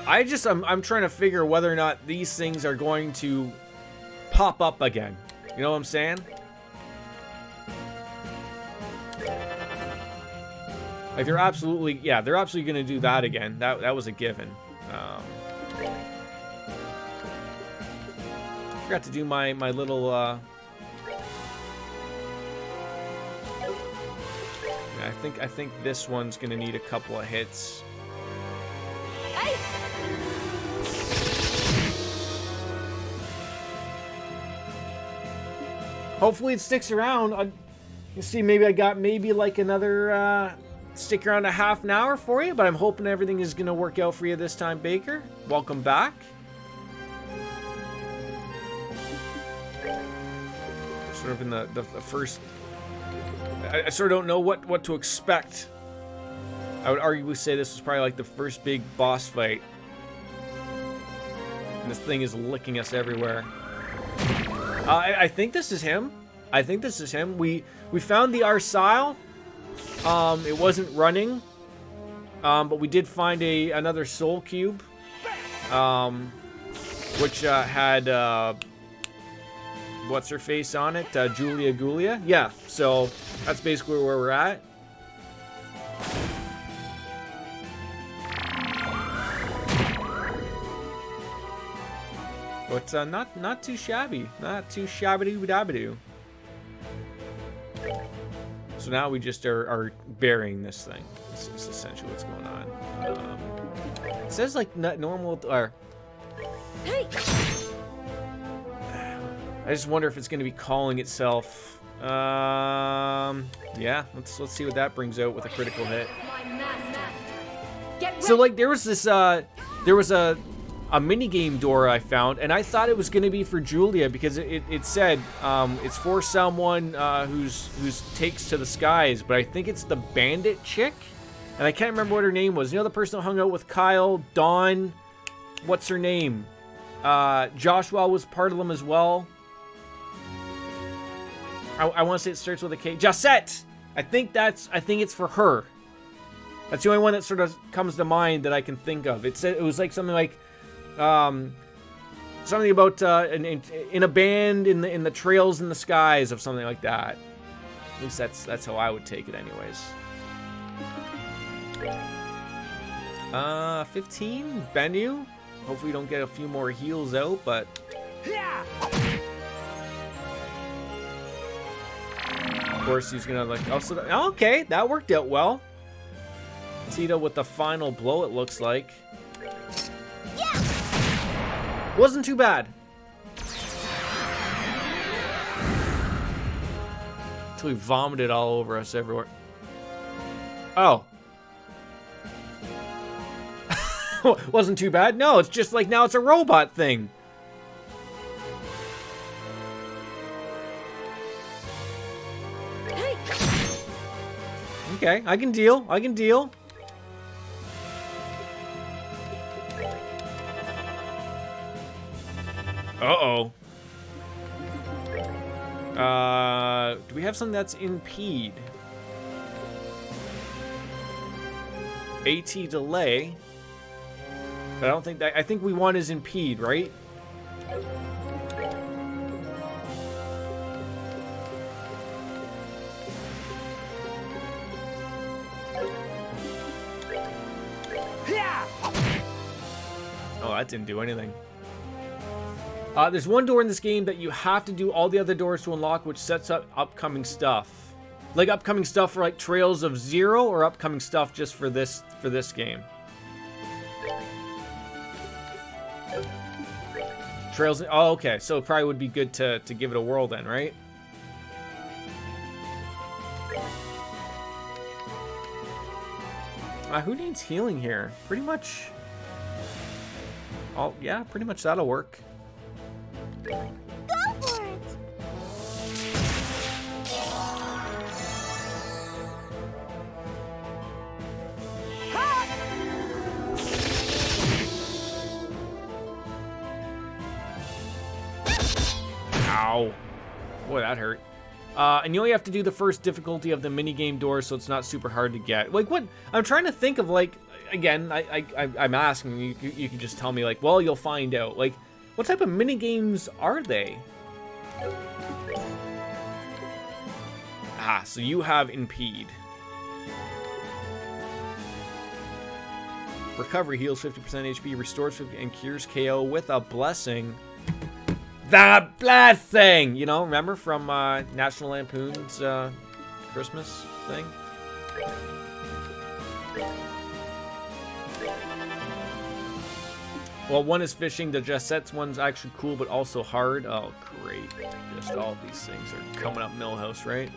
I'm trying to figure whether or not these things are going to pop up again. You know what I'm saying? Like they're absolutely going to do that again. That was a given. I forgot to do my little. I think this one's gonna need a couple of hits. Hopefully it sticks around. You see, maybe I got like another stick around a half an hour for you, but I'm hoping everything is gonna work out for you this time, Baker. Welcome back. Sort of in the first. I sort of don't know what to expect. I would arguably say this was probably like the first big boss fight. And this thing is licking us everywhere. I think this is him. I think this is him. We found the Arsile. It wasn't running. But we did find another soul cube. Which had what's her face on it? Julia. Yeah, so that's basically where we're at. But not too shabby. Not too shabby-dabby-doo. So now we just are burying this thing. This is essentially what's going on. It says like not normal or. Hey. I just wonder if it's going to be calling itself. Yeah, let's see what that brings out with a critical hit. So like there was this there was a mini game door I found, and I thought it was going to be for Julia because it said it's for someone who's takes to the skies, but I think it's the bandit chick, and I can't remember what her name was. You know, the person who hung out with Kyle, Dawn, what's her name? Joshua was part of them as well. I want to say it starts with a K. Josette! I think it's for her. That's the only one that sort of comes to mind that I can think of. It was like something like, something about in a band in the trails in the skies of something like that. At least that's how I would take it, anyways. 15 Bennu. Hopefully we don't get a few more heals out, but. Of course, he's gonna like also. Okay, that worked out well. Tito with the final blow, it looks like. Yeah. Wasn't too bad. Until he vomited all over us everywhere. Oh. Wasn't too bad. No, it's just like now it's a robot thing. Okay, I can deal. I can deal. Uh-oh. Do we have something that's impede? AT delay. But I don't think that. I think we want is impede, right? Oh, that didn't do anything. There's one door in this game that you have to do all the other doors to unlock, which sets up upcoming stuff. Like upcoming stuff for like Trails of Zero, or upcoming stuff just for this game. Trails. Oh, okay. So it probably would be good to give it a whirl then, right? Who needs healing here? Pretty much. Oh, yeah, pretty much that'll work. Go for it! Ow. Boy, that hurt. And you only have to do the first difficulty of the minigame door, so it's not super hard to get. Like, what? I'm trying to think of, like, again, I'm asking, you can just tell me, like, well, you'll find out. Like, what type of minigames are they? Ah, so you have impede. Recovery heals 50% HP, restores 50, and cures KO with a blessing. The blessing! You know, remember from National Lampoon's Christmas thing? Well, one is fishing. The Josette's one's actually cool, but also hard. Oh, great. Just all of these things are coming up Millhouse, right?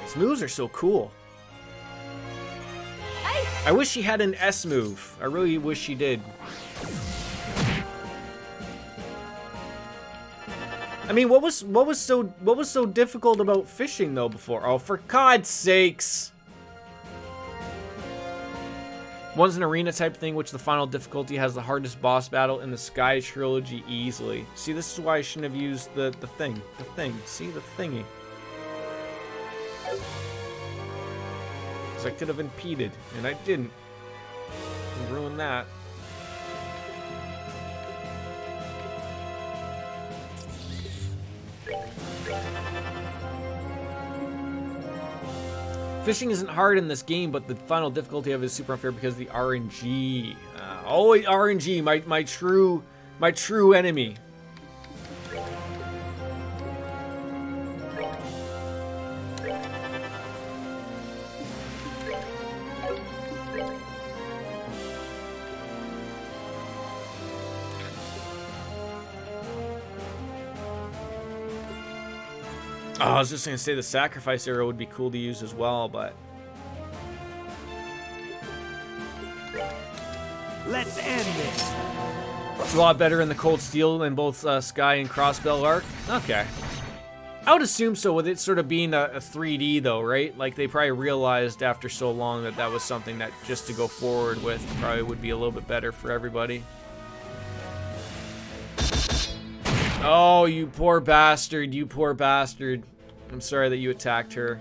These moves are so cool. I wish she had an S move. I really wish she did. I mean, what was so difficult about fishing though before? Oh, for God's sakes! One's an arena type thing, which the final difficulty has the hardest boss battle in the Sky trilogy easily. See, this is why I shouldn't have used the thing. The thing. See, the thingy. I could have impeded, and I didn't. Ruin that. Fishing isn't hard in this game, but the final difficulty of it is super unfair because of the RNG. Always RNG, my true enemy. Oh, I was just gonna say the sacrifice arrow would be cool to use as well, but Let's end this. it's a lot better in the Cold Steel than both Sky and Crossbell arc. Okay. I would assume so, with it sort of being a 3D though, right? Like they probably realized after so long that that was something that just to go forward with probably would be a little bit better for everybody. Oh, you poor bastard, you poor bastard. I'm sorry that you attacked her.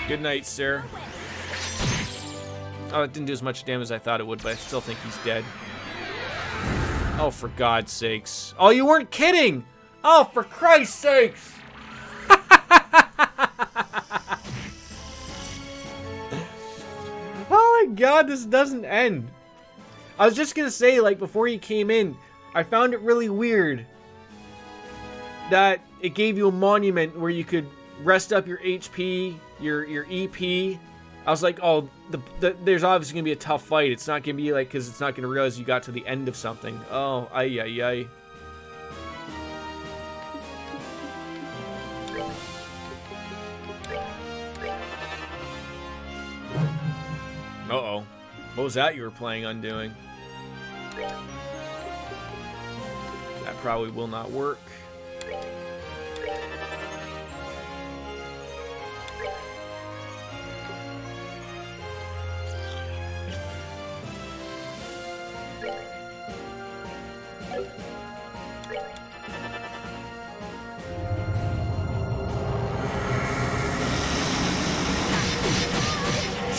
Good night, sir. Oh, it didn't do as much damage as I thought it would, but I still think he's dead. Oh, for God's sakes. Oh, you weren't kidding! Oh, for Christ's sakes! Oh my God, this doesn't end. I was just gonna say, like, before you came in, I found it really weird that it gave you a monument where you could rest up your HP, your EP. I was like, oh, there's obviously gonna be a tough fight. It's not gonna be like, because it's not gonna realize you got to the end of something. Oh, ay, ay, ay. Uh-oh. What was that you were planning on doing? That probably will not work.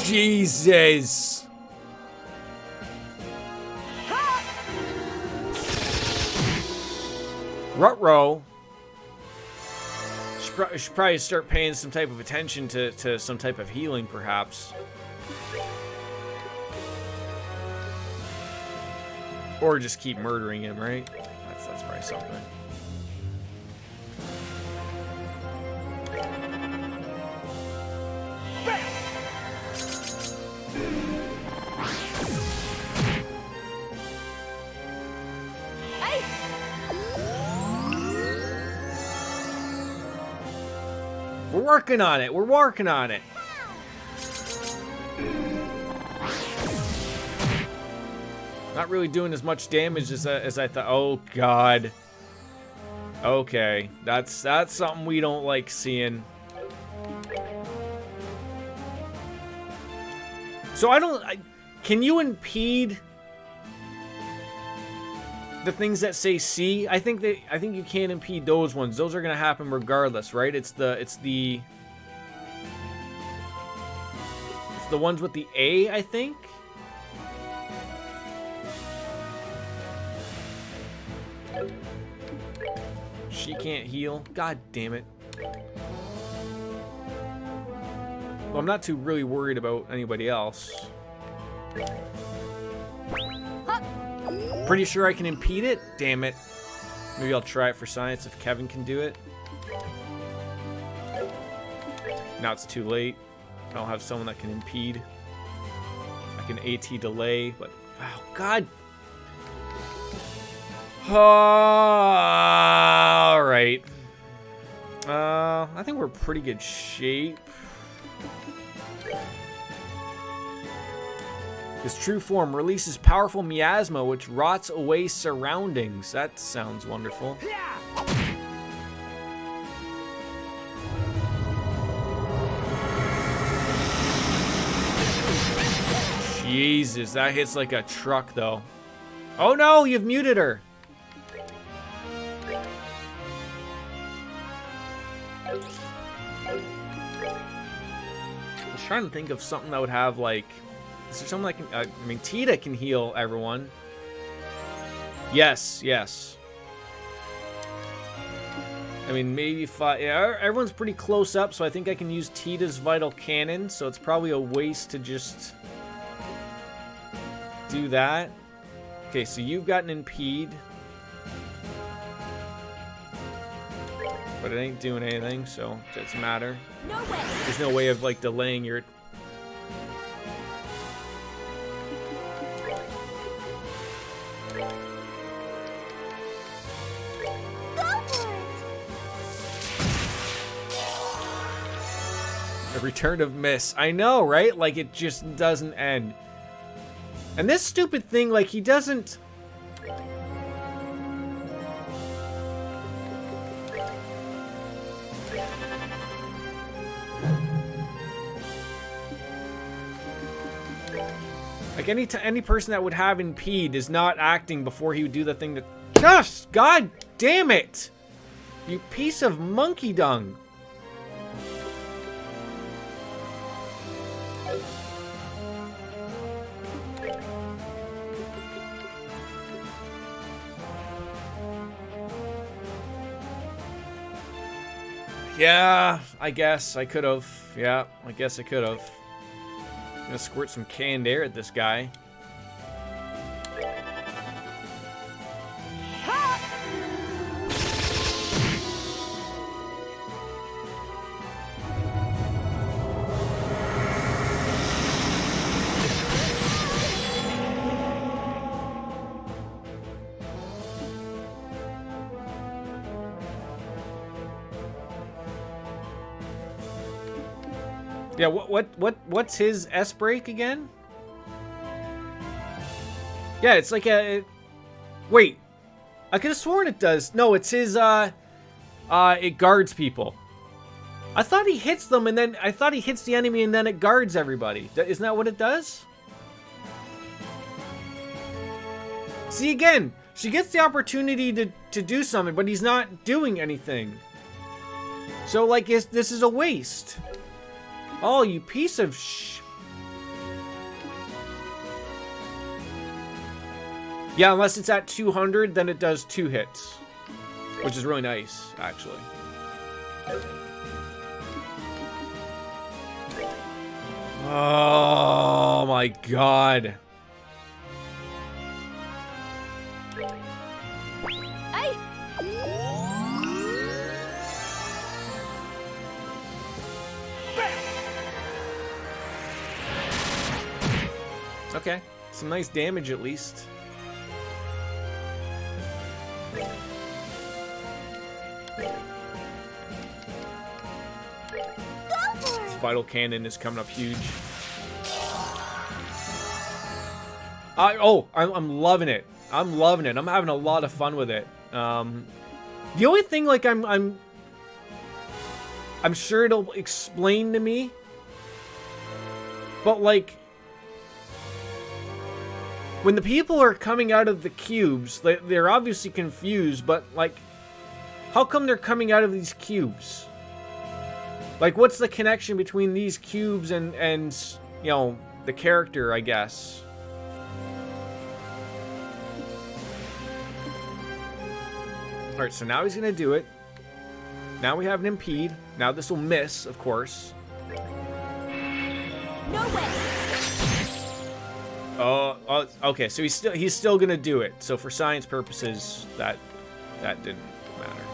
Jesus! Ruh-roh. Should probably start paying some type of attention to some type of healing, perhaps. Or just keep murdering him, right? That's probably something. We're working on it. We're working on it. Not really doing as much damage as I thought. Oh God. Okay, that's something we don't like seeing. So can you impede the things that say C? I think you can't impede those ones. Those are gonna happen regardless, right? It's the ones with the A, I think. She can't heal. God damn it. Well, I'm not too really worried about anybody else. Pretty sure I can impede it? Damn it. Maybe I'll try it for science if Kevin can do it. Now it's too late. I don't have someone that can impede. I can AT delay, but... Oh, God. Alright. I think we're in pretty good shape. His true form releases powerful miasma which rots away surroundings. That sounds wonderful. Jesus, that hits like a truck though. Oh no, you've muted her. I was trying to think of something that would have like... Is there something that can... I mean, Tita can heal everyone. Yes, yes. I mean, maybe if I... Yeah, everyone's pretty close up, so I think I can use Tita's Vital Cannon, so it's probably a waste to just... do that. Okay, so you've got an impede. But it ain't doing anything, so it doesn't matter. No way. There's no way of, like, delaying your... The return of Miss. I know, right? Like, it just doesn't end. And this stupid thing, like, he doesn't... Like, any person that would have impede is not acting before he would do the thing that... Just! God damn it! You piece of monkey dung. Yeah, I guess I could have. Yeah, I guess I could have. I'm gonna squirt some canned air at this guy. Yeah, what's his S break again? Yeah, it's like a... Wait. I could have sworn it does. No, it's his, it guards people. I thought he hits them and then... I thought he hits the enemy and then it guards everybody. Isn't that what it does? See, again, she gets the opportunity to do something, but he's not doing anything. So, like, this is a waste. Oh, you piece of sh... Yeah, unless it's at 200, then it does 2 hits. Which is really nice, actually. Oh my god. Okay, some nice damage at least. This vital cannon is coming up huge. I'm loving it. I'm loving it. I'm having a lot of fun with it. The only thing, like, I'm sure it'll explain to me, but like, when the people are coming out of the cubes, they're obviously confused, but, like, how come they're coming out of these cubes? Like, what's the connection between these cubes and you know, the character, I guess? Alright, so now he's gonna do it. Now we have an impede. Now this will miss, of course. No way. Oh, okay. So he's still gonna do it. So for science purposes, that didn't matter.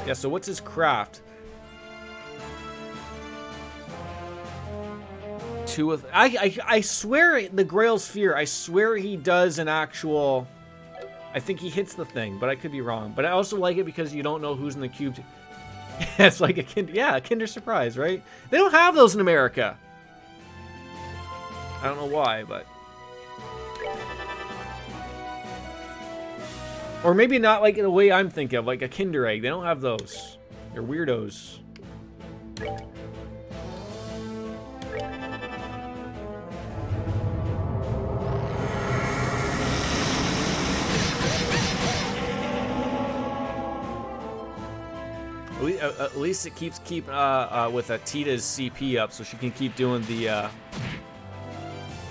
Yeah. So what's his craft? I swear the Grail Sphere. I swear he does an actual. I think he hits the thing, but I could be wrong. But I also like it because you don't know who's in the cube. It's like a Kinder Surprise, right? They don't have those in America. I don't know why, but... Or maybe not like in the way I'm thinking of, like a Kinder Egg. They don't have those. They're weirdos. At least it keeps with Tita's CP up, so she can keep doing the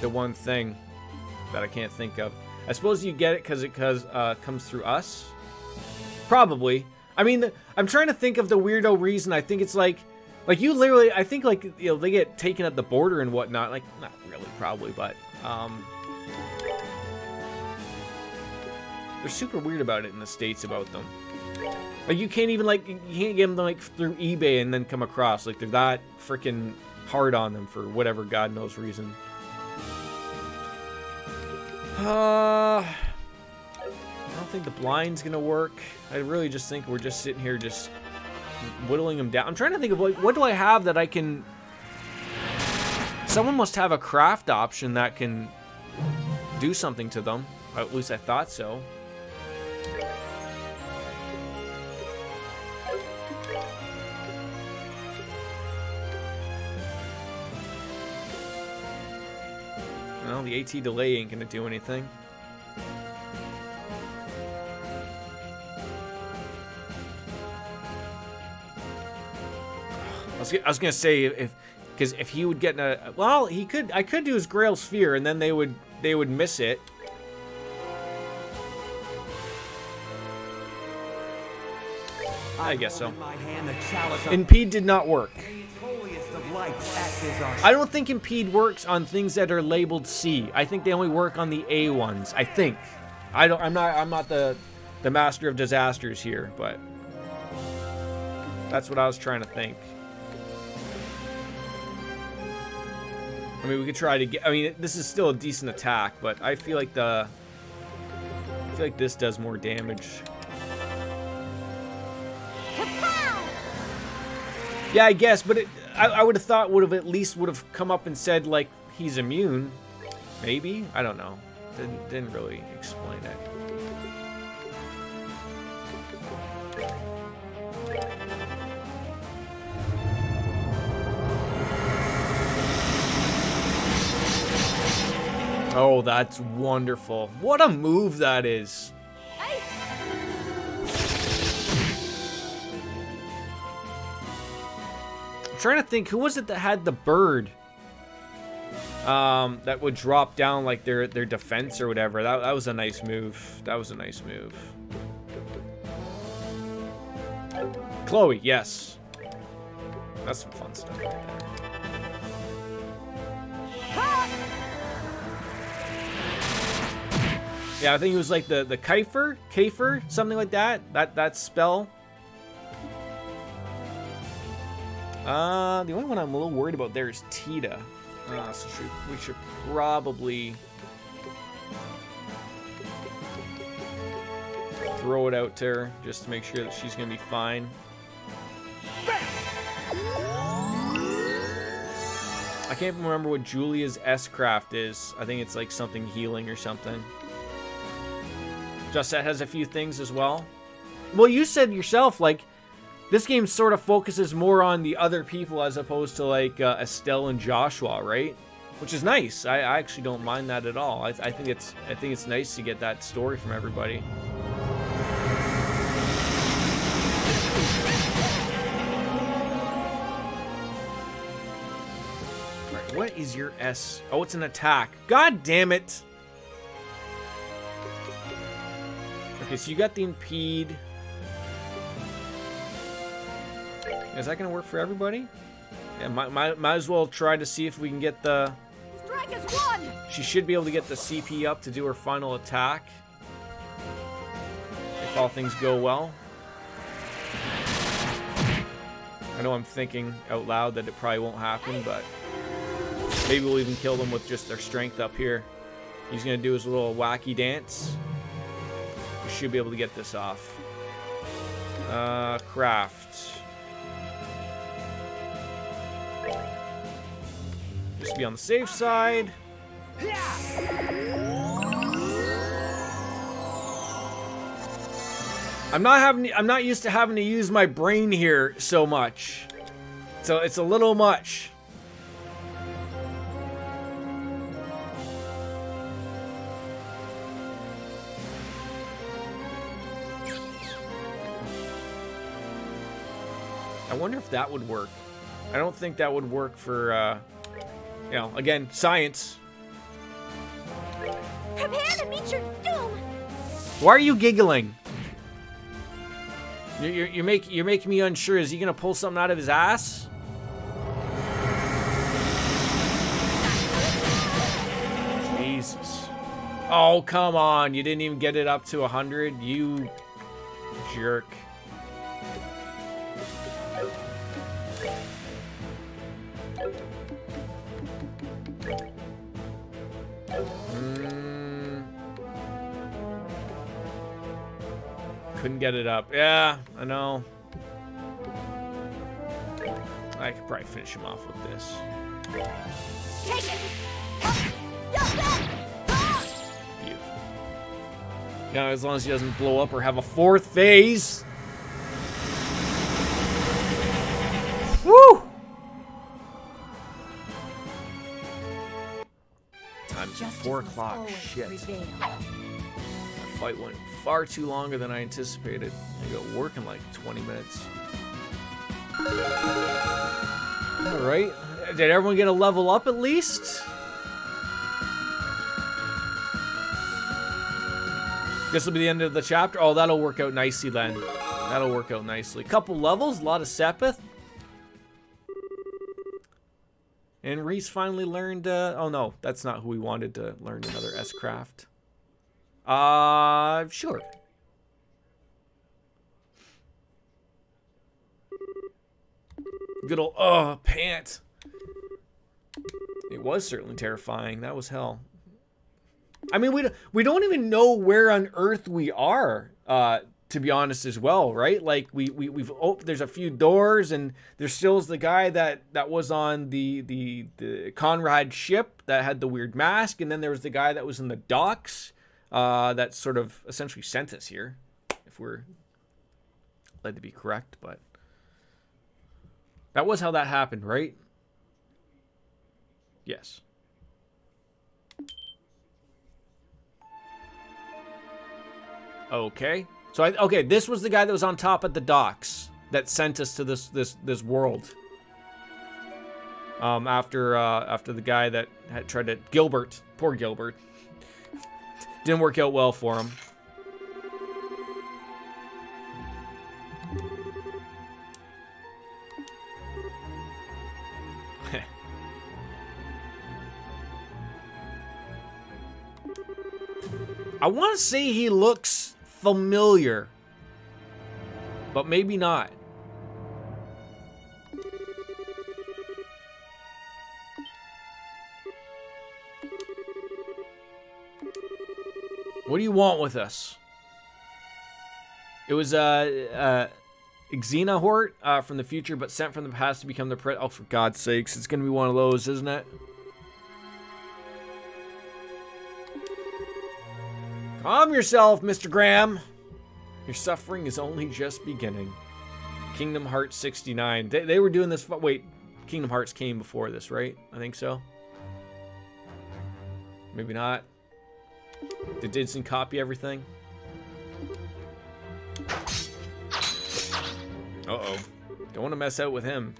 one thing that I can't think of. I suppose you get it because it comes through us. Probably. I mean, I'm trying to think of the weirdo reason. I think it's like you literally. I think, like, you know, they get taken at the border and whatnot. Like, not really, probably, but they're super weird about it in the States about them. Like, you can't even, like, you can't get them, like, through eBay and then come across. Like, they're that freaking hard on them for whatever God knows reason. I don't think the blind's gonna work. I really just think we're just sitting here just whittling them down. I'm trying to think of, like, what do I have that I can... Someone must have a craft option that can do something to them. At least I thought so. Well, the AT delay ain't gonna do anything. I was gonna say because if he would get in a, well, he could. I could do his Grail Sphere, and then they would miss it. I guess so. Impede did not work. I don't think Impede works on things that are labeled C. I think they only work on the A ones. I think. I'm not the master of disasters here, but that's what I was trying to think. I mean, we could try to get. I mean, this is still a decent attack, but I feel like this does more damage. Yeah, I guess, but I would have thought would have come up and said like he's immune, maybe. I don't know. Didn't really explain it. Oh, that's wonderful. What a move that is. I'm trying to think, who was it that had the bird? That would drop down like their defense or whatever. That was a nice move. That was a nice move. Chloe, yes. That's some fun stuff right there. Yeah, I think it was like the Kiefer, something like that. That spell. The only one I'm a little worried about there is Tita. So we should probably throw it out to her just to make sure that she's gonna be fine. I can't remember what Julia's S-Craft is. I think it's like something healing or something. Justette has a few things as well. Well, you said yourself, like, this game sort of focuses more on the other people as opposed to, like, Estelle and Joshua, right? Which is nice. I actually don't mind that at all. I think it's nice to get that story from everybody. Right, what is your S? Oh, it's an attack. God damn it! Okay, so you got the Impede. Is that gonna work for everybody? Yeah, might as well try to see if we can get the... Strike is one! She should be able to get the CP up to do her final attack. If all things go well. I know I'm thinking out loud that it probably won't happen, but maybe we'll even kill them with just their strength up here. He's gonna do his little wacky dance. We should be able to get this off. Craft. Just to be on the safe side. I'm not used to having to use my brain here so much. So it's a little much. I wonder if that would work. I don't think that would work for, you know, again, science. Prepare to meet your doom! Why are you giggling? You're making me unsure. Is he gonna pull something out of his ass? Jesus. Oh, come on. You didn't even get it up to 100? You jerk. Couldn't get it up. Yeah, I know. I could probably finish him off with this. Take it! Beautiful. Now, as long as he doesn't blow up or have a fourth phase. Woo! Time to 4 o'clock. Shit. The fight went far too longer than I anticipated. I got work in like 20 minutes. Alright. Did everyone get a level up at least? This will be the end of the chapter. Oh, that'll work out nicely then. That'll work out nicely. Couple levels, a lot of Sepith. And Reese finally learned, oh no, that's not who we wanted to learn another S-Craft. Sure. Good old, pant. It was certainly terrifying. That was hell. I mean, we don't even know where on Earth we are, to be honest as well, right? Like we've there's a few doors, and there still is the guy that was on the Conrad ship that had the weird mask, and then there was the guy that was in the docks that sort of essentially sent us here, if we're led to be correct, but that was how that happened, right? Yes. Okay. So okay, this was the guy that was on top at the docks that sent us to this world. After the guy that had tried to Gilbert, poor Gilbert, didn't work out well for him. I want to say he looks familiar, but maybe not. What do you want with us? It was Xenahort from the future, but sent from the past to become the oh, for God's sakes, it's gonna be one of those, isn't it? Calm yourself, Mr. Graham. Your suffering is only just beginning. Kingdom Hearts 69. They were doing this. Wait, Kingdom Hearts came before this, right? I think so. Maybe not. Did Didson copy everything? Uh-oh. Don't want to mess out with him.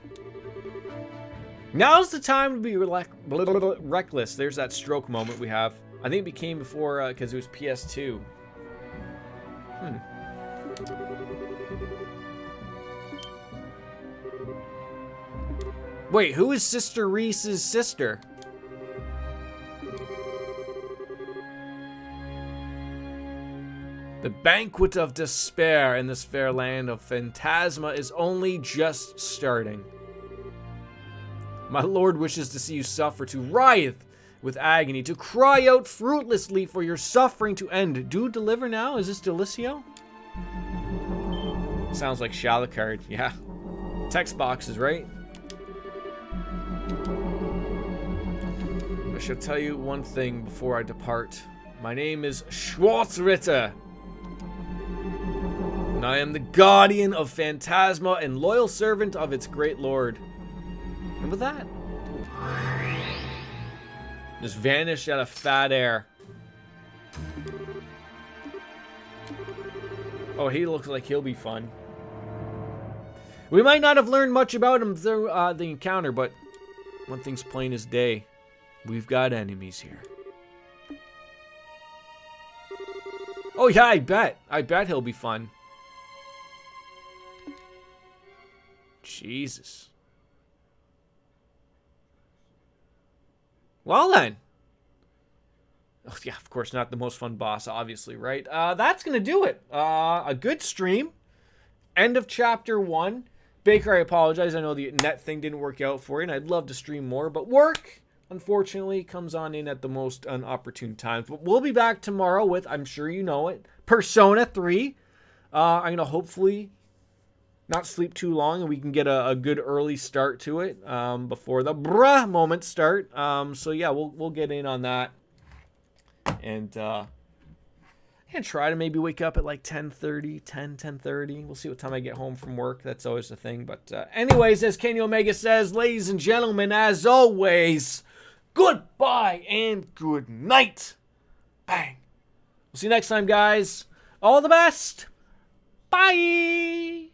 Now's the time to be reckless. There's that stroke moment we have. I think it became before, because it was PS2. Wait, who is Sister Reese's sister? The banquet of despair in this fair land of Phantasma is only just starting. My lord wishes to see you suffer, to writhe with agony, to cry out fruitlessly for your suffering to end. Do deliver now? Is this Delicio? Sounds like Shalakard. Yeah. Text boxes, right? I shall tell you one thing before I depart. My name is Schwarzritter, and I am the guardian of Phantasma and loyal servant of its great lord. And with that, just vanished out of fat air. Oh, he looks like he'll be fun. We might not have learned much about him through the encounter, but one thing's plain as day. We've got enemies here. Oh yeah, I bet. I bet he'll be fun. Jesus. Well then. Oh, yeah, of course, not the most fun boss, obviously, right? That's going to do it. A good stream. End of chapter 1. Baker, I apologize. I know the net thing didn't work out for you, and I'd love to stream more, but work, unfortunately, comes on in at the most inopportune times. But we'll be back tomorrow with, I'm sure you know it, Persona 3. I'm going to hopefully not sleep too long, and we can get a good early start to it before the bruh moments start. So yeah, we'll get in on that, and try to maybe wake up at like 10:30. We'll see what time I get home from work. That's always the thing. But anyways, as Kenny Omega says, ladies and gentlemen, as always, goodbye and good night. Bang. We'll see you next time, guys. All the best. Bye.